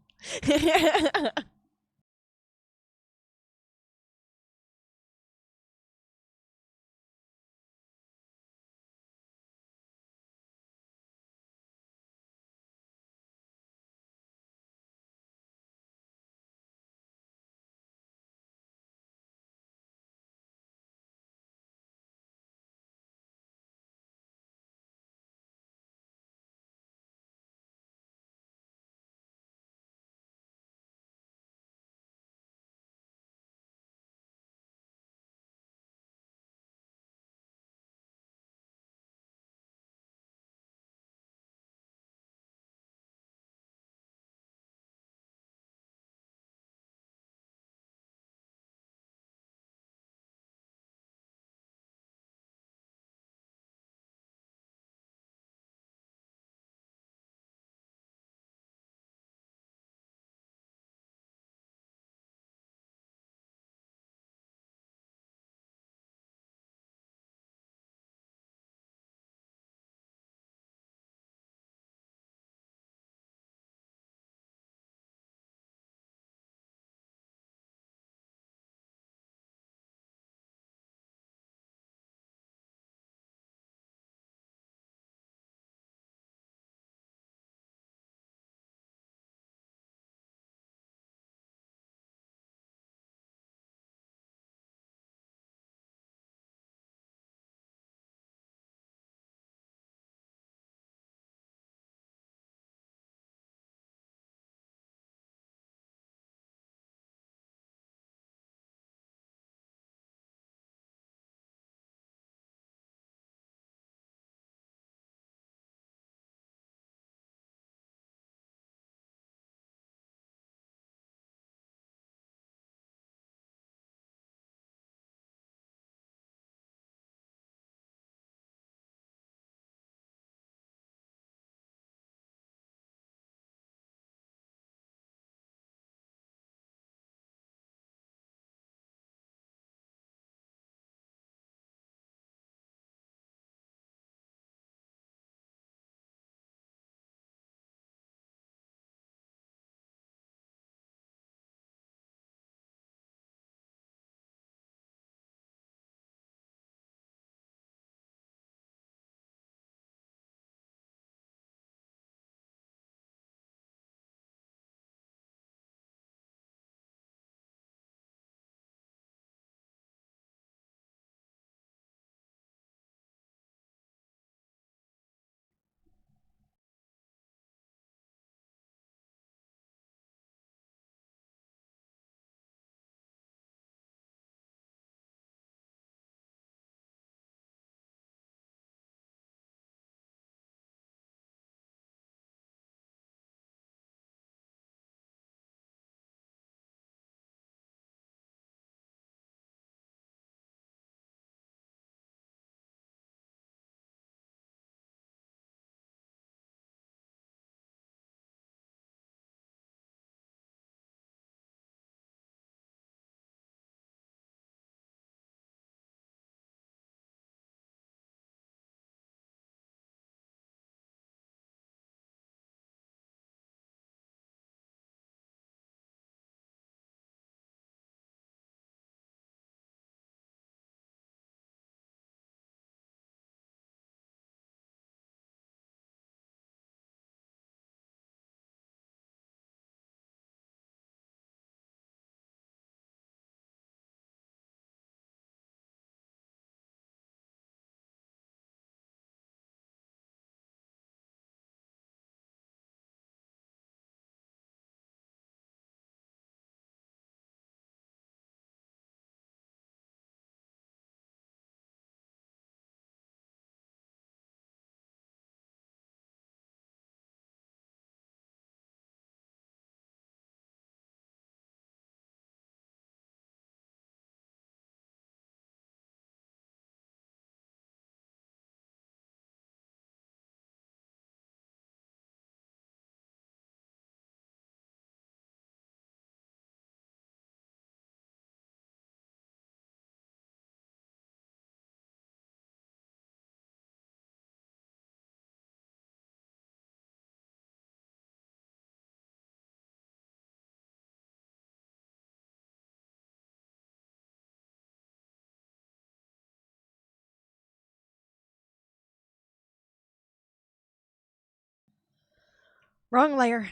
Wrong layer.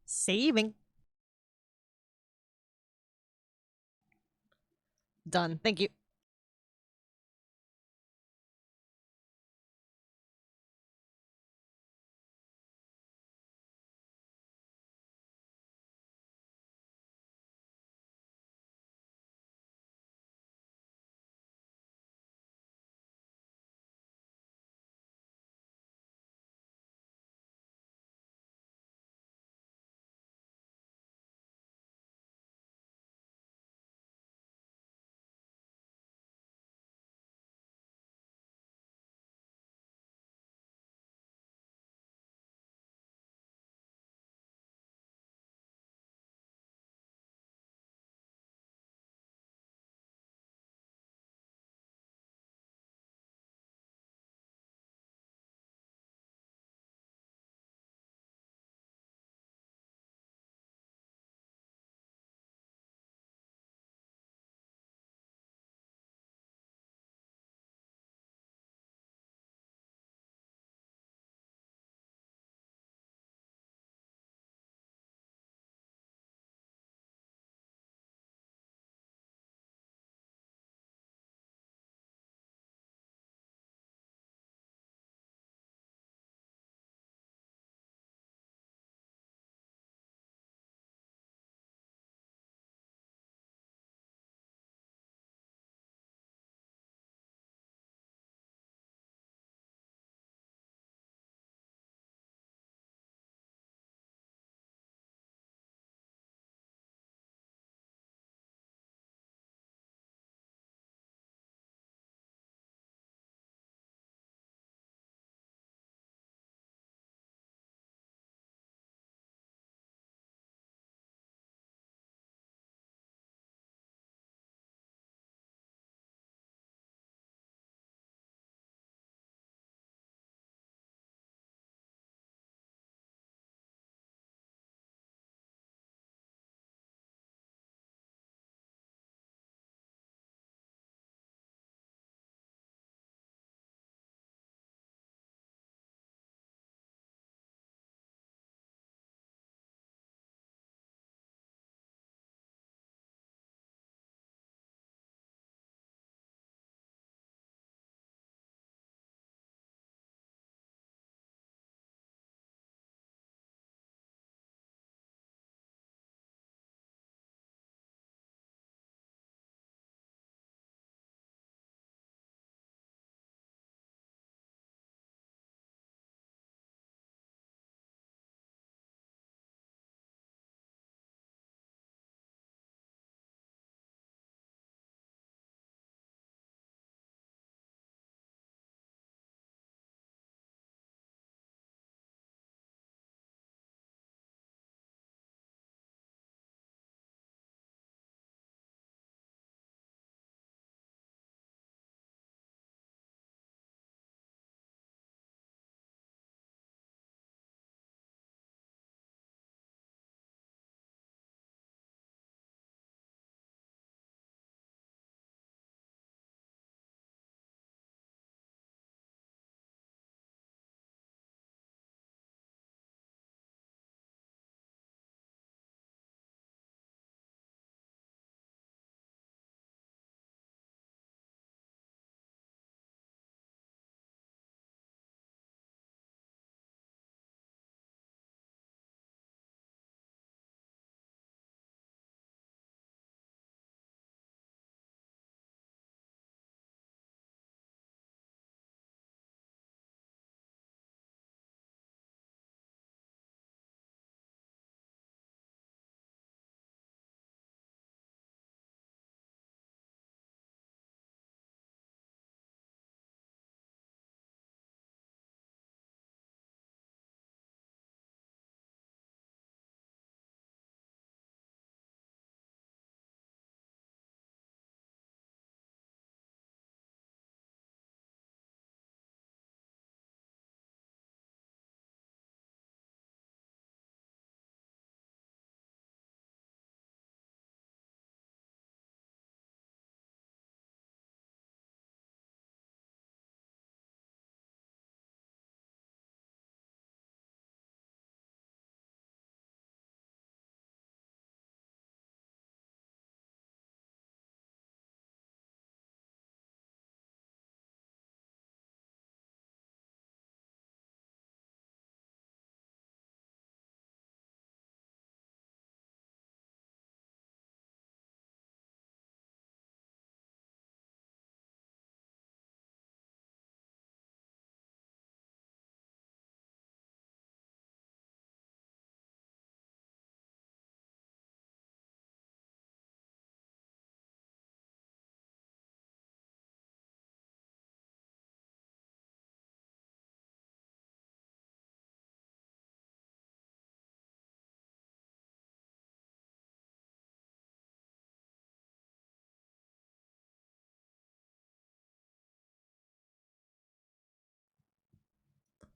Saving. Done. Thank you.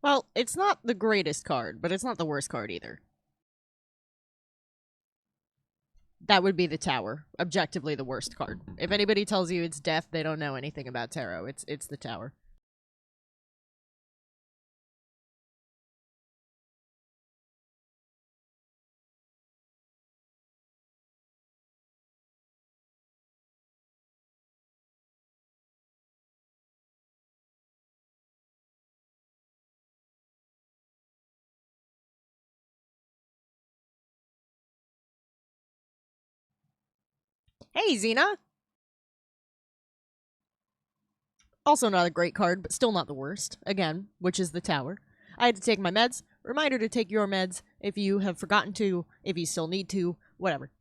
Well, it's not the greatest card, but it's not the worst card either. That would be the Tower. Objectively the worst card. If anybody tells you it's death, they don't know anything about tarot. It's the Tower. Hey, Xena! Also not a great card, but still not the worst. Again, which is the Tower. I had to take my meds. Reminder to take your meds if you have forgotten to, if you still need to, whatever.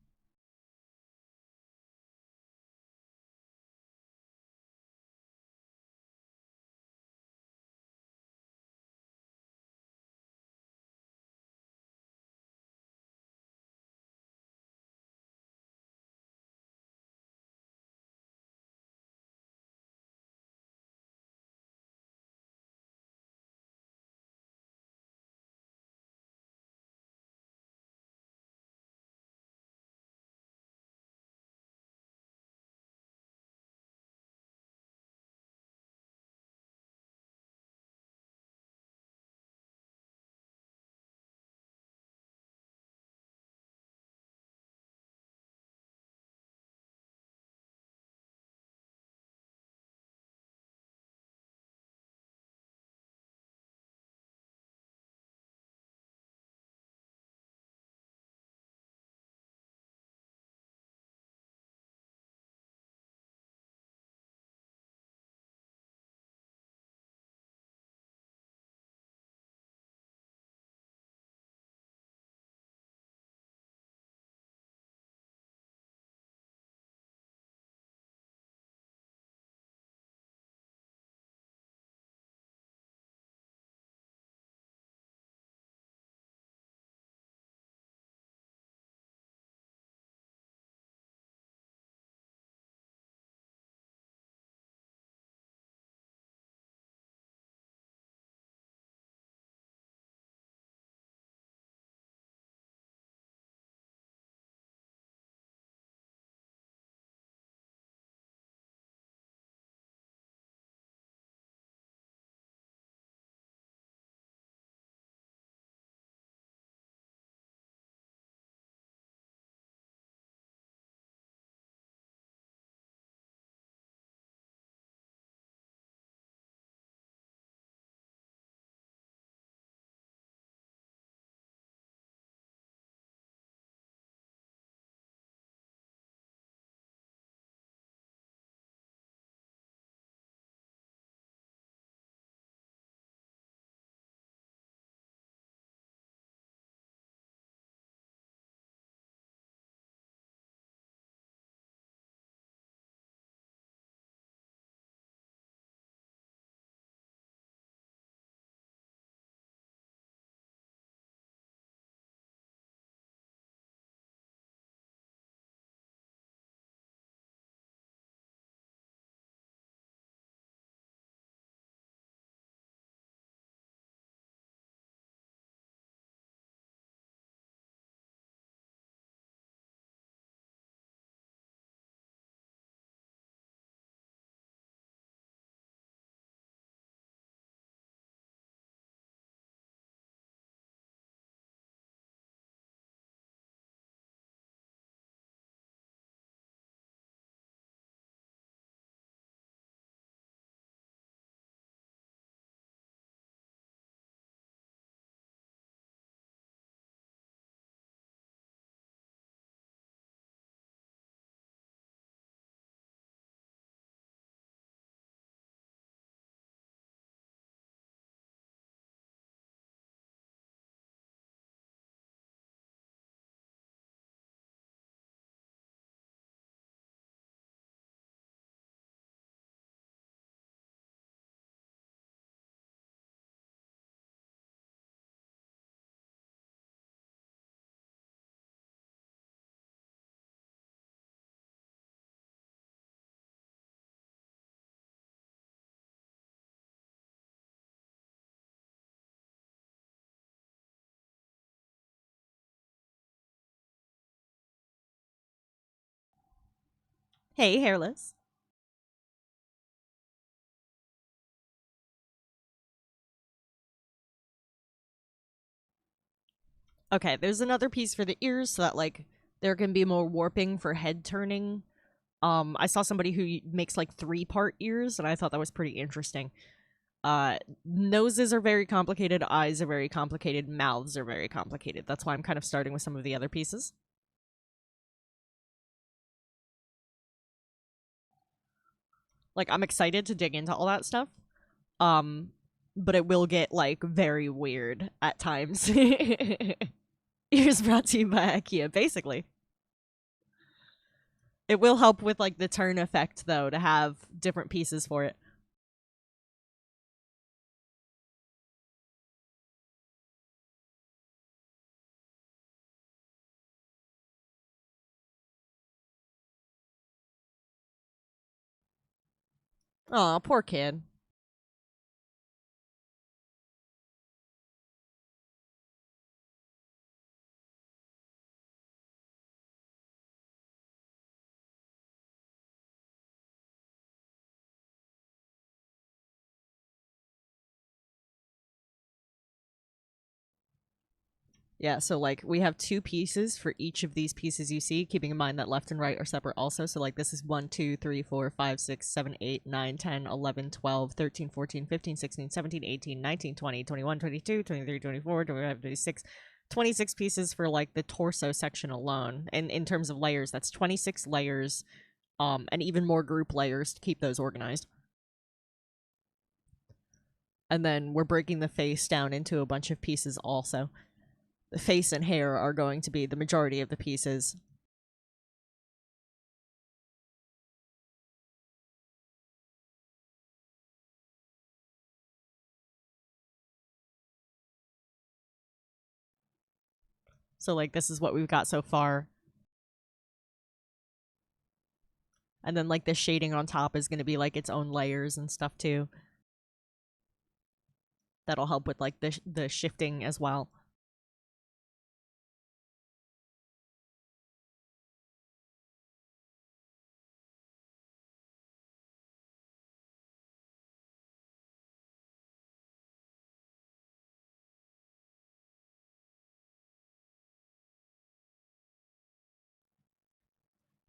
Hey, hairless. Okay, there's another piece for the ears so that like there can be more warping for head turning. I saw somebody who makes like 3-part ears, and I thought that was pretty interesting. Noses are very complicated, eyes are very complicated, mouths are very complicated. That's why I'm kind of starting with some of the other pieces. Like, I'm excited to dig into all that stuff. Um, but it will get like very weird at times. Ears brought to you by IKEA, basically. It will help with like the turn effect though to have different pieces for it. Aw, poor kid. Yeah, so like we have 2 pieces for each of these pieces you see, keeping in mind that left and right are separate also. So like this is 1, 2, 3, 4, 5, 6, 7, 8, 9, 10, 11, 12, 13, 14, 15, 16, 17, 18, 19, 20, 21, 22, 23, 24, 25, 26, 26 pieces for like the torso section alone. And in terms of layers, that's 26 layers, and even more group layers to keep those organized. And then we're breaking the face down into a bunch of pieces also. The face and hair are going to be the majority of the pieces. So like this is what we've got so far. And then like the shading on top is going to be like its own layers and stuff too. That'll help with like the shifting as well.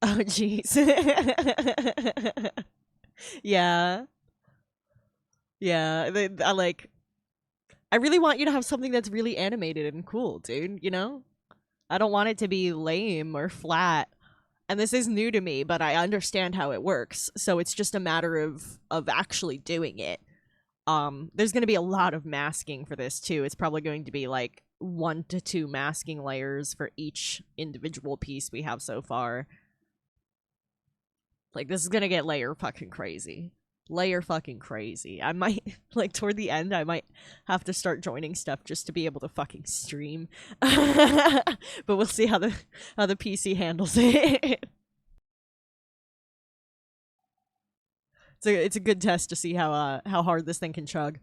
Oh jeez. Yeah. Yeah, I like I really want you to have something that's really animated and cool, dude, you know? I don't want it to be lame or flat. And this is new to me, but I understand how it works. So it's just a matter of actually doing it. There's going to be a lot of masking for this too. It's probably going to be like 1 to 2 masking layers for each individual piece we have so far. Like this is going to get layer fucking crazy. Layer fucking crazy. I might like toward the end I might have to start joining stuff just to be able to fucking stream. But we'll see how the PC handles it. It's a good test to see how hard this thing can chug.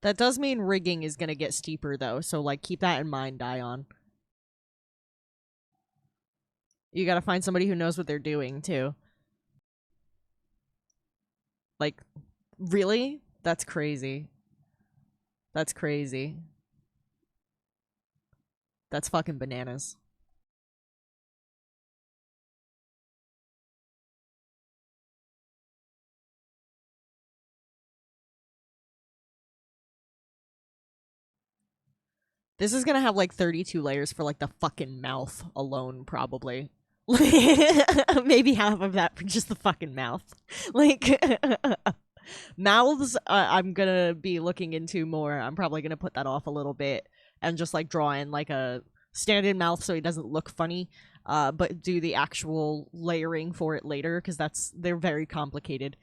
That does mean rigging is gonna get steeper though, so like keep that in mind, Dion. You gotta find somebody who knows what they're doing too. Like, really? That's crazy. That's crazy. That's fucking bananas. This is gonna have like 32 layers for like the fucking mouth alone, probably. Maybe half of that for just the fucking mouth. Like, mouths, I'm gonna be looking into more. I'm probably gonna put that off a little bit. and just like draw in like a stand-in mouth so he doesn't look funny, but do the actual layering for it later because they're very complicated.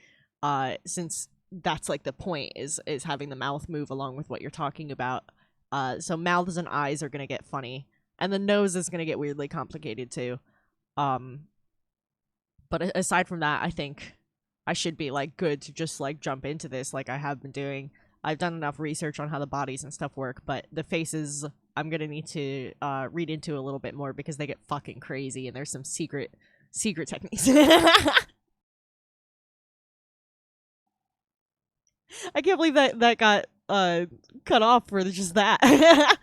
Since that's like the point is having the mouth move along with what you're talking about. So mouths and eyes are gonna get funny, and the nose is gonna get weirdly complicated too. Um, but aside from that, I think I should be like good to just like jump into this like I have been doing. I've done enough research on how the bodies and stuff work, but the faces I'm gonna need to read into a little bit more because they get fucking crazy and there's some secret techniques. I can't believe that got cut off for just that.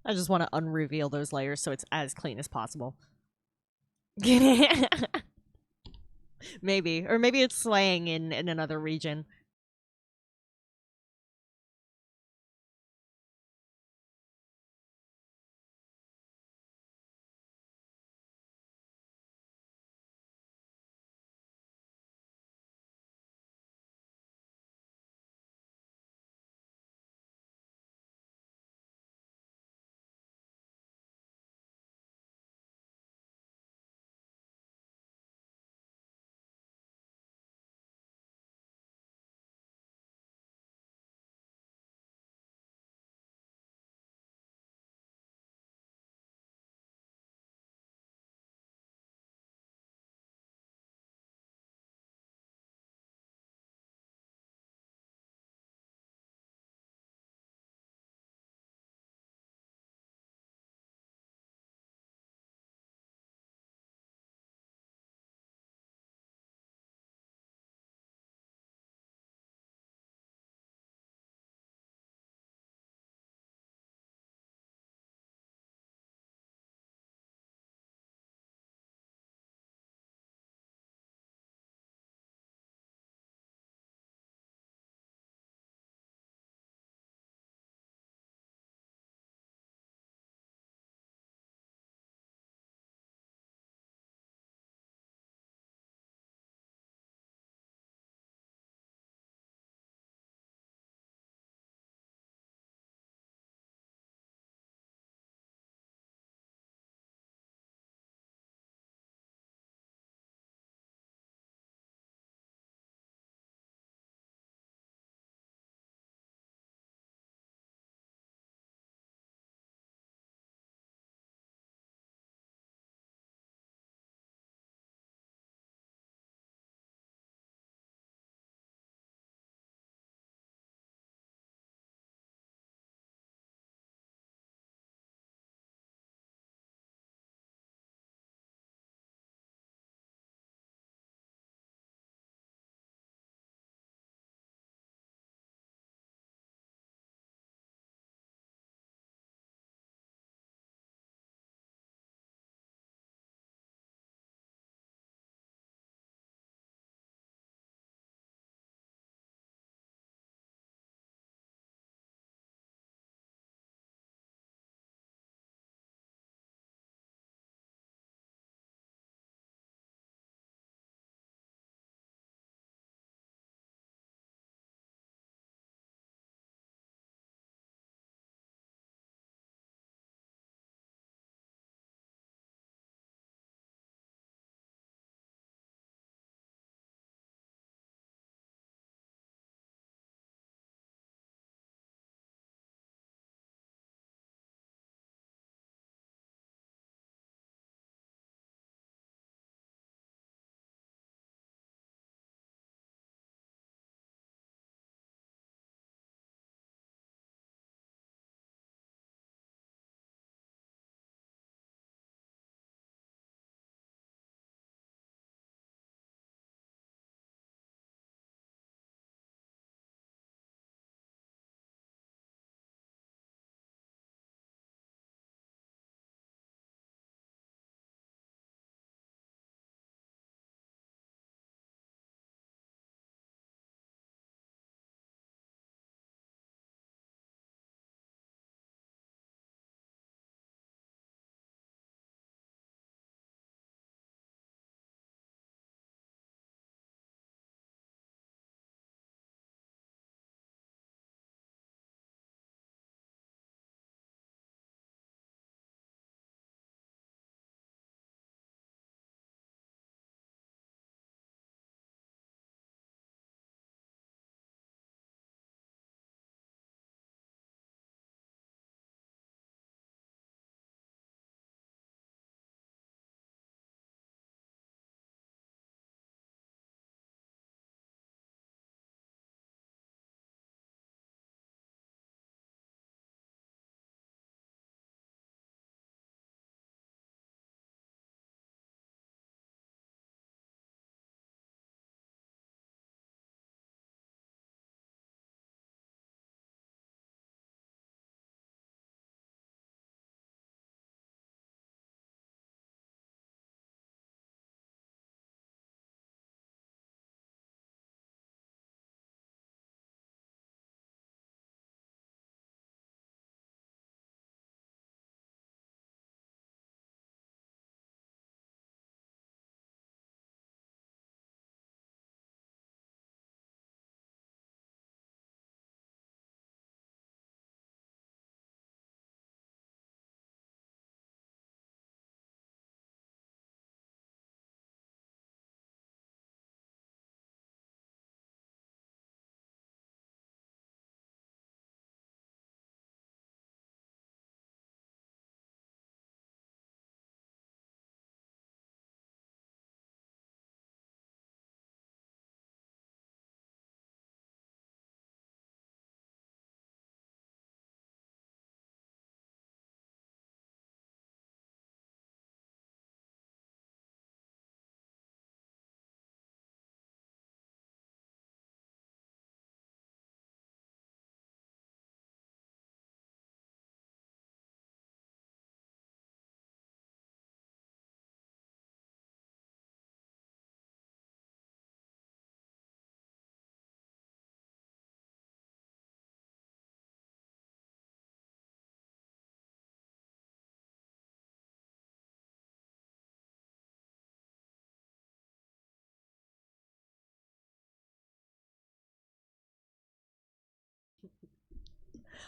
I just want to unreveal those layers so it's as clean as possible. Maybe. Or maybe it's slang in another region.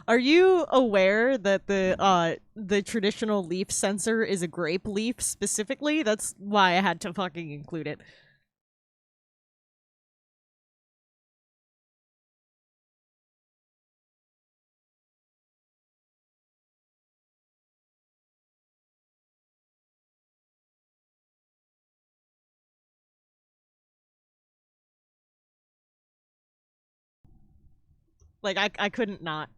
Are you aware that the traditional leaf sensor is a grape leaf specifically? That's why I had to fucking include it. Like I couldn't not.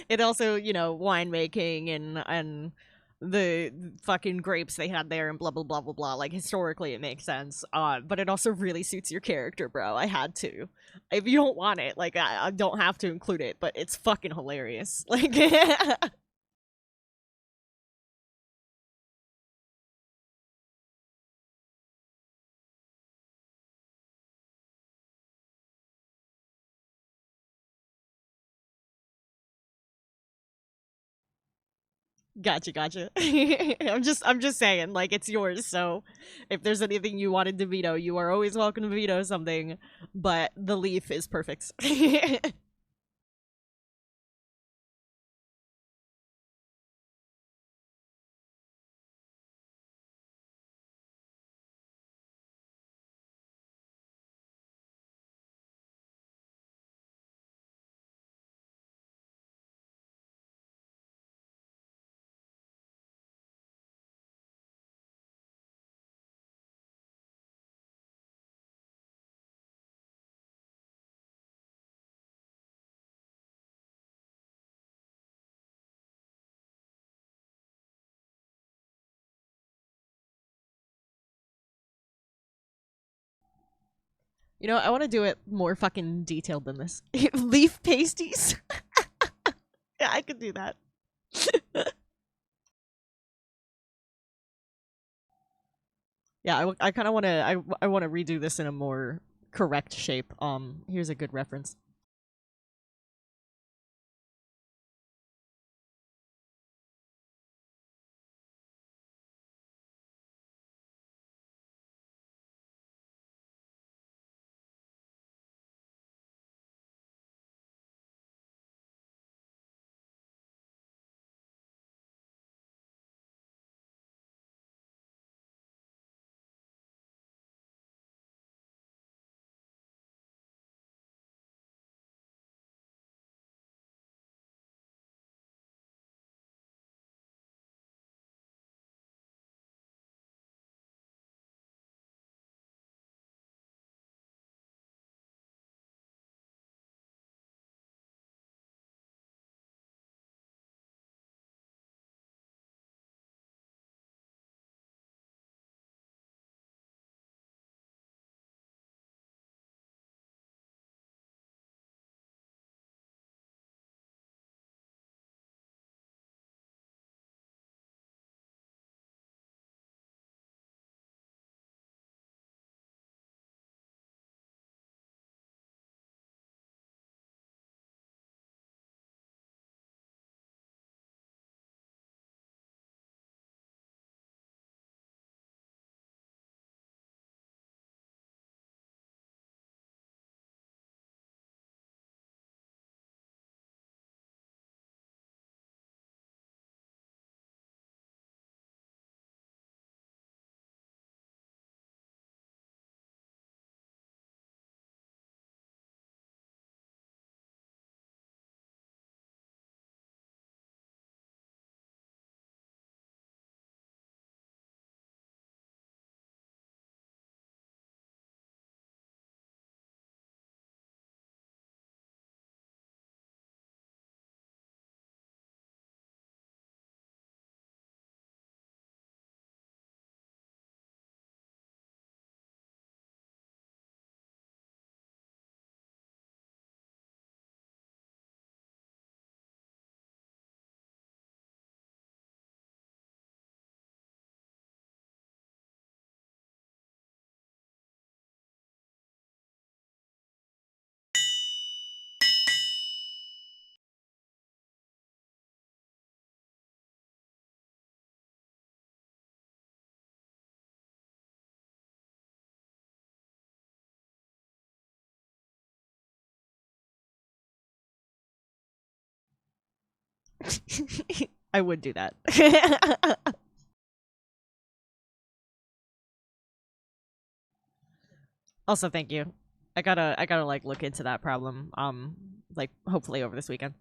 It also, winemaking and the fucking grapes they had there and blah blah blah blah blah. Like historically, it makes sense. But it also really suits your character, bro. I had to. If you don't want it, like I don't have to include it, but it's fucking hilarious. Like, gotcha, gotcha. I'm just saying, like it's yours. So, if there's anything you wanted to veto, you are always welcome to veto something. But the leaf is perfect. I want to do it more fucking detailed than this. Leaf pasties. Yeah, I could do that. Yeah, I kind of want to I want to redo this in a more correct shape. Here's a good reference. I would do that. Also, thank you. I gotta like look into that problem. Like hopefully over this weekend.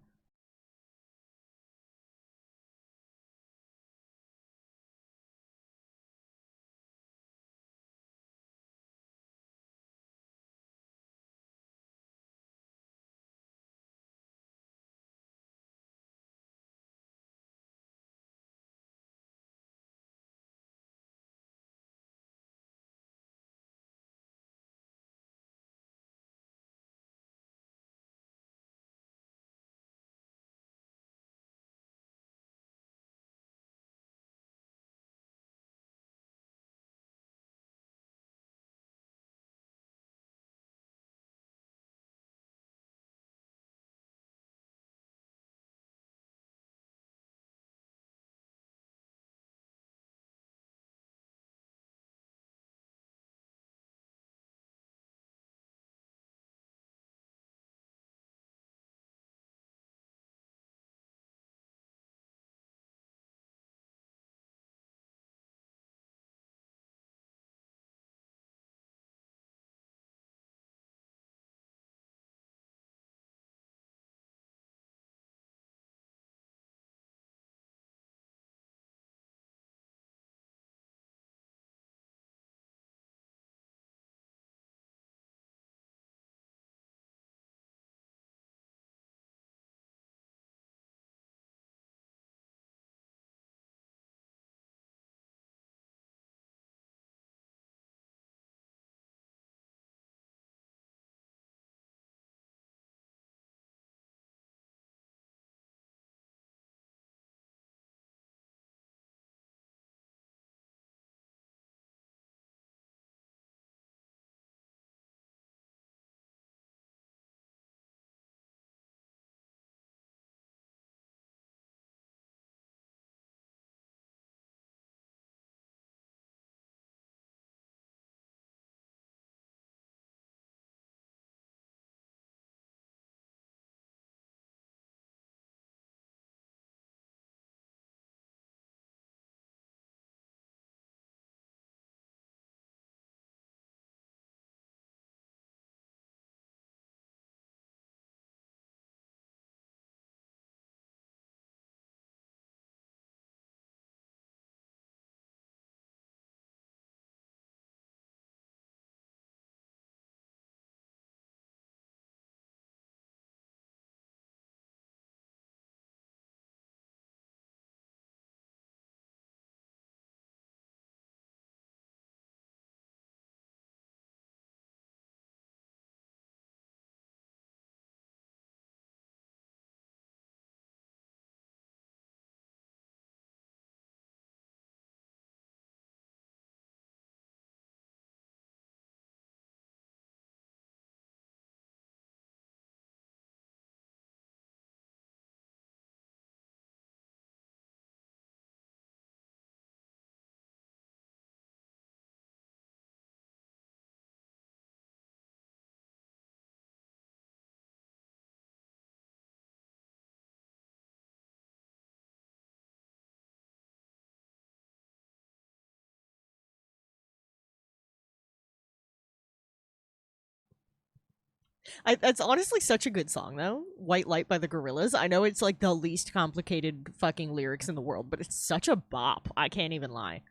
That's honestly such a good song, though. White Light by the Gorillas. I know it's like the least complicated fucking lyrics in the world, but it's such a bop. I can't even lie.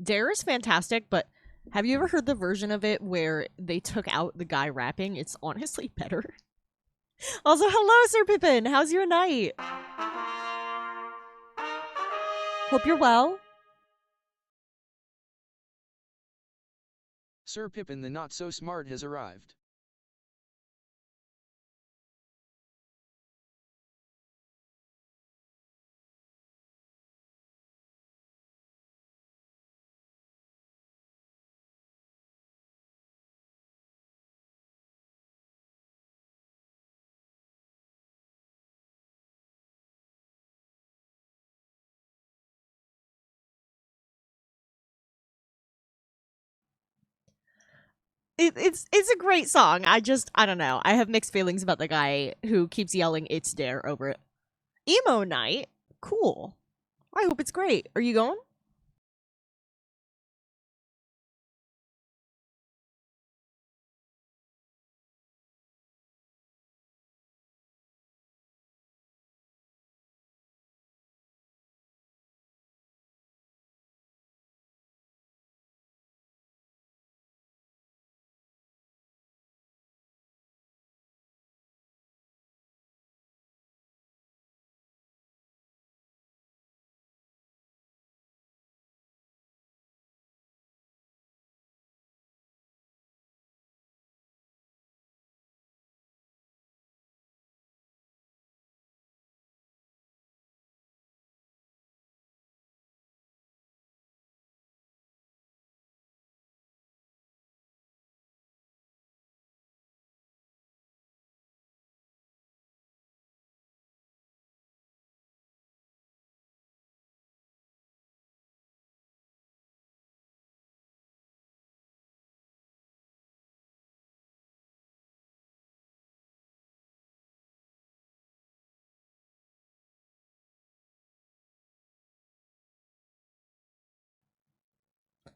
Dare is fantastic, but have you ever heard the version of it where they took out the guy rapping? It's honestly better. Also, hello, Sir Pippin. How's your night? Hope you're well. Sir Pippin the Not So Smart has arrived. It's a great song. I don't know. I have mixed feelings about the guy who keeps yelling "It's Dare" over it. Emo night, cool. I hope it's great. Are you going?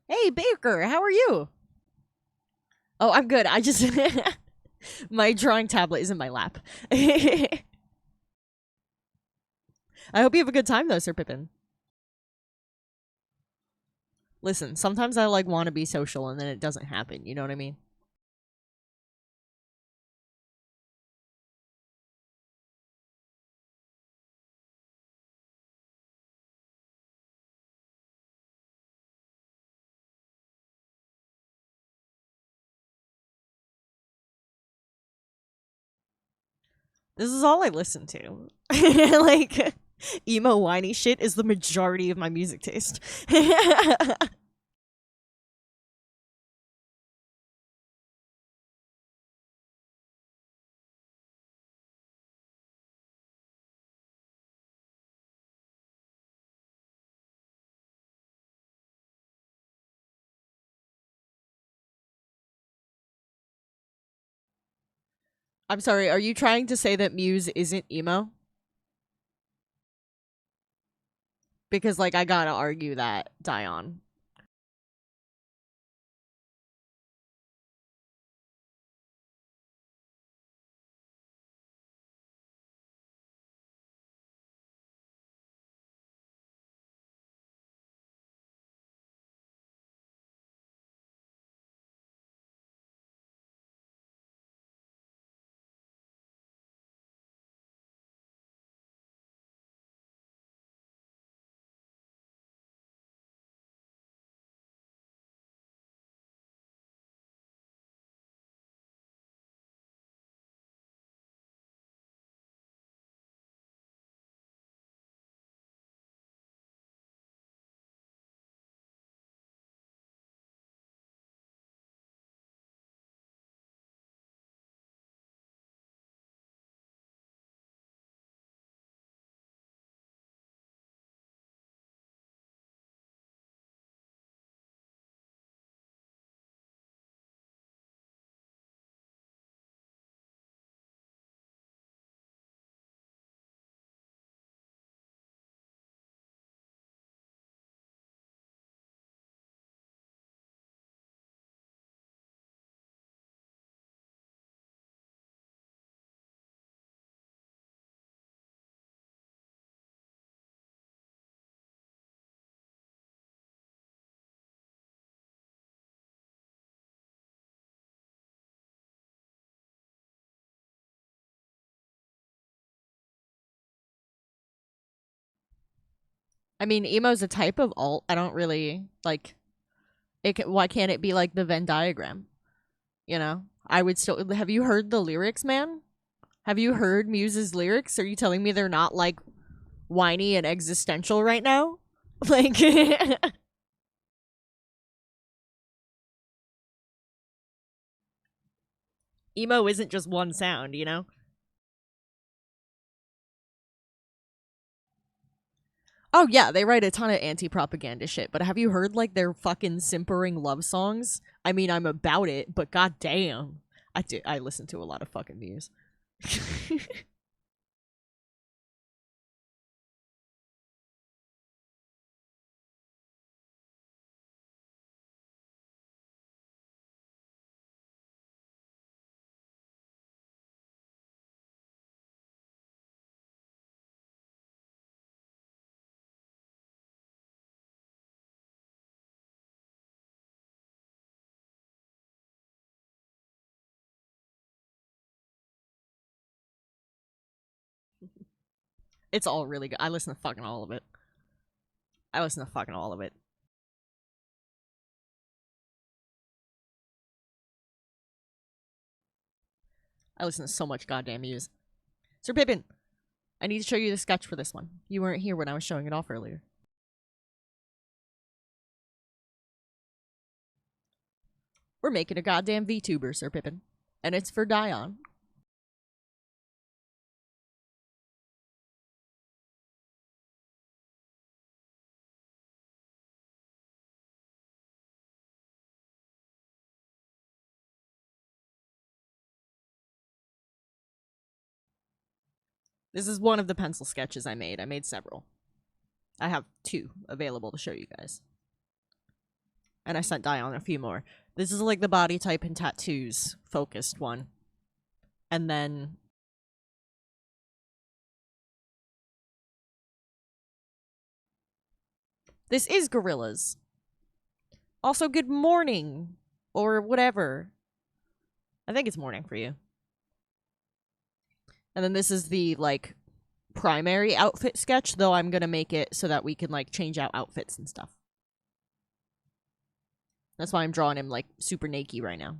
Hey, Baker, how are you? Oh, I'm good. I just my drawing tablet is in my lap. I hope you have a good time though, Sir Pippin. Listen, sometimes I like want to be social and then it doesn't happen. You know what I mean? This is all I listen to. Like emo whiny shit is the majority of my music taste. I'm sorry, are you trying to say that Muse isn't emo? Because like I gotta argue that, Dion. I mean, emo's a type of alt. I don't really like it. Why can't it be like the Venn diagram? You know, I would still. Have you heard the lyrics, man? Have you heard Muse's lyrics? Are you telling me they're not like whiny and existential right now? Like, emo isn't just one sound, you know? Oh yeah, they write a ton of anti-propaganda shit, but have you heard like their fucking simpering love songs? I mean, I'm about it, but goddamn, I listen to a lot of fucking Muse. It's all really good. I listen to fucking all of it. I listen to fucking all of it. I listen to so much goddamn Muse. Sir Pippin, I need to show you the sketch for this one. You weren't here when I was showing it off earlier. We're making a goddamn VTuber, Sir Pippin. And it's for Dion. This is one of the pencil sketches I made. I made several. I have 2 available to show you guys. And I sent Dion a few more. This is like the body type and tattoos focused one. And then this is gorillas. Also, good morning. Or whatever. I think it's morning for you. And then this is the, like, primary outfit sketch, though I'm gonna make it so that we can, like, change out outfits and stuff. That's why I'm drawing him, like, super naked right now.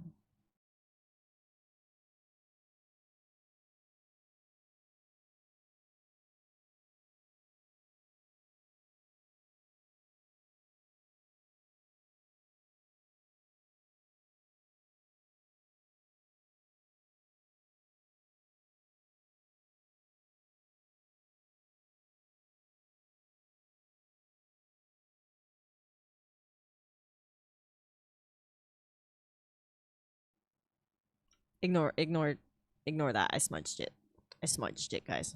Ignore that. I smudged it. I smudged it, guys.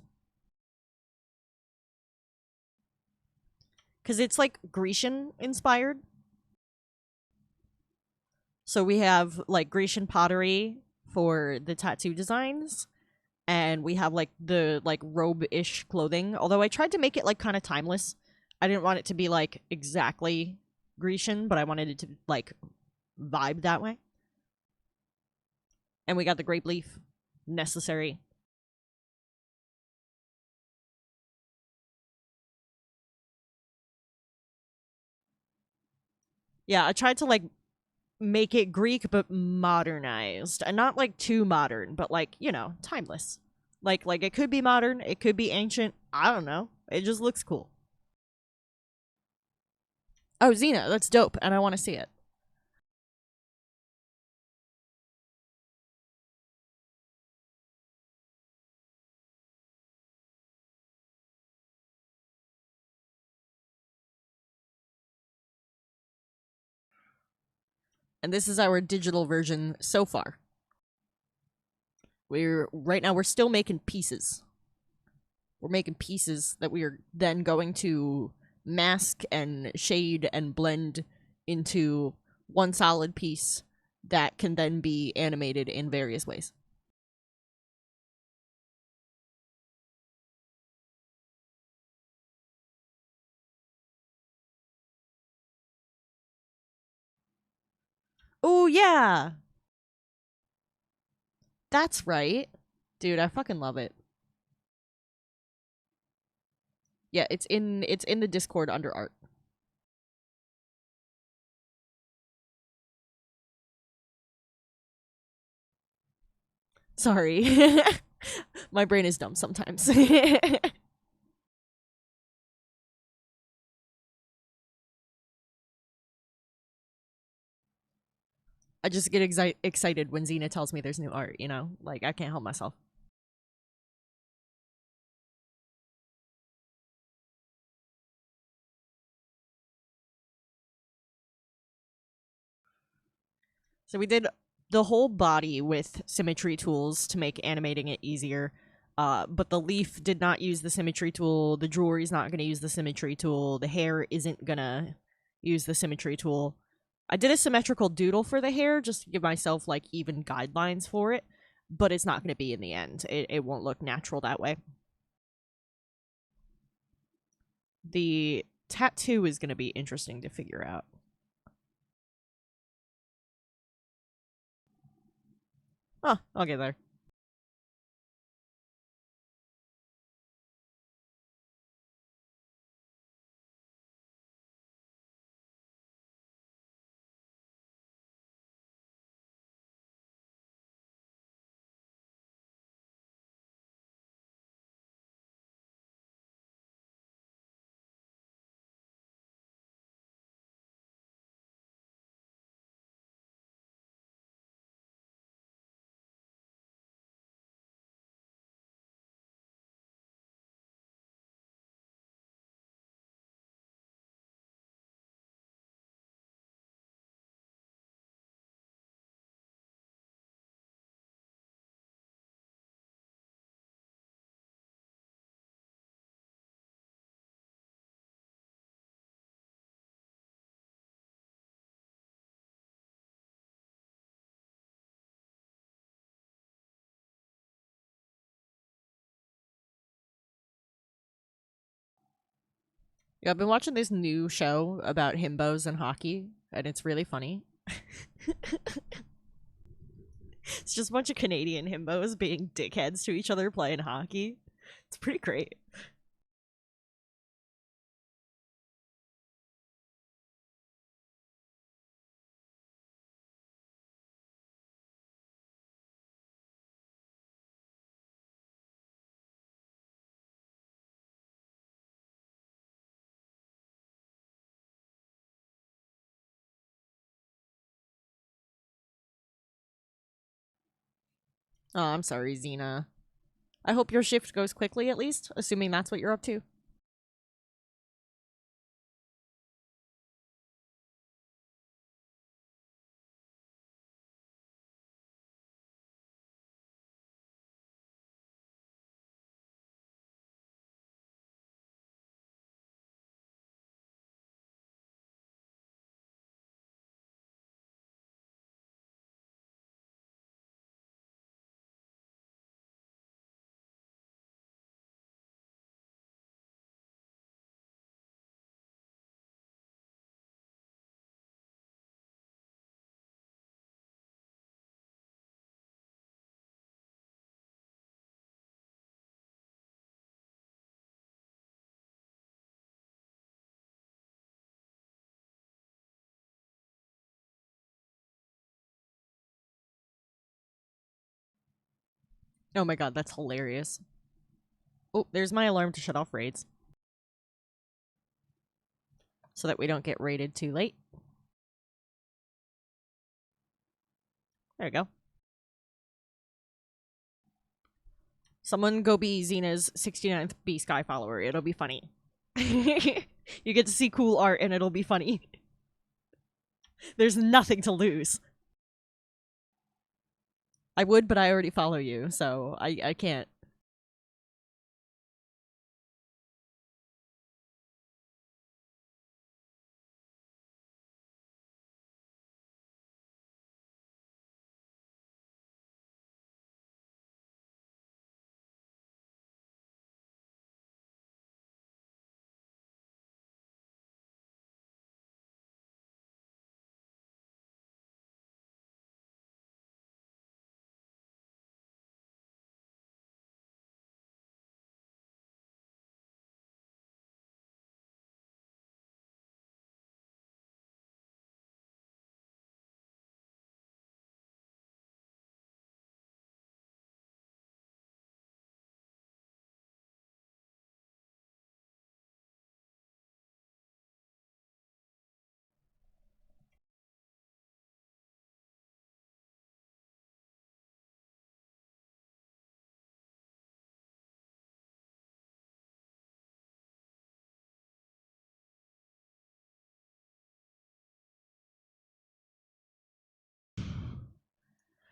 Because it's, like, Grecian inspired. So we have, like, Grecian pottery for the tattoo designs. And we have, like, the, like, robe-ish clothing. Although I tried to make it, like, kind of timeless. I didn't want it to be, like, exactly Grecian, but I wanted it to, like, vibe that way. And we got the grape leaf. Necessary. Yeah, I tried to, like, make it Greek but modernized. And not, like, too modern, but, like, you know, timeless. Like it could be modern, it could be ancient. I don't know. It just looks cool. Oh, Xena, that's dope, and I want to see it. And this is our digital version so far. We're still making pieces. We're making pieces that we are then going to mask and shade and blend into one solid piece that can then be animated in various ways. Oh yeah, that's right. Dude, I fucking love it. Yeah, it's in the Discord under art. Sorry. My brain is dumb sometimes. I just get excited when Xena tells me there's new art, you know? Like, I can't help myself. So we did the whole body with symmetry tools to make animating it easier. But the leaf did not use the symmetry tool. The jewelry's not going to use the symmetry tool. The hair isn't going to use the symmetry tool. I did a symmetrical doodle for the hair just to give myself like even guidelines for it, but it's not going to be in the end. It won't look natural that way. The tattoo is going to be interesting to figure out. Oh, I'll get there. Yeah, I've been watching this new show about himbos and hockey, and it's really funny. It's just a bunch of Canadian himbos being dickheads to each other playing hockey. It's pretty great. Oh, I'm sorry, Xena. I hope your shift goes quickly at least, assuming that's what you're up to. Oh my god, that's hilarious. Oh, there's my alarm to shut off raids. So that we don't get raided too late. There we go. Someone go be Xena's 69th B Sky follower. It'll be funny. You get to see cool art and it'll be funny. There's nothing to lose. I would, but I already follow you, so I can't.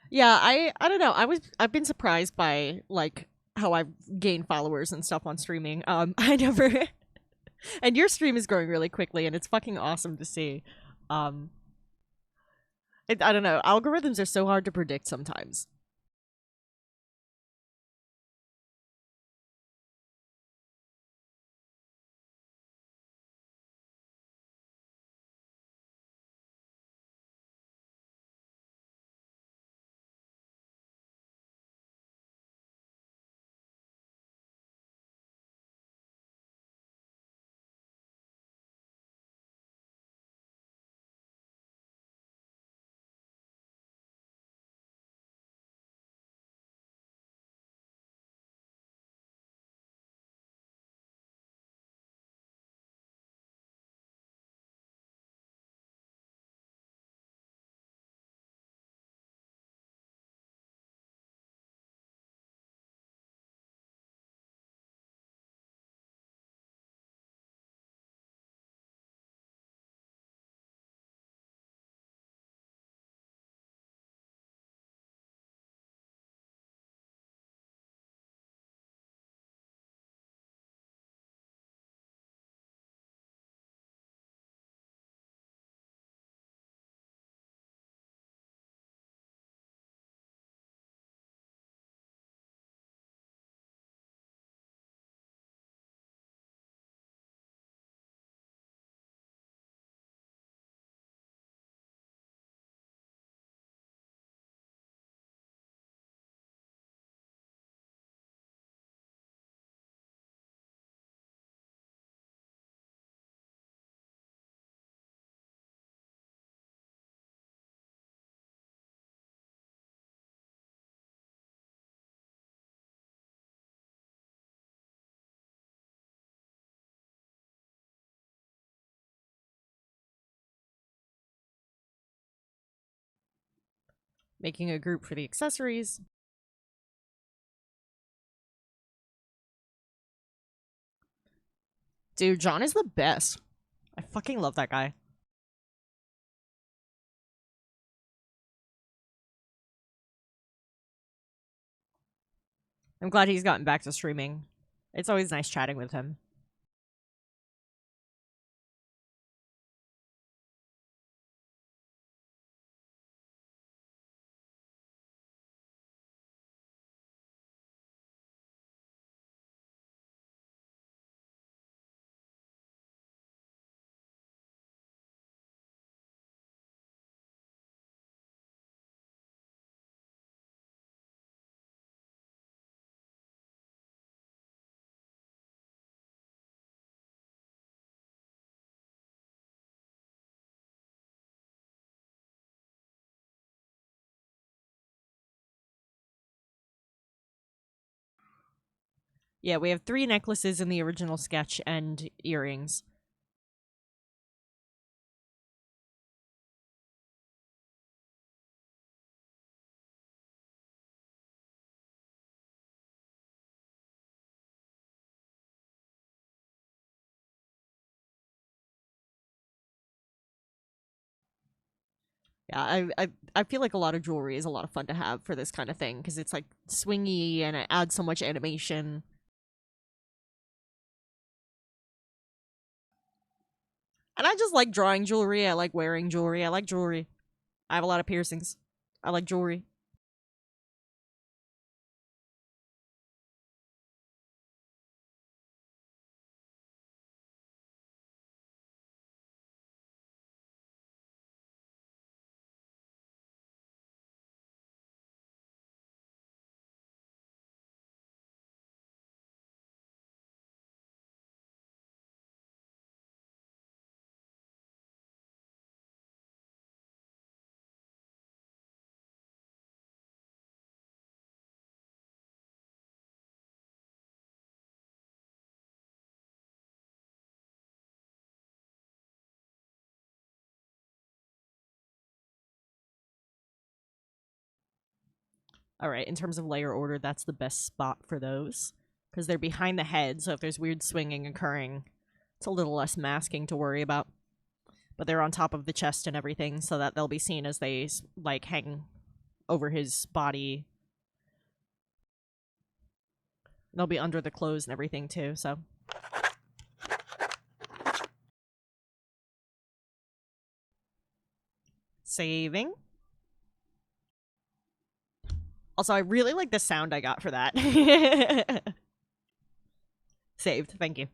Yeah, I don't know. I've been surprised by like how I've gained followers and stuff on streaming. I never and your stream is growing really quickly and it's fucking awesome to see. Um I don't know. Algorithms are so hard to predict sometimes. Making a group for the accessories. Dude, John is the best. I fucking love that guy. I'm glad he's gotten back to streaming. It's always nice chatting with him. Yeah, we have 3 necklaces in the original sketch and earrings. Yeah, I feel like a lot of jewelry is a lot of fun to have for this kind of thing because it's like swingy and it adds so much animation. And I just like drawing jewelry. I like wearing jewelry. I like jewelry. I have a lot of piercings. I like jewelry. All right, in terms of layer order, that's the best spot for those because they're behind the head. So if there's weird swinging occurring, it's a little less masking to worry about. But they're on top of the chest and everything, so that they'll be seen as they like hang over his body. They'll be under the clothes and everything too, so. Saving. Also, I really like the sound I got for that. Saved, thank you.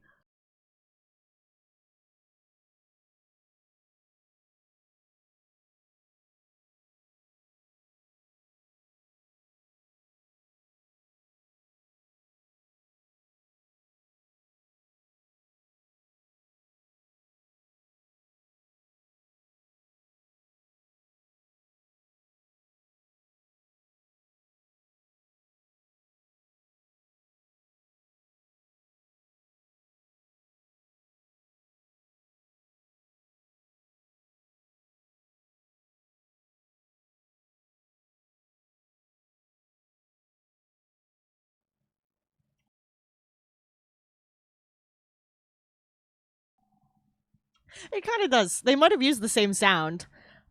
It kind of does. They might have used the same sound.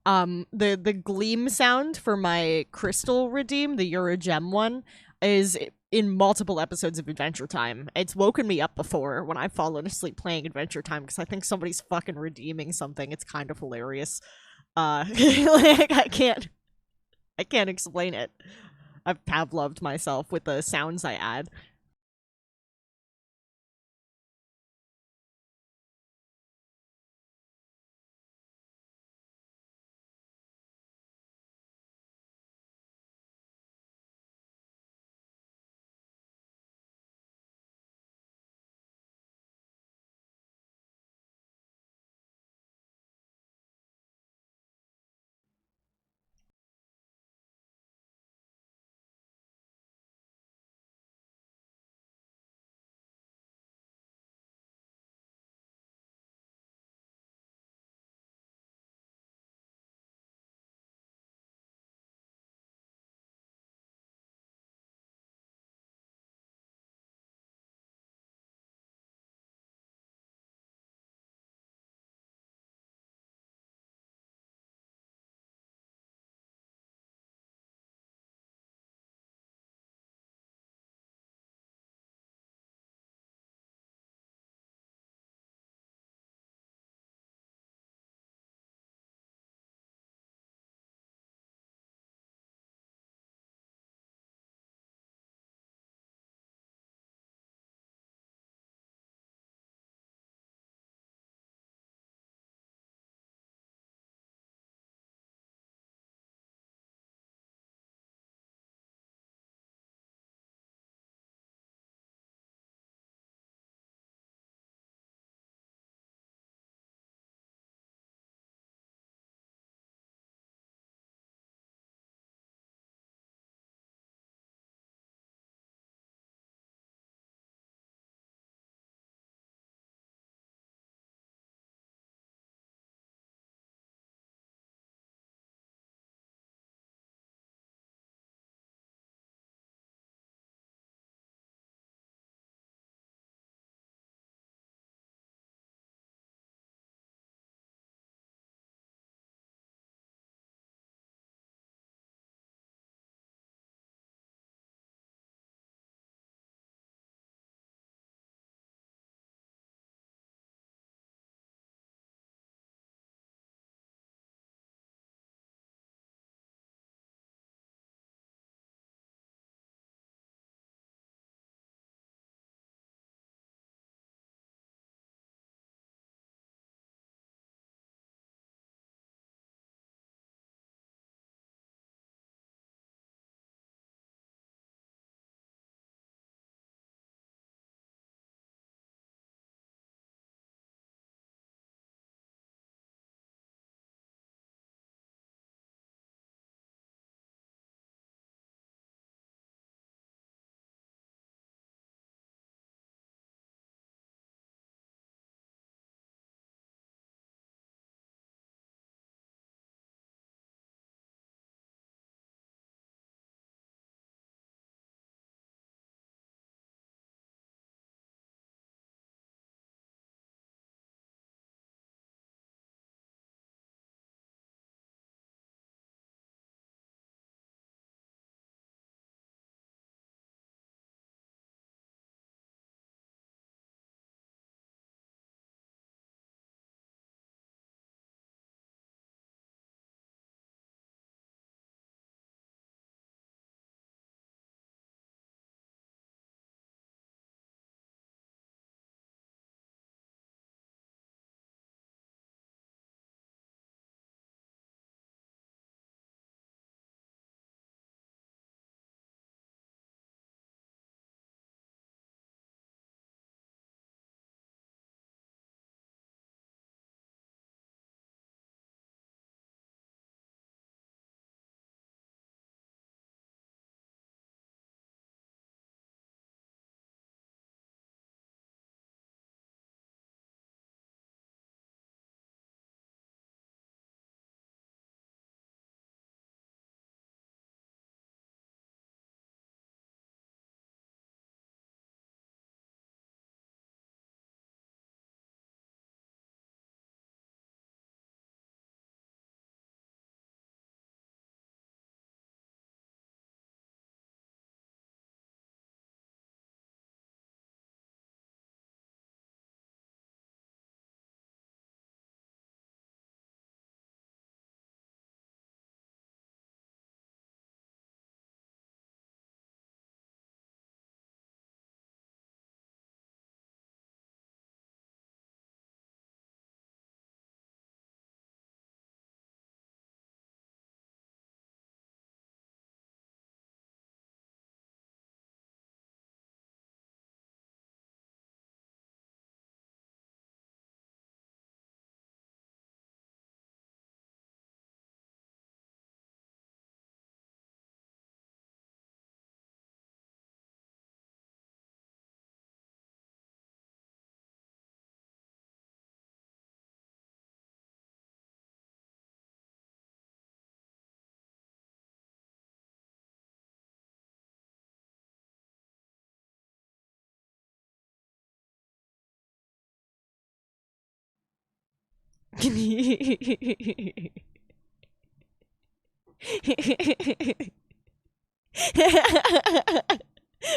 The gleam sound for my crystal redeem, the Eurogem one, is in multiple episodes of Adventure Time. It's woken me up before when I've fallen asleep playing Adventure Time because I think somebody's fucking redeeming something. It's kind of hilarious. Like, I can't explain it. I've Pavloved myself with the sounds I add.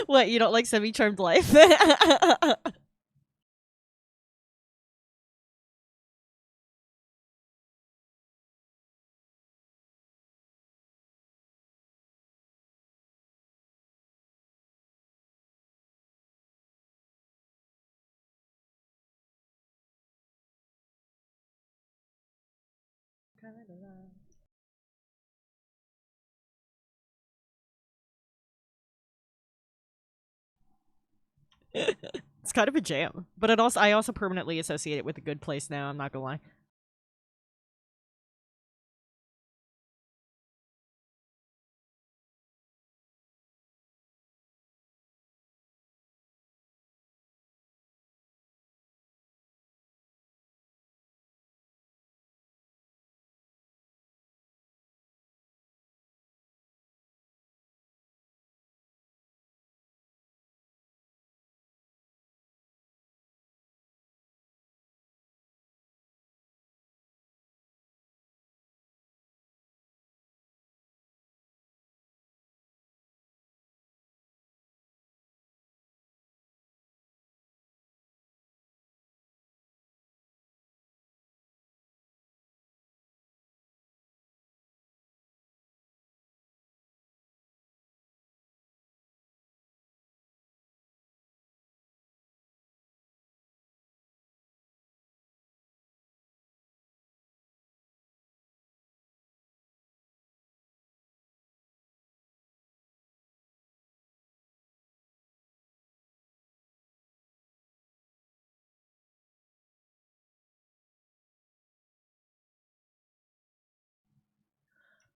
What, you don't like Semi-Charmed Life? It's kind of a jam, but I also permanently associate it with a good place now. I'm not gonna lie.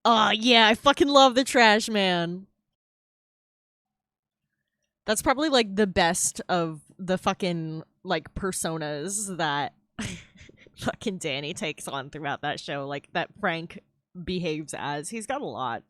Oh yeah, I fucking love the Trash Man. That's probably like the best of the fucking like personas that fucking Danny takes on throughout that show. Like that Frank behaves as. He's got a lot.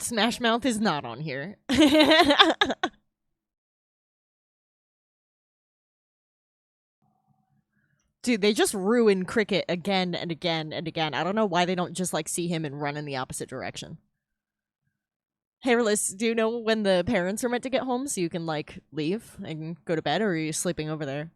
Smash Mouth is not on here. Dude, they just ruin Cricket again and again and again. I don't know why they don't just like see him and run in the opposite direction. Hey, Relis, do you know when the parents are meant to get home so you can like leave and go to bed, or are you sleeping over there?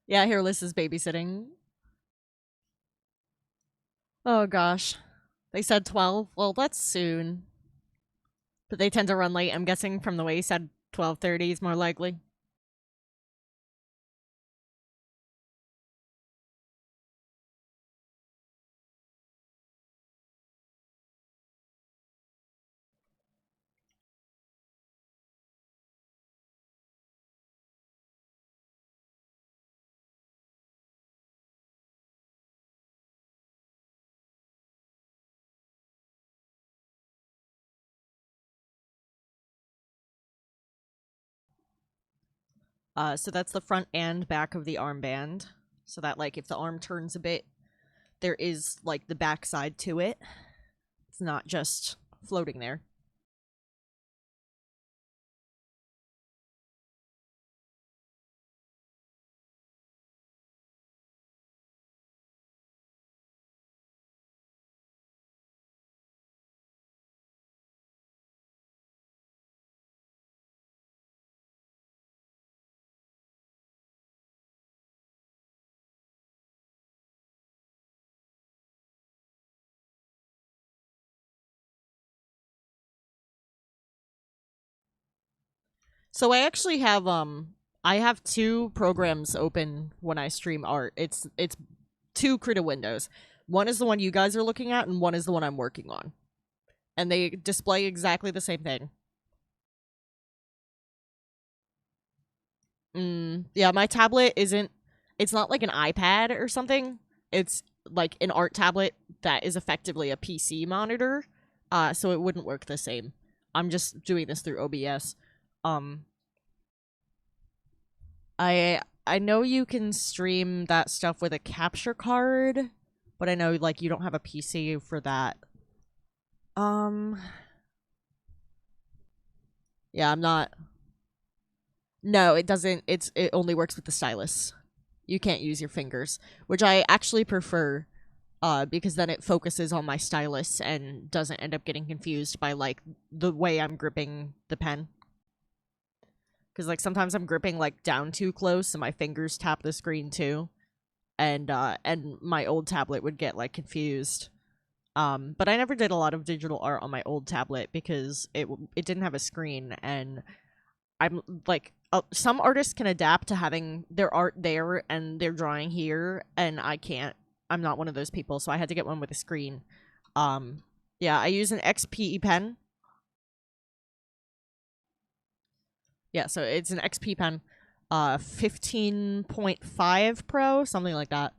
Yeah, here Liz is babysitting. Oh gosh. They said 12. Well, that's soon. But they tend to run late. I'm guessing from the way you said 12:30 is more likely. So that's the front and back of the armband. So that like if the arm turns a bit, there is like the backside to it. It's not just floating there. So I have two programs open when I stream art. It's two Krita windows. One is the one you guys are looking at, and one is the one I'm working on. And they display exactly the same thing. Yeah, my tablet isn't. It's not like an iPad or something. It's like an art tablet that is effectively a PC monitor. So it wouldn't work the same. I'm just doing this through OBS. Um, I know you can stream that stuff with a capture card, but I know like you don't have a PC for that. Um, yeah, I'm not. No, it doesn't. It only works with the stylus. You can't use your fingers, which I actually prefer, because then it focuses on my stylus and doesn't end up getting confused by like the way I'm gripping the pen. Because like sometimes I'm gripping like down too close, and my fingers tap the screen too, and my old tablet would get like confused. But I never did a lot of digital art on my old tablet because it didn't have a screen, and I'm like some artists can adapt to having their art there and their drawing here, and I can't. I'm not one of those people, so I had to get one with a screen. Um, yeah, I use an XP pen. Yeah, so it's an XP pen, 15.5 Pro, something like that.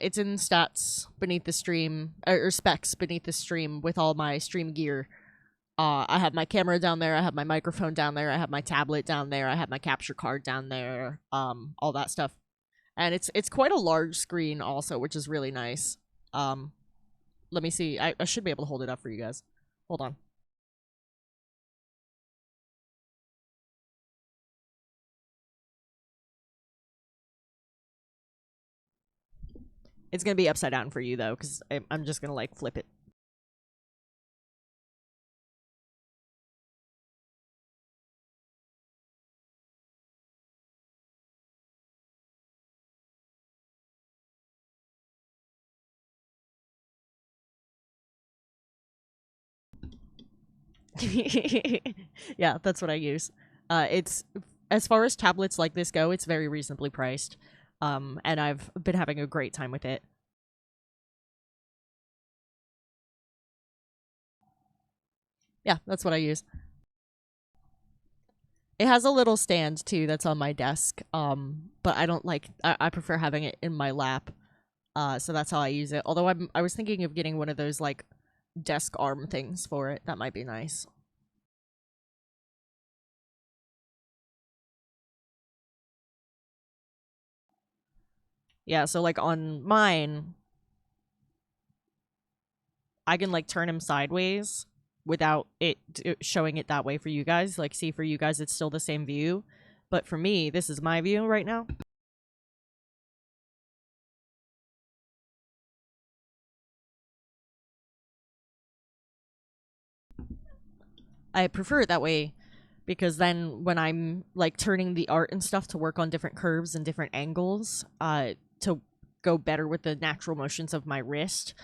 It's in stats beneath the stream, or specs beneath the stream with all my stream gear. I have my camera down there, I have my microphone down there, I have my tablet down there, I have my capture card down there, all that stuff. And it's quite a large screen also, which is really nice. Um, Let me see. I should be able to hold it up for you guys. Hold on. It's gonna be upside down for you though, because I'm just gonna like flip it. Yeah, that's what I use. It's as far as tablets like this go, it's very reasonably priced. And I've been having a great time with it. Yeah, that's what I use. It has a little stand too that's on my desk. But I don't like. I prefer having it in my lap. So that's how I use it. Although I was thinking of getting one of those like desk arm things for it. That might be nice. Yeah, so like on mine, I can like turn him sideways without it showing it that way for you guys. Like, see, for you guys, it's still the same view. But for me, this is my view right now. I prefer it that way because then when I'm like turning the art and stuff to work on different curves and different angles, to go better with the natural motions of my wrist,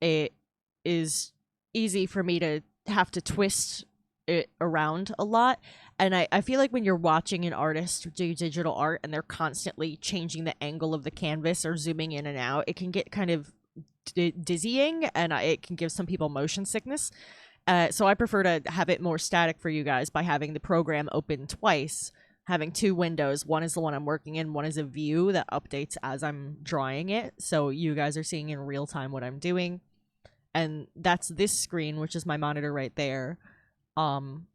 it is easy for me to have to twist it around a lot. And I feel like when you're watching an artist do digital art and they're constantly changing the angle of the canvas or zooming in and out, it can get kind of dizzying, and it can give some people motion sickness. So I prefer to have it more static for you guys by having the program open twice, having two windows. One is the one I'm working in, one is a view that updates as I'm drawing it. So you guys are seeing in real time what I'm doing. And that's this screen, which is my monitor right there. That's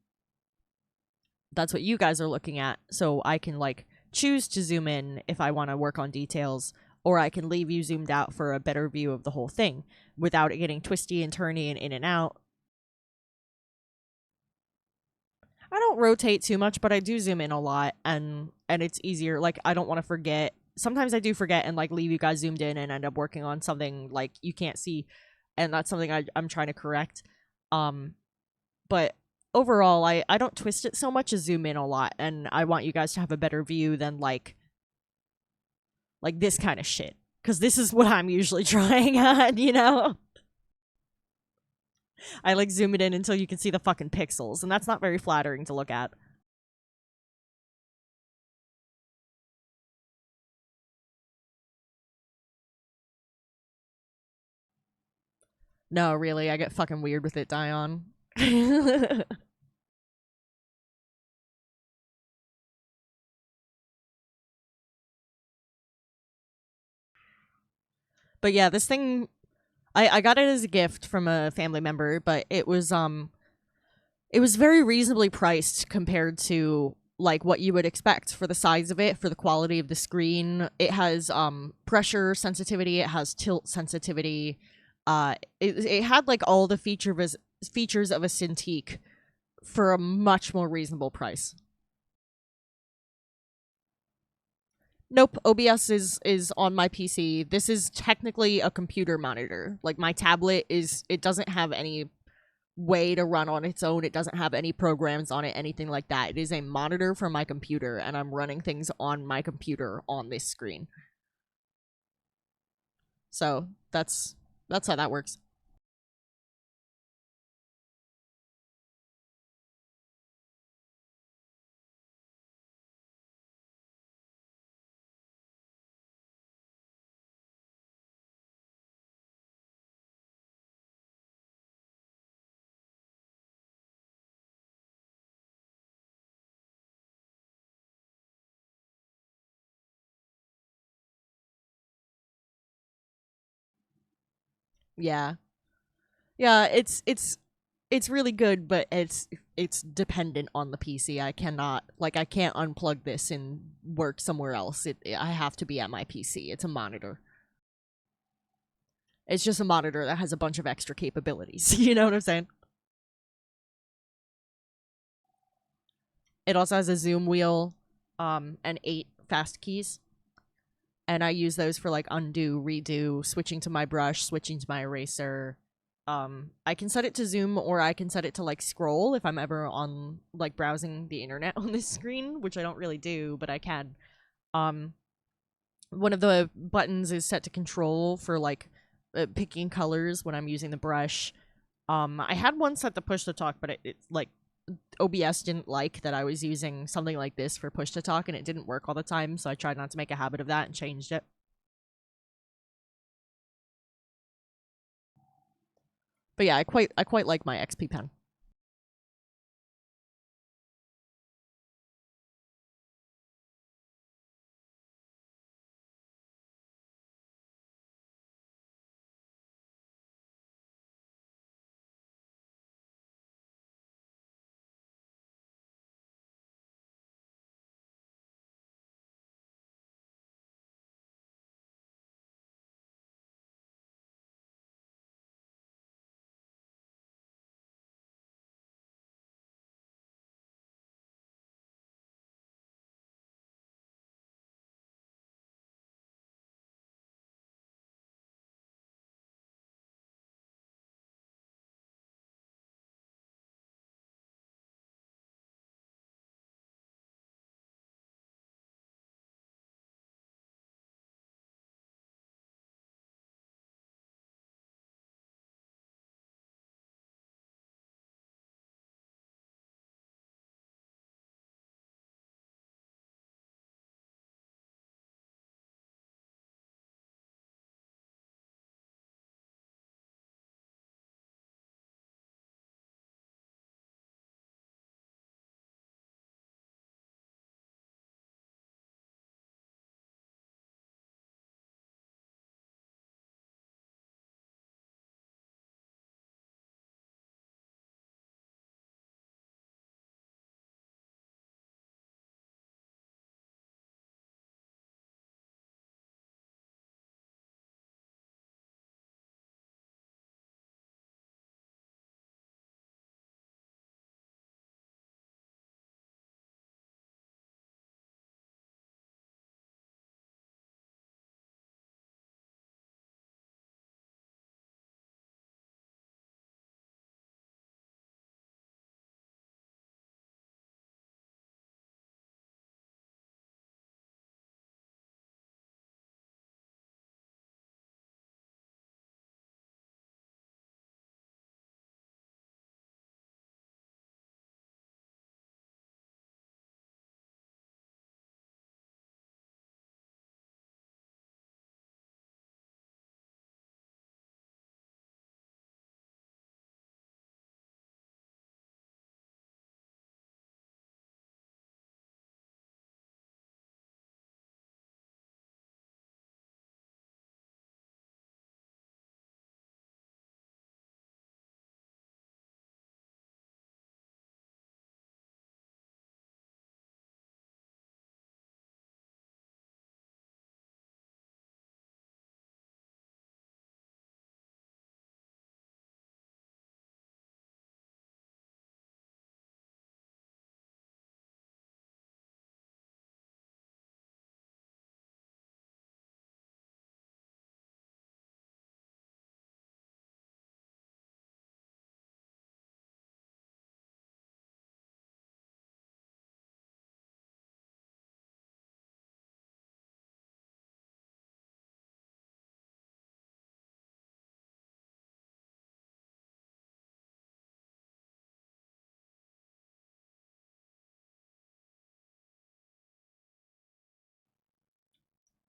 what you guys are looking at. So I can like choose to zoom in if I want to work on details, or I can leave you zoomed out for a better view of the whole thing without it getting twisty and turny and in and out. I don't rotate too much, but I do zoom in a lot, and it's easier. Like I don't want to forget. Sometimes I do forget and like leave you guys zoomed in and end up working on something like you can't see, and that's something I'm trying to correct. Um, but overall, I don't twist it so much as zoom in a lot, and I want you guys to have a better view than like this kind of shit, because this is what I'm usually trying on, you know. I like zoom it in until you can see the fucking pixels, and that's not very flattering to look at. No, really, I get fucking weird with it, Dion. But yeah, this thing, I got it as a gift from a family member, but it was very reasonably priced compared to like what you would expect for the size of it, for the quality of the screen. It has pressure sensitivity, it has tilt sensitivity. It had like all the features of a Cintiq for a much more reasonable price. Nope, OBS is on my PC. This is technically a computer monitor. Like my tablet is, it doesn't have any way to run on its own. It doesn't have any programs on it, anything like that. It is a monitor for my computer, and I'm running things on my computer on this screen. So that's how that works. Yeah. Yeah, it's really good, but it's dependent on the PC. I cannot, like, I can't unplug this and work somewhere else. I have to be at my PC. It's a monitor. It's just a monitor that has a bunch of extra capabilities. You know what I'm saying? It also has a zoom wheel, and 8 fast keys. And I use those for like undo, redo, switching to my brush, switching to my eraser. I can set it to zoom, or I can set it to like scroll if I'm ever on like browsing the internet on this screen, which I don't really do, but I can. Um, One of the buttons is set to control for like picking colors when I'm using the brush. I had one set to push to talk, but it's like OBS didn't like that I was using something like this for push to talk, and it didn't work all the time, so I tried not to make a habit of that and changed it. But yeah, I quite like my XP pen.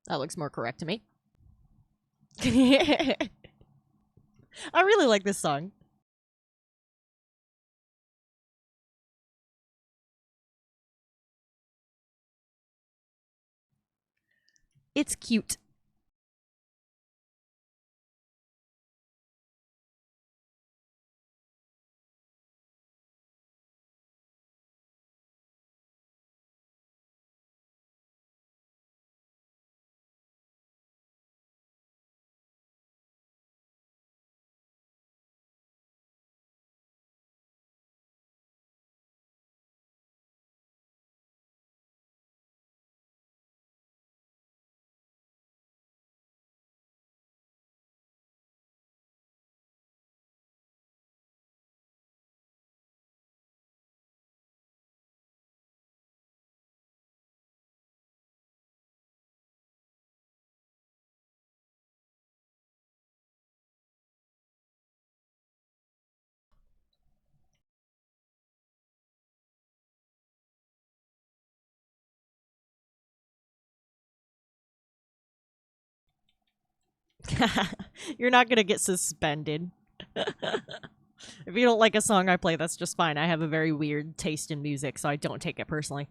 That looks more correct to me. I really like this song. It's cute. You're not gonna get suspended. If you don't like a song I play, that's just fine. I have a very weird taste in music, so I don't take it personally.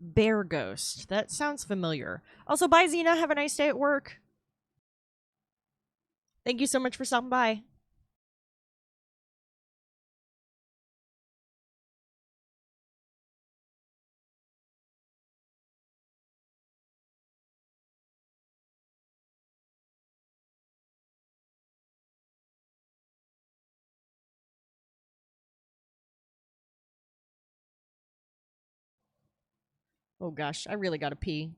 Bear Ghost. That sounds familiar. Also, bye, Xena. Have a nice day at work. Thank you so much for stopping by. Oh gosh, I really gotta pee.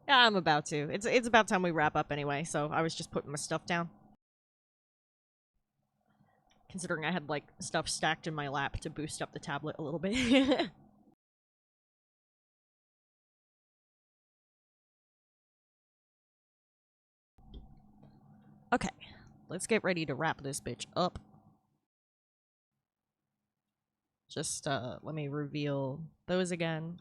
Yeah, I'm about to. It's about time we wrap up anyway, so I was just putting my stuff down. Considering I had, like, stuff stacked in my lap to boost up the tablet a little bit. Okay, let's get ready to wrap this bitch up. Just, let me reveal those again.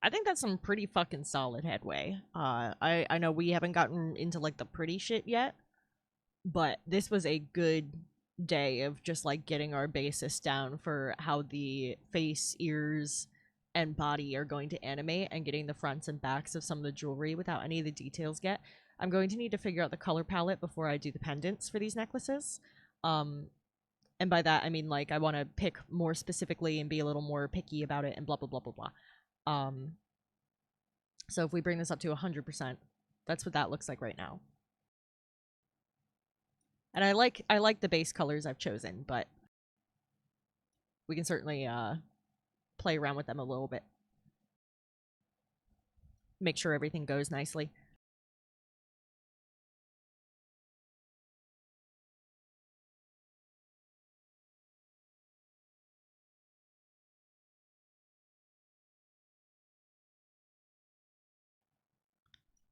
I think that's some pretty fucking solid headway. I know we haven't gotten into, like, the pretty shit yet, but this was a good day of just, like, getting our basis down for how the face, ears, and body are going to animate, and getting the fronts and backs of some of the jewelry without any of the details yet. I'm going to need to figure out the color palette before I do the pendants for these necklaces. And by that, I mean, like, I want to pick more specifically and be a little more picky about it and blah, blah, blah, blah, blah. So if we bring this up to 100%, that's what that looks like right now. And I like the base colors I've chosen, but we can certainly play around with them a little bit. Make sure everything goes nicely.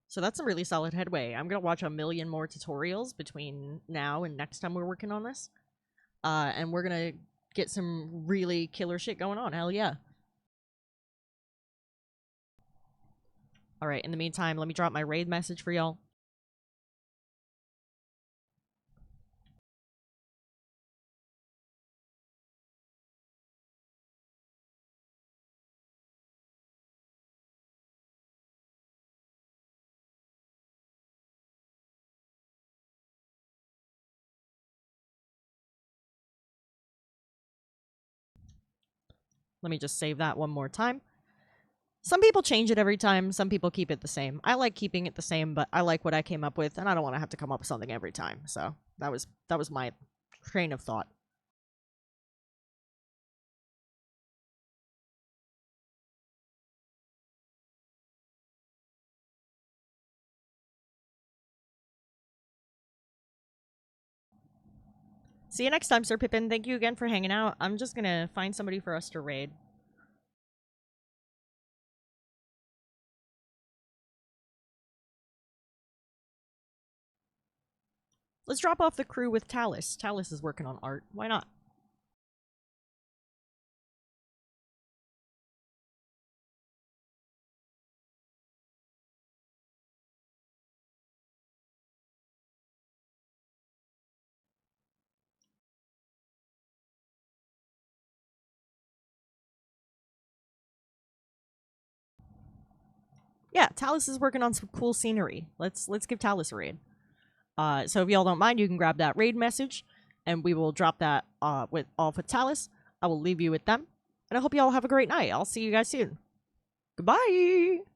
So that's some really solid headway. I'm gonna watch a million more tutorials between now and next time we're working on this. And we're gonna get some really killer shit going on. Hell yeah. Alright, in the meantime, let me drop my raid message for y'all. Let me just save that one more time. Some people change it every time, some people keep it the same. I like keeping it the same, but I like what I came up with, and I don't want to have to come up with something every time. So that was my train of thought. See you next time, Sir Pippin. Thank you again for hanging out. I'm just gonna find somebody for us to raid. Let's drop off the crew with Talus. Talus is working on art. Why not? Yeah, Talus is working on some cool scenery. Let's give Talus a raid. So if y'all don't mind, you can grab that raid message, and we will drop that off with Talus. I will leave you with them, and I hope you all have a great night. I'll see you guys soon. Goodbye!